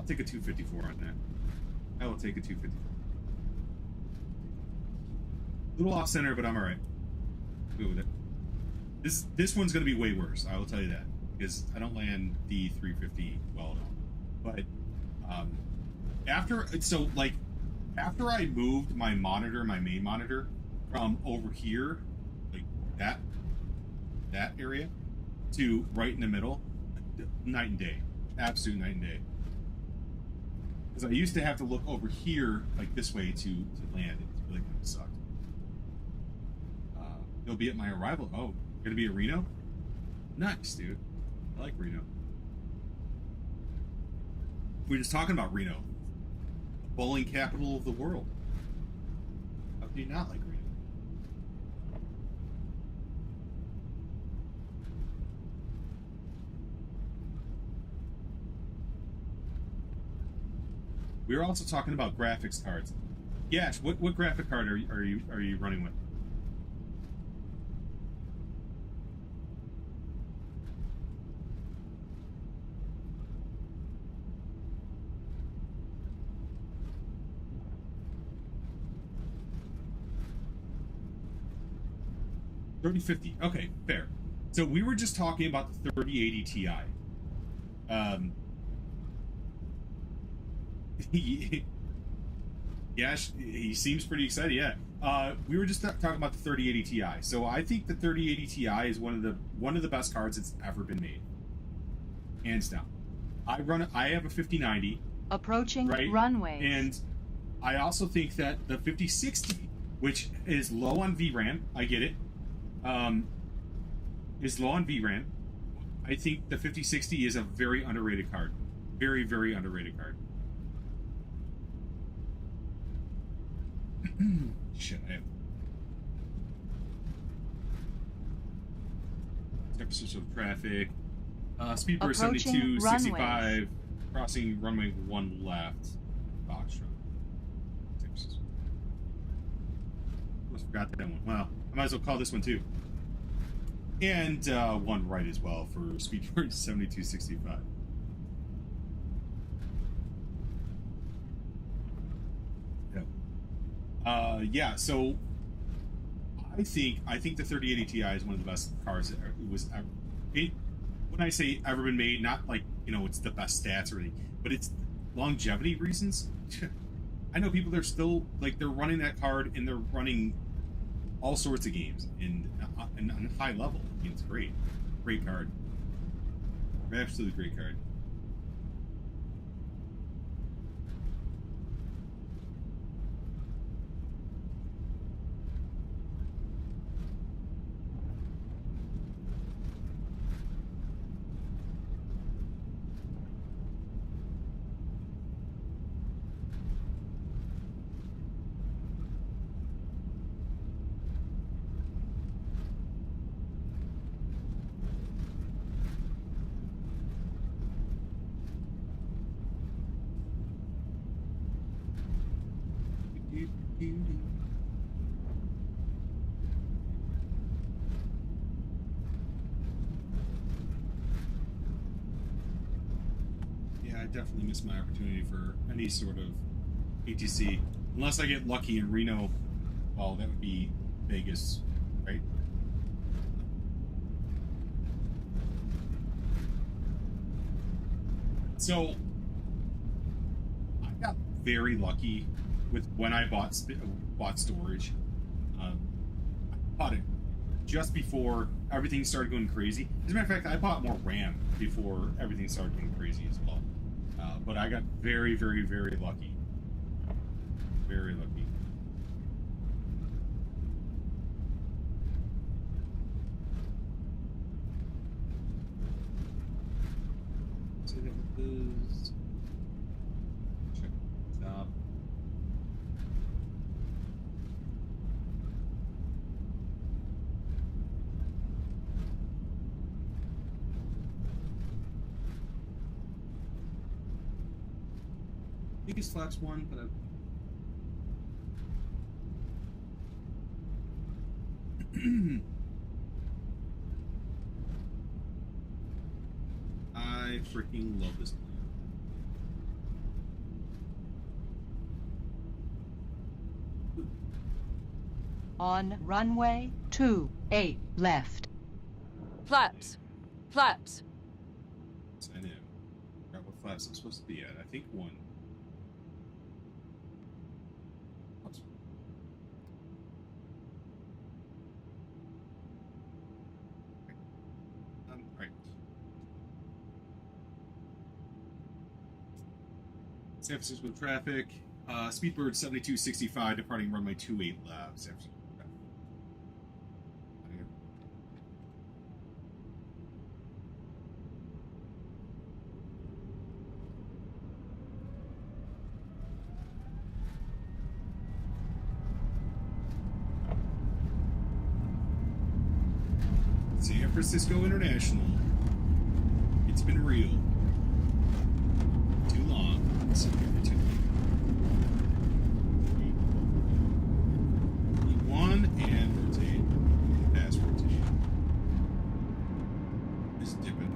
take a 254 on that. I will take a 254. A little off center, but I'm all right. Go with it. This one's gonna be way worse. I will tell you that, because I don't land the 350 well at all. But after I moved my main monitor from over here, like that area, to right in the middle, night and day, absolute night and day. Because I used to have to look over here like this way to land. It really kind of sucked. They'll be at my arrival. Oh, gonna be at Reno? Nice, dude. I like Reno. We were just talking about Reno, the bowling capital of the world. How do you not like Reno? We were also talking about graphics cards. Yash, what graphic card are you running with? $3050. Okay, fair. So we were just talking about the 3080 Ti. Yeah, he seems pretty excited. Yeah. We were just talking about the 3080 Ti. So I think the 3080 Ti is one of the best cards that's ever been made, hands down. I have a 5090. Approaching right? runway. And I also think that the 5060, which is low on VRAM, I get it, is low on VRAM. I think the 5060 is a very underrated card. Very, very underrated card. Shit, I have deficits of traffic. Speed burst 72, 65, crossing runway 1 left. Foxtrot. Almost forgot that one. Well, I might as well call this one too. And 1 right as well for speed burst 72, 65. Yeah, so I think the 3080 Ti is one of the best cards that was ever. When I say ever been made, not like it's the best stats or anything, but it's longevity reasons. I know people that are still they're running that card and they're running all sorts of games and on a high level. I mean, it's great card, absolutely great card. Yeah, I definitely missed my opportunity for any sort of ATC. Unless I get lucky in Reno, well, that would be Vegas, right? So, I got very lucky with when I bought storage. I bought it just before everything started going crazy. As a matter of fact, I bought more RAM before everything started going crazy as well. But I got very, very, very lucky. Very lucky. So that was check the top. Biggest flaps one, but I freaking love this plan. On runway 28 left. Flaps. Flaps. Yes, I know. Forgot what flaps I'm supposed to be at. I think 1. Right. San Francisco traffic. Speedbird 7265 departing runway 28 left. San Francisco. San Francisco International. It's been real. Too long. It's been here for too long. 1 and rotate. Fast rotate. Just dip it.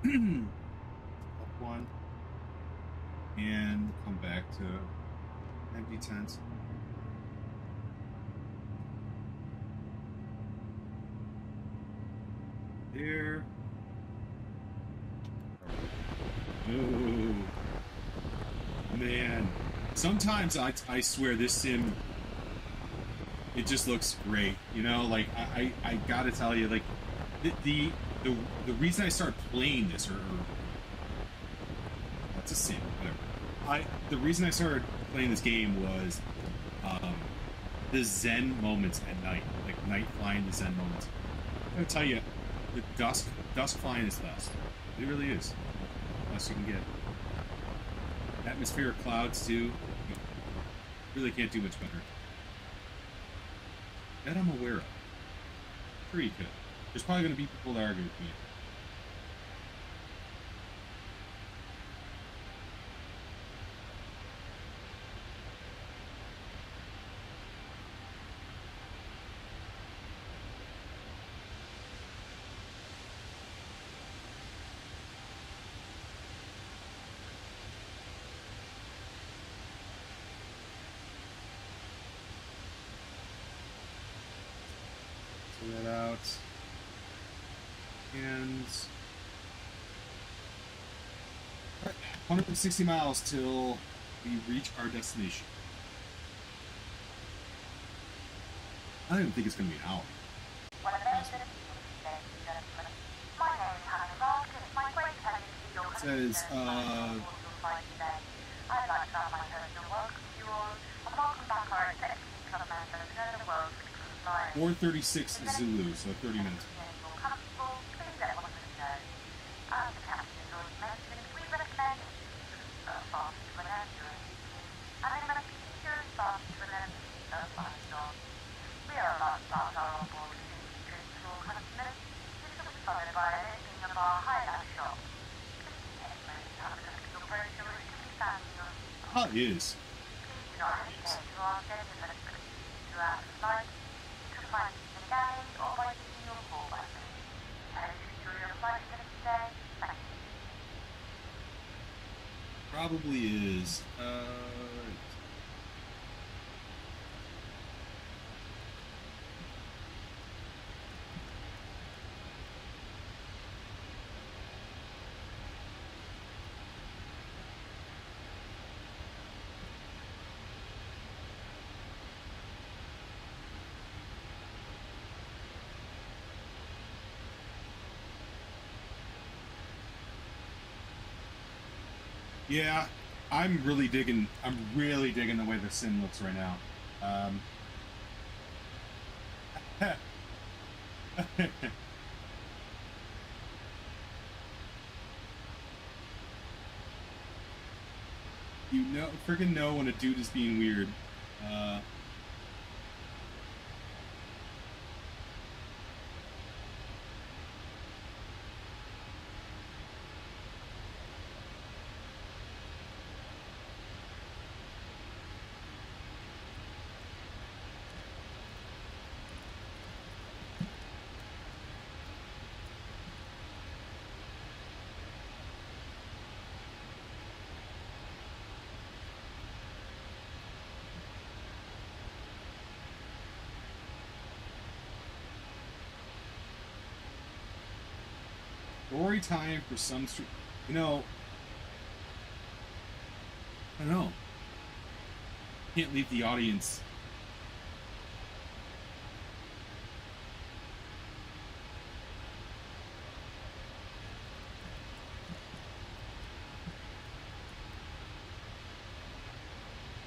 Up 1 and come back to empty tent. There. Ooh. Man. Sometimes I swear this sim, it just looks great. You know, like I gotta tell you, like the reason I started playing this, or that's a sim, whatever. The reason I started playing this game was the zen moments at night, like night flying, the zen moments. I'm gonna tell you, the dusk flying is best. It really is. Best you can get. Atmospheric clouds too. You really can't do much better. That I'm aware of. Pretty good. There's probably going to be people that argue with me. Pull that out. And 160 miles till we reach our destination. I don't even think it's going to be an hour. It says, 4:36 Zulu, so 30 minutes. It is. Probably is. Yeah, I'm really digging the way the sim looks right now. You know, freaking know when a dude is being weird. Story time for some stream. You know, I don't know. Can't leave the audience.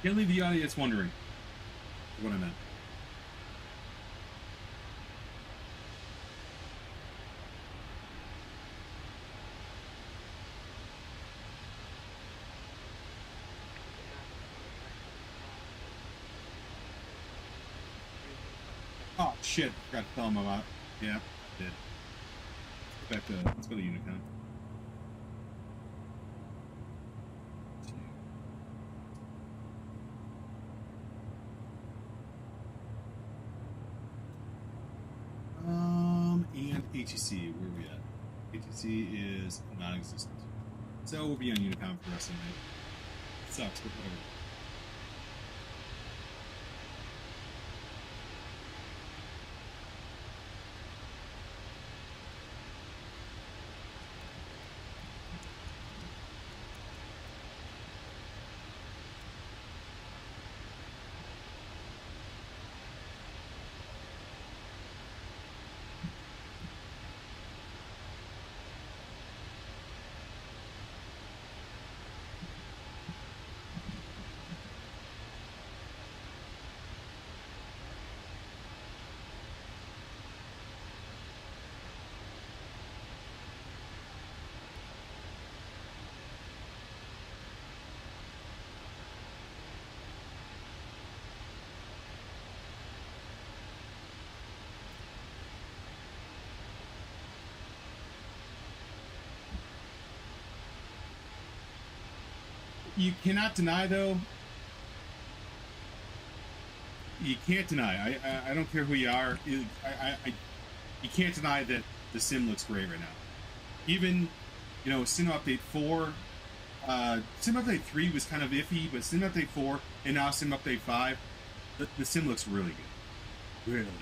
Can't leave the audience wondering what I meant. Oh shit! Forgot to tell him about. Yeah, did. Let's go to Unicon. And HEC, where are we at? HEC is non-existent. So we'll be on Unicon for the rest of the night. It sucks, but whatever. You cannot deny, though. You can't deny. I don't care who you are. You can't deny that the sim looks great right now. Even, you know, Sim Update 4, Sim Update 3 was kind of iffy, but Sim Update 4 and now Sim Update 5, the sim looks really good. Really good.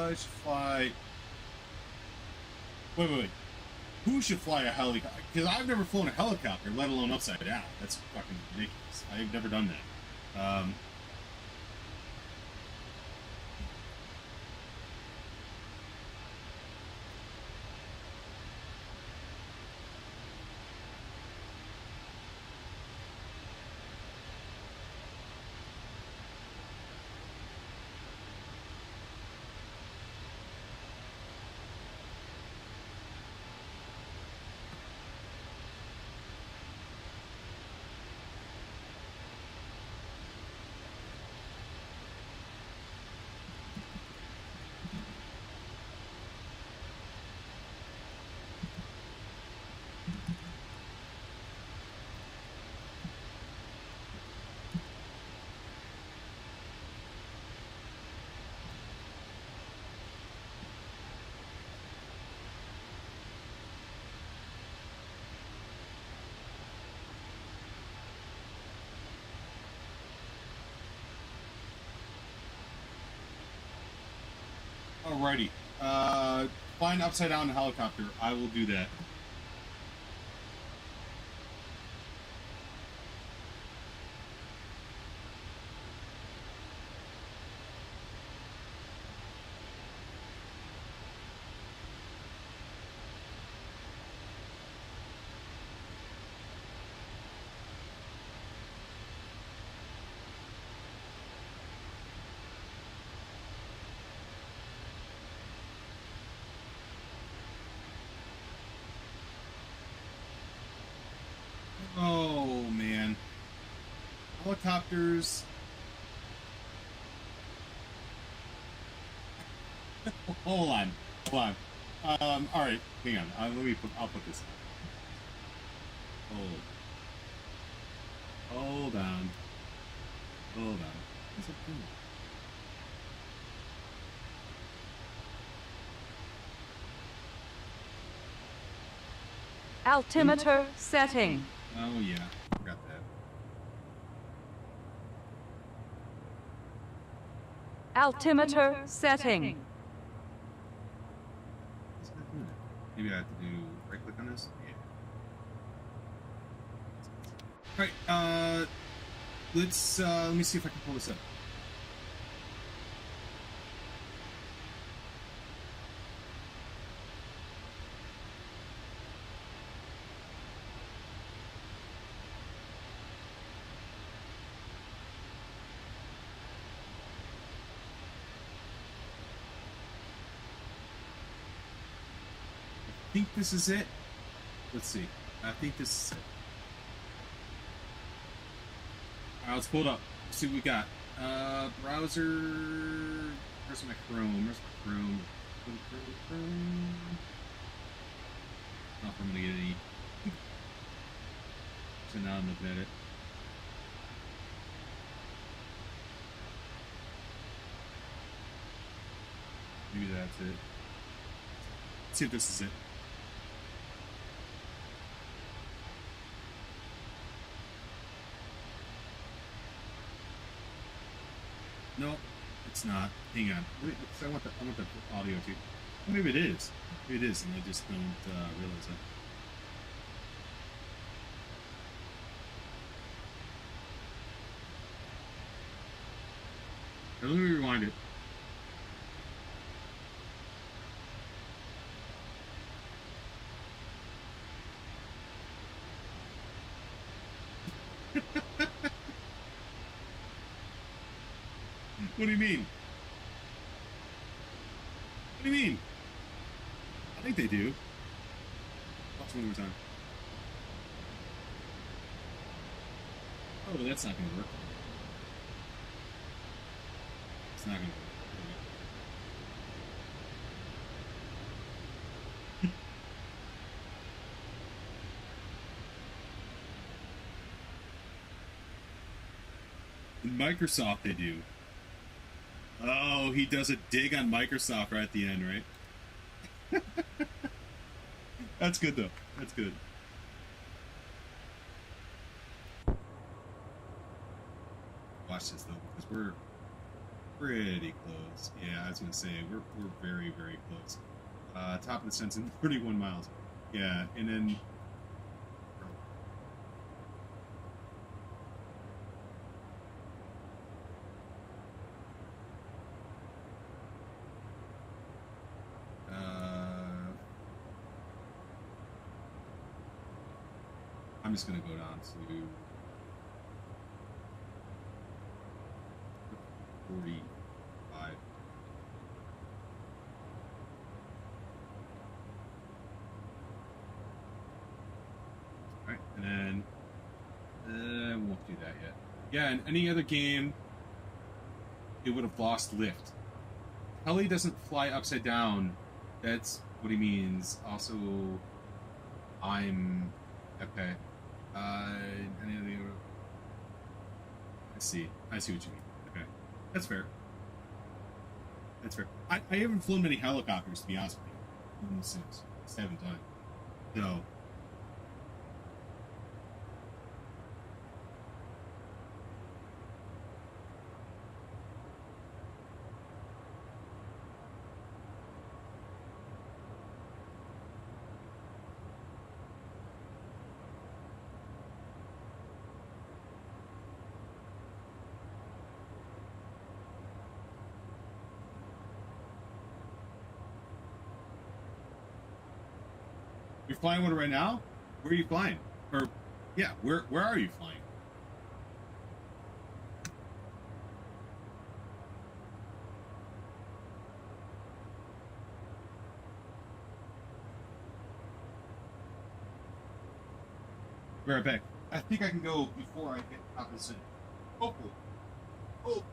Should fly. Wait. Who should fly a helicopter? Because I've never flown a helicopter, let alone upside down. That's fucking ridiculous. I've never done that. Alrighty. Flying upside down helicopter. I will do that. Oh, man. Helicopters. Hold on. Alright. Hang on. I'll put this on. Hold on. What's it doing? Altimeter setting. Oh, yeah. Forgot that. Altimeter setting. Maybe I have to do right click on this? Yeah. Alright, let me see if I can pull this up. I think this is it. Let's see. I think this is it. Alright, let's pull it up. Let's see what we got. Browser. Where's my Chrome? Chrome. Not if I'm gonna get any. So now I'm looking at it. Maybe that's it. Let's see if this is it. No, it's not. Hang on. Wait, I want the audio too. Well, maybe it is. Maybe it is, and I just don't realize it. Let me rewind it. What do you mean? What do you mean? I think they do. Watch one more time. Oh, that's not going to work. It's not going to work. In Microsoft, they do. Oh, he does a dig on Microsoft right at the end, right? That's good, though. That's good. Watch this, though, because we're pretty close. Yeah, I was going to say, we're very, very close. Top of the sentence, 31 miles. Yeah, and then... I'm just going to go down to 45. Alright, and then I won't do that yet. Yeah, in any other game, it would have lost lift. Heli doesn't fly upside down. That's what he means. Also, I'm... Okay. Any of the... I see what you mean. Okay. That's fair. That's fair. I haven't flown many helicopters, to be honest with you. Since. Just haven't done. So... You're flying one right now? Where are you flying? Or, yeah, where are you flying? Be right back. I think I can go before I get out of the city. Hopefully. Oh.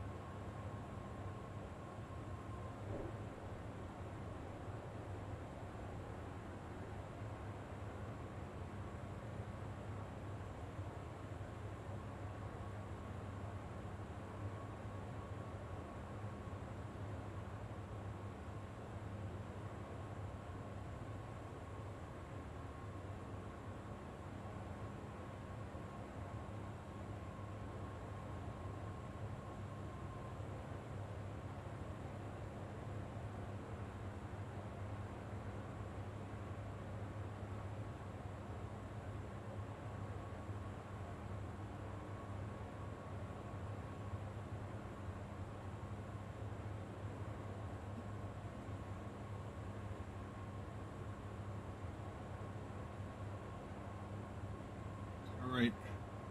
Right,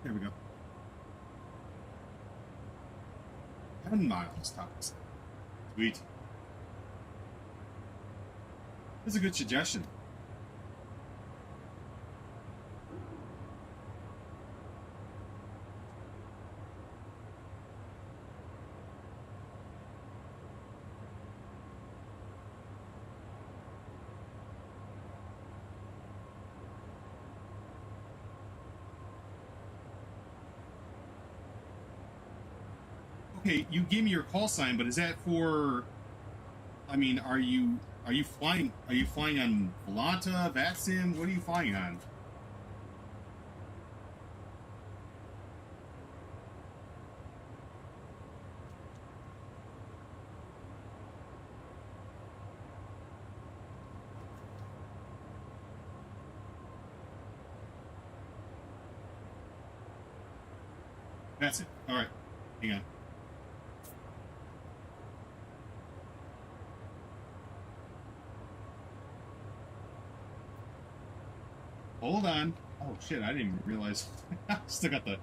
there we go. 10 miles, Thomas. Sweet. That's a good suggestion. Okay, you gave me your call sign, but is that for? I mean, are you flying? Are you flying on Volanta, VATSIM? What are you flying on? That's it. All right, hang on. Hold on. Oh shit! I didn't even realize. I still got the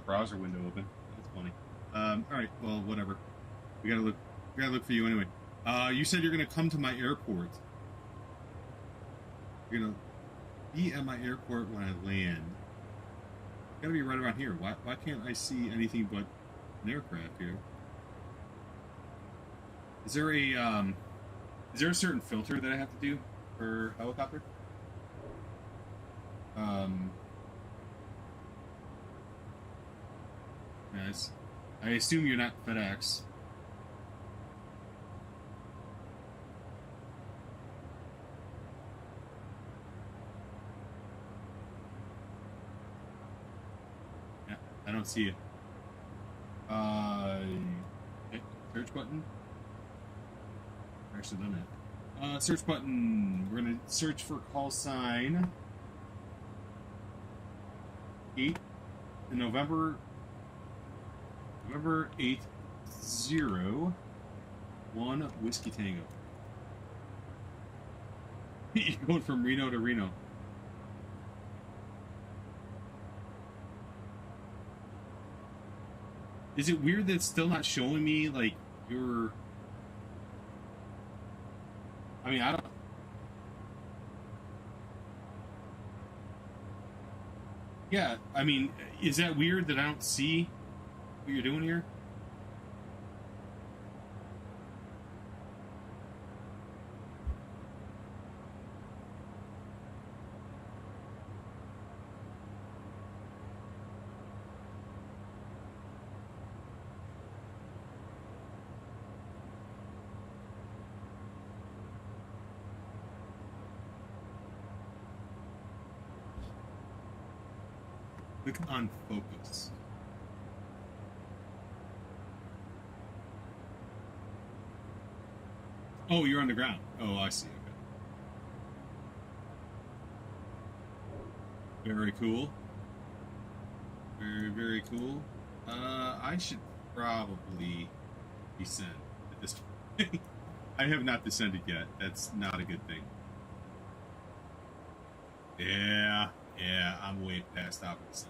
browser window open. That's funny. All right. Well, whatever. We gotta look for you anyway. You said you're gonna come to my airport. You're gonna be at my airport when I land. Gotta be right around here. Why can't I see anything but an aircraft here? Is there a certain filter that I have to do for helicopter? Yes. I assume you're not FedEx. Yeah, I don't see it. Okay, search button. Actually done that. Search button. We're gonna search for call sign. 8 in November 801 Whiskey Tango. You're going from Reno to Reno. Is it weird that it's still not showing me like your? I mean, I don't. Yeah, I mean, is that weird that I don't see what you're doing here? Click on focus. Oh, you're on the ground. Oh, I see. Okay. Very cool. Very, very cool. I should probably descend at this point. I have not descended yet. That's not a good thing. Yeah, I'm way past opposite.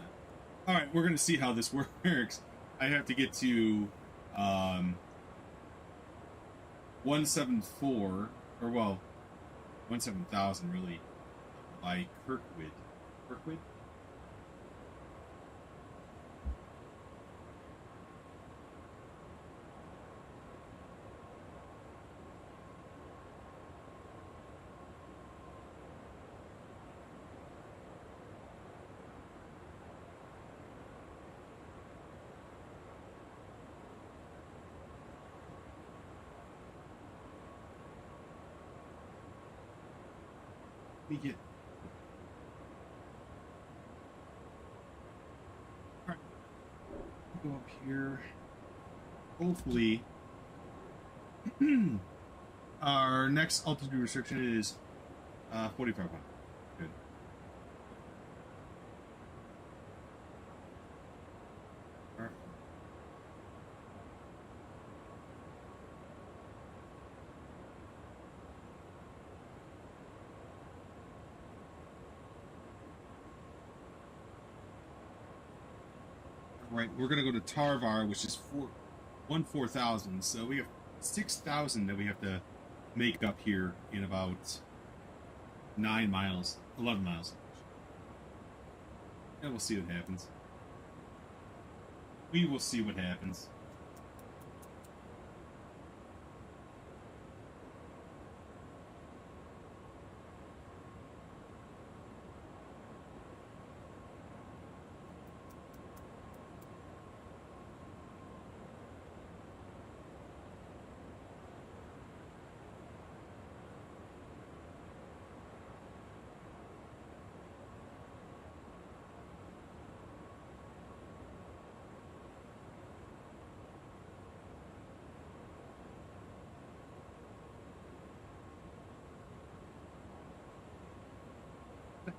All right, we're gonna see how this works. I have to get to 174, or well, 17,000 really, by Kirkwood. Kirkwood? We get. All right. Go up here. Hopefully, our next altitude restriction is 4,500. Good. All right. Right, we're gonna go to Tarvar, which is 4,000. So we have 6,000 that we have to make up here in about 9 miles, 11 miles. And we'll see what happens. We will see what happens.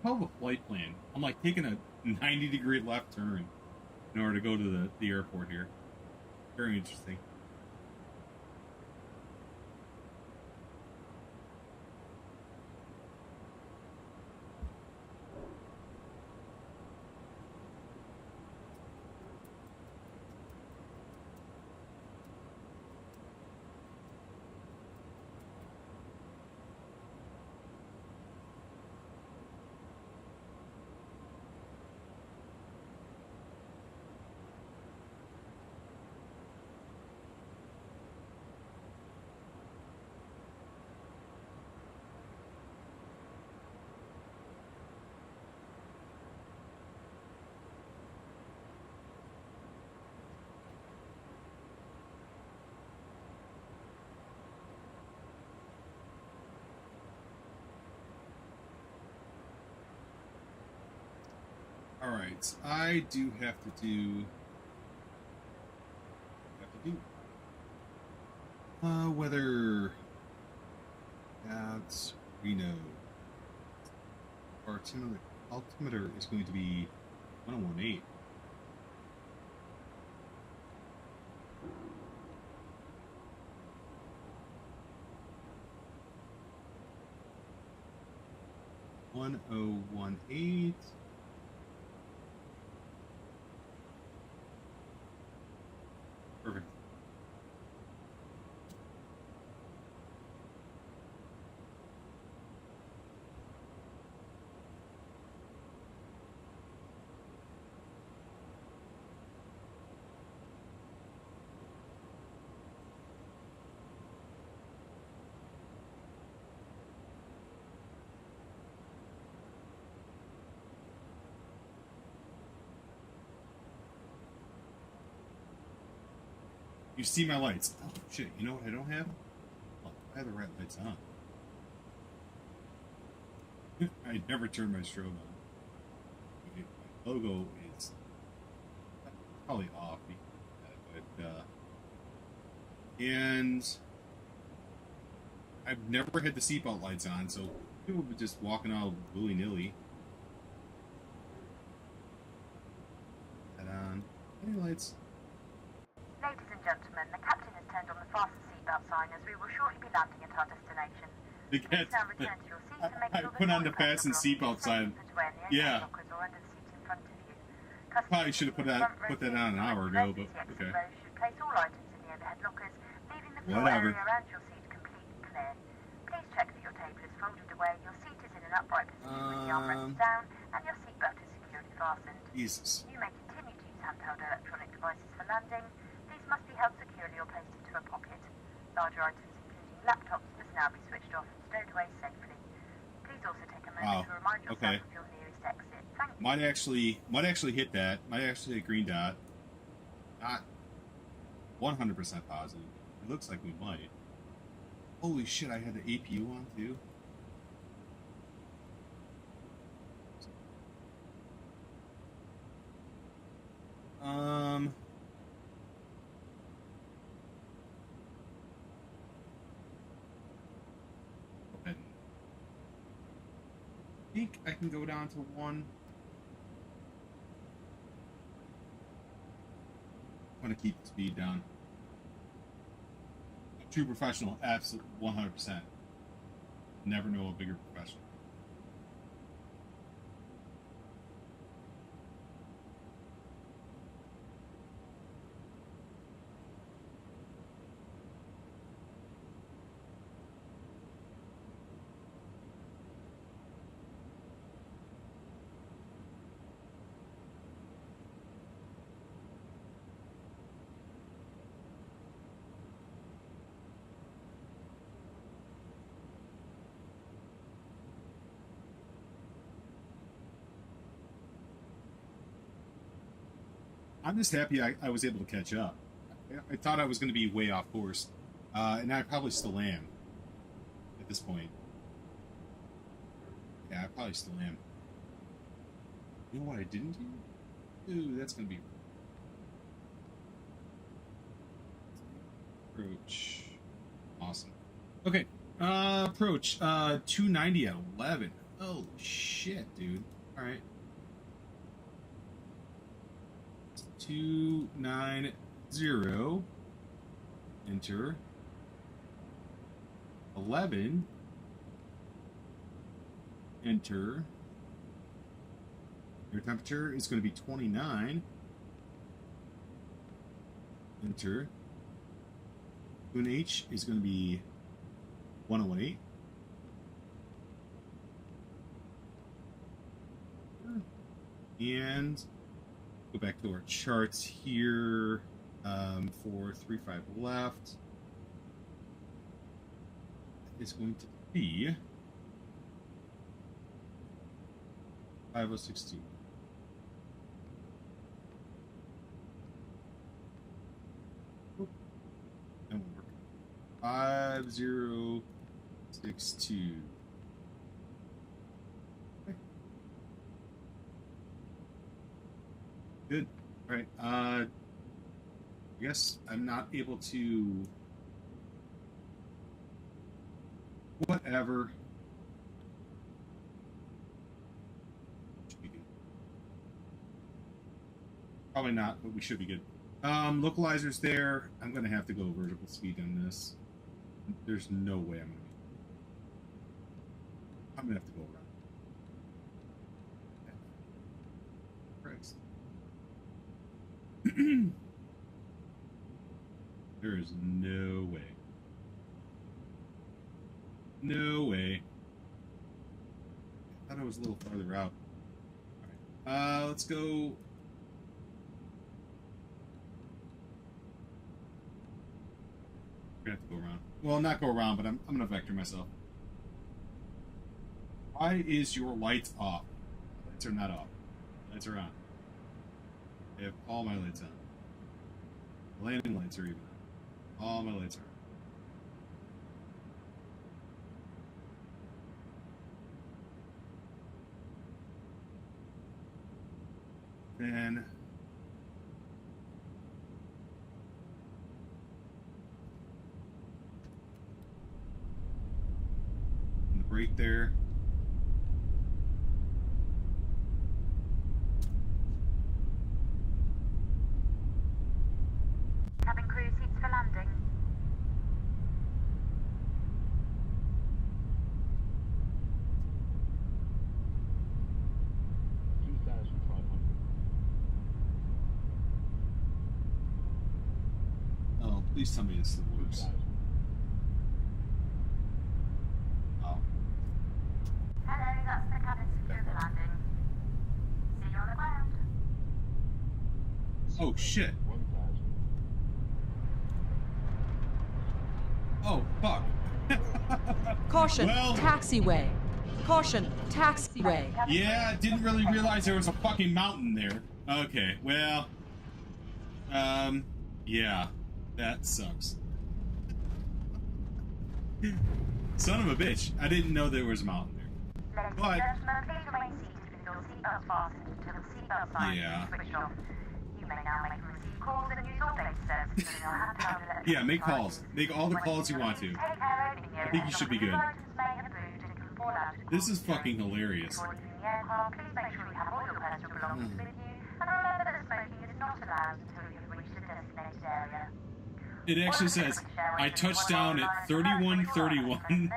Hell of a flight plan. I'm like taking a 90-degree left turn in order to go to the airport here. Very interesting. Alright, I do have to do weather at Reno. Our altimeter is going to be 1018. Perfect. You see my lights. Oh, shit. You know what I don't have? Oh, I have the right lights on. I never turn my strobe on. Okay, my logo is probably off. But, and I've never had the seatbelt lights on, so people would be just walking all willy-nilly. That on. Any lights? Ladies and gentlemen, the captain has turned on the fasten seatbelt sign as we will shortly be landing at our destination. They get. I put on the fasten seatbelt sign. Yeah. Probably should have put that on an hour ago, but okay. Whatever. Please check that your table is folded away, your seat is in an upright position with the armrest down, and your seatbelt is securely fastened. Jesus. You may continue to use handheld electronic devices for landing. These must be held securely or placed into a pocket. Larger items, including laptops, must now be switched off and stowed away safely. Please also take a moment to remind yourself of your nearest exit. Thank you. Might actually hit that. Might actually hit green dot. Not 100% positive. It looks like we might. Holy shit! I had the APU on too. Open. I think I can go down to 1. I'm gonna keep the speed down. A true professional, absolute 100%. Never know a bigger professional. I'm just happy I was able to catch up. I thought I was going to be way off course, and I probably still am at this point. Yeah, I probably still am. You know what I didn't do? Ooh, that's going to be... Approach. Awesome. Okay, approach, 290 at 11. Oh, shit, dude. All right. 290, enter, 11, enter, air temperature is going to be 29, enter, H is going to be 1018, and go back to our charts here for 35 left. It's going to be 5062. And we'll work 5062. Good. All right. I guess I'm not able to. Whatever. Should be good. Probably not, but we should be good. Localizer's there. I'm gonna have to go vertical speed on this. There's no way I'm gonna have to go around. Christ. There is no way. No way. I thought I was a little farther out. Alright. Let's go. We're gonna have to go around. Well, not go around, but I'm gonna vector myself. Why is your lights off? Lights are not off. Lights are on. I have all my lights on. The landing lights are even on. All my lights are on. Then the brake there. Cabin crew seats for landing. Please tell me this still works. Oh. Hello, that's the cabin secure for landing. See you on the ground. Oh shit. Oh fuck. Caution, Well- taxiway. Caution, taxiway. Yeah, didn't really realize there was a fucking mountain there. Okay, well, yeah, that sucks. Son of a bitch, I didn't know there was a mountain there. But, Please remain seated with your seatbelt fastened until the seatbelt sign Yeah. is switched off. You may now make and receive calls and use all data services within your handheld electronic yeah, make devices. calls. Make all the calls you want to. Take care opening I think you should be good. items may have moved and can fall out of This is fucking hilarious. Before leaving the aircraft, please make sure you have all your personal belongings with you, and remember that smoking is not allowed until you have reached a designated area. It actually says, I touched down at 3131,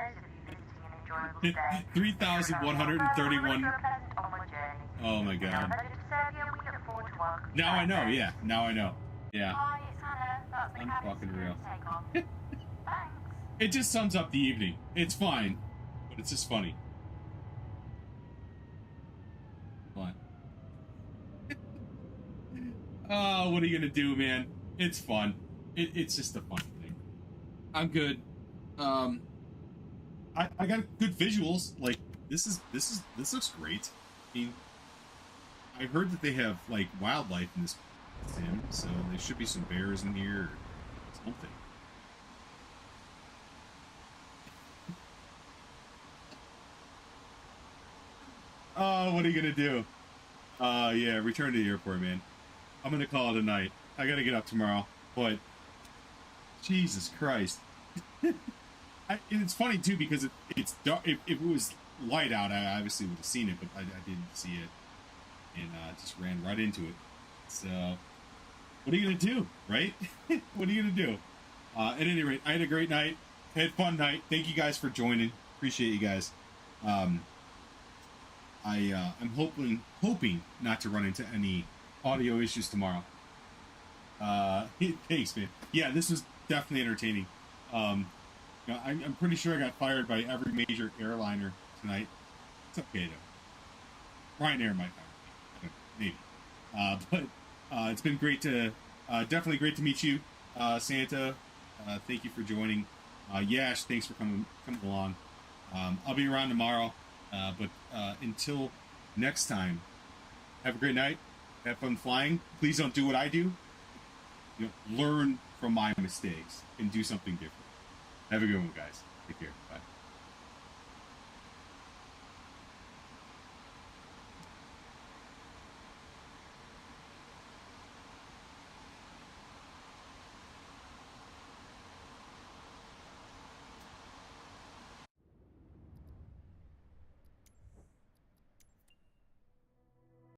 3,131. Oh my god. Now I know, yeah. Now I know. Yeah. Unfucking real. It just sums up the evening. It's fine, but it's just funny. What? Oh, what are you gonna do, man? It's fun. It's just a fun thing. I'm good. I got good visuals. Like this looks great. I mean, I heard that they have like wildlife in this sim, so there should be some bears in here or something. Oh, what are you gonna do? Yeah, return to the airport, man. I'm gonna call it a night. I gotta get up tomorrow, but Jesus Christ. It's funny too because it's dark. If it was light out, I obviously would have seen it, but I didn't see it, and just ran right into it. So, what are you gonna do, right? What are you gonna do? At any rate, I had a great night. I had a fun night. Thank you guys for joining. Appreciate you guys. I'm hoping not to run into any audio issues tomorrow. Thanks, man. Yeah, this was definitely entertaining. I'm pretty sure I got fired by every major airliner tonight. It's okay though. Ryanair might fire me, maybe. But it's been great to, definitely great to meet you, Santa. Thank you for joining. Yash, thanks for coming along. I'll be around tomorrow, but until next time, have a great night. Have fun flying. Please don't do what I do. You know, learn from my mistakes and do something different. Have a good one, guys. Take care. Bye.